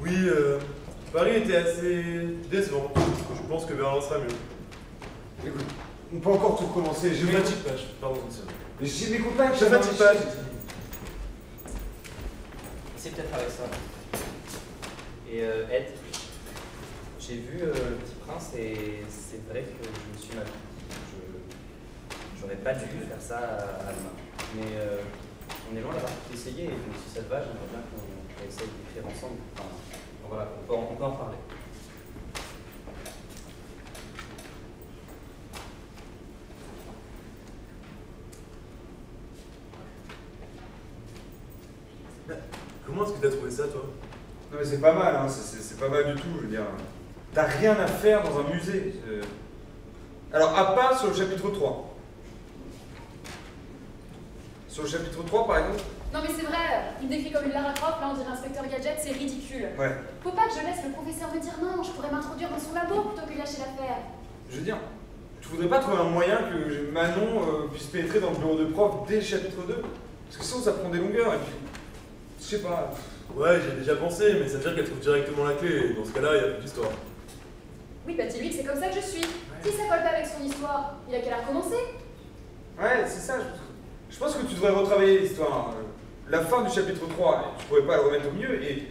Speaker 6: Oui, Paris était assez décevant. Je pense que Berlin sera mieux.
Speaker 2: Écoute, on peut encore tout recommencer.
Speaker 6: Je me fatigue pas, pardon,
Speaker 2: Mais j'ai mes contacts.
Speaker 6: je me fatigue pas, j'ai dit.
Speaker 1: c'est peut-être avec ça. Et Ed, j'ai vu Le Petit Prince et c'est vrai que je me suis mal. J'aurais pas dû faire ça à Alma. Mais on est loin d'avoir tout essayé et donc, si ça te va, j'aimerais bien qu'on essaye d'écrire ensemble. Enfin, voilà, on peut en parler.
Speaker 6: Comment est-ce que t'as trouvé ça, toi?
Speaker 2: Non mais c'est pas mal, hein. C'est pas mal du tout, je veux dire. T'as rien à faire dans un musée. Alors, à part sur le chapitre 3. Sur le chapitre 3, par exemple.
Speaker 7: Non mais c'est vrai, il me décrit comme une Lara Croft, là on dirait Inspecteur Gadget, c'est ridicule.
Speaker 2: Ouais.
Speaker 7: Faut pas que je laisse le professeur me dire non, je pourrais m'introduire dans son labo plutôt que lâcher l'affaire.
Speaker 2: Je veux dire, tu voudrais pas trouver un moyen que Manon puisse pénétrer dans le bureau de prof dès le chapitre 2? Parce que sinon ça prend des longueurs et puis. Je sais pas.
Speaker 6: Ouais, j'ai déjà pensé, mais ça veut dire qu'elle trouve directement la clé, et dans ce cas-là, il y a plus d'histoire.
Speaker 7: Oui, bah dis-lui que c'est comme ça que je suis. Si ça colle pas avec son histoire, il a qu'à la recommencer.
Speaker 2: Ouais, c'est ça. Je pense que tu devrais retravailler l'histoire. La fin du chapitre 3, tu pourrais pas le remettre au milieu et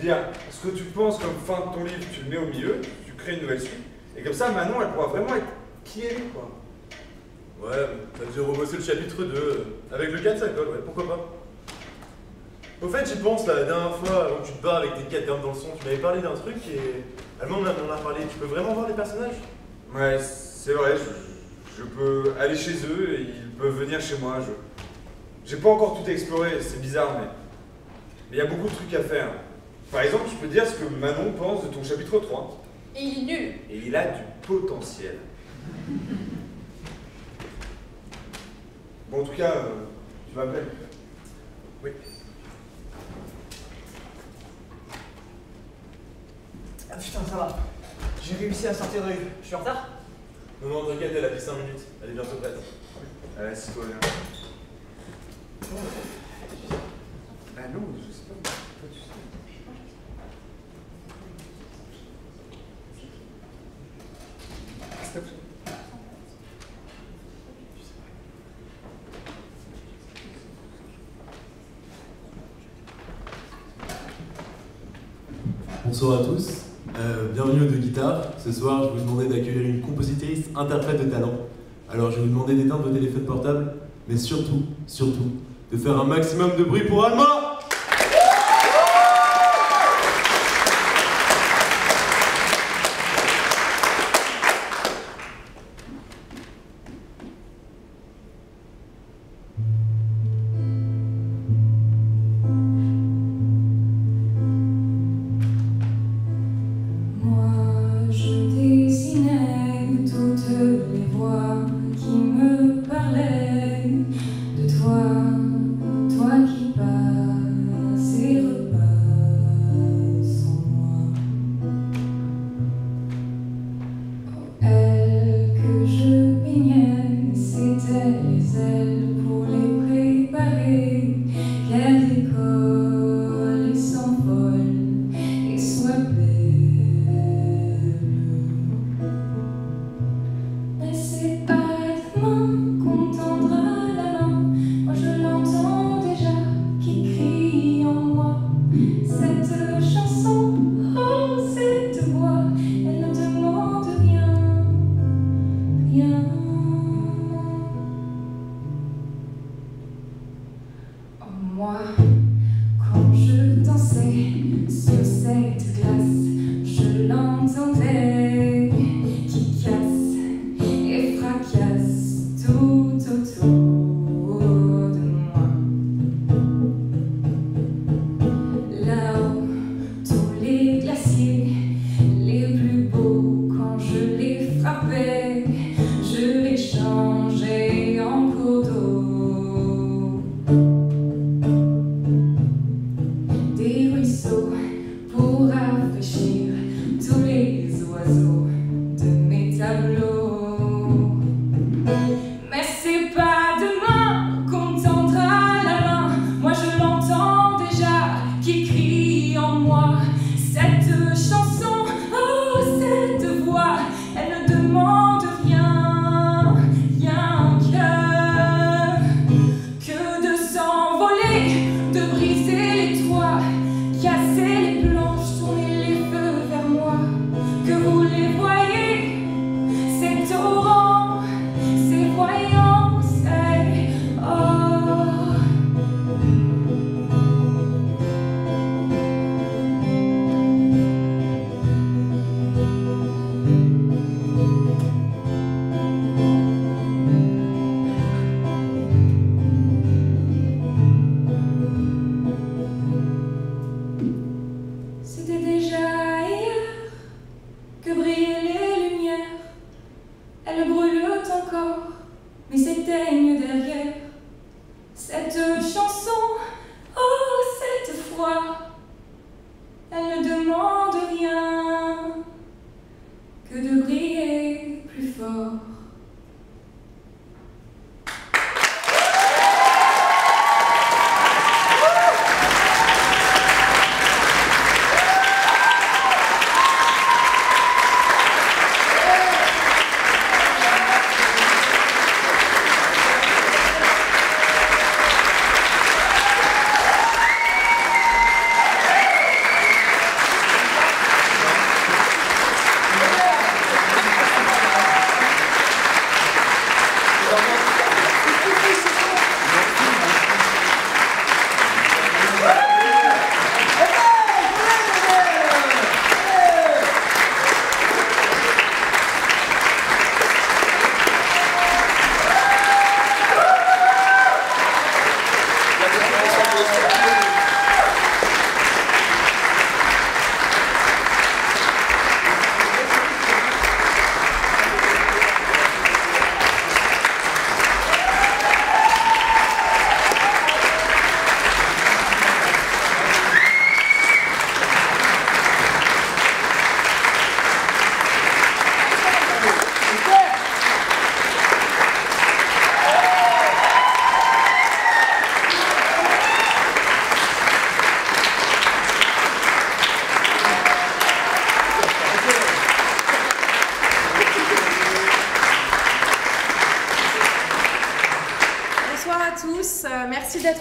Speaker 2: dire ce que tu penses comme fin de ton livre, tu le mets au milieu, tu crées une nouvelle suite, et comme ça, Manon, elle pourra vraiment être qui elle est, quoi.
Speaker 6: Ouais, t'as dû rebosser le chapitre 2. Avec le 4, ça colle, ouais, pourquoi pas. Au fait, j'y pense, là, la dernière fois, avant que tu te barres avec tes 4 termes dans le son, tu m'avais parlé d'un truc et... Allemand m'en a parlé. Tu peux vraiment voir les personnages?
Speaker 2: Ouais, c'est vrai, je peux aller chez eux et ils peuvent venir chez moi. J'ai pas encore tout exploré, c'est bizarre, mais il y a beaucoup de trucs à faire. Par exemple, je peux te dire ce que Manon pense de ton chapitre 3.
Speaker 7: Et il est nul.
Speaker 2: Et il a du potentiel. Bon, en tout cas, tu m'appelles?
Speaker 6: Oui.
Speaker 5: Ah putain, ça va. J'ai réussi à sortir de rue. Je suis en retard?
Speaker 6: Non, t'inquiète, elle a dit 5 minutes. Elle est bientôt prête.
Speaker 2: Allez, assis-toi bien. Ah non, je sais pas. Toi, tu sais. Stop.
Speaker 10: Bonsoir à tous, bienvenue aux Deux Guitares. Ce soir, je vais vous demander d'accueillir une compositrice interprète de talent. Alors, je vais vous demander d'éteindre vos téléphones portables, mais surtout, de faire un maximum de bruit pour Alma!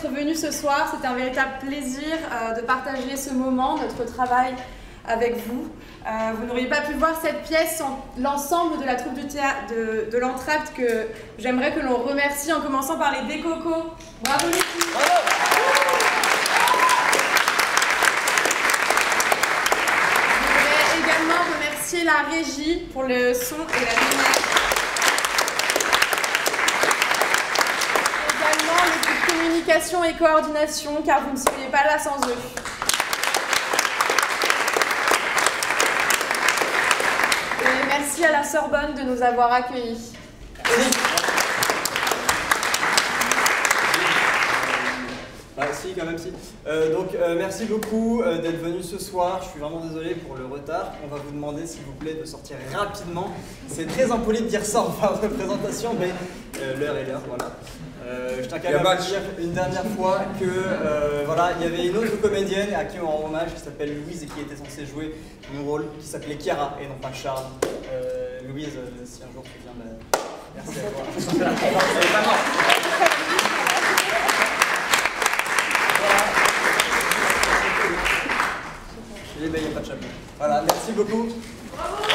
Speaker 11: d'être venus ce soir. C'était un véritable plaisir de partager ce moment, notre travail avec vous. Vous n'auriez pas pu voir cette pièce sans l'ensemble de la troupe du théâtre de l'Entracte que j'aimerais que l'on remercie en commençant par les Décocos. Bravo les filles. Je voudrais également remercier la régie pour le son et la lumière. Également l'équipe communication et coordination car vous ne seriez pas là sans eux. Et merci à la Sorbonne de nous avoir accueillis.
Speaker 5: Ah, si, quand même, si. Merci beaucoup d'être venus ce soir. Je suis vraiment désolé pour le retard. On va vous demander, s'il vous plaît, de sortir rapidement. C'est très impoli de dire ça en fin de présentation, mais l'heure est l'heure, voilà. Je tiens quand même à vous dire une dernière fois que voilà, il y avait une autre comédienne à qui on rend hommage qui s'appelle Louise et qui était censée jouer mon rôle, qui s'appelait Chiara et non pas Charles. Louise, si un jour tu viens, merci à toi. Il n'y a pas de chapeau. Voilà, merci beaucoup.
Speaker 3: Bravo.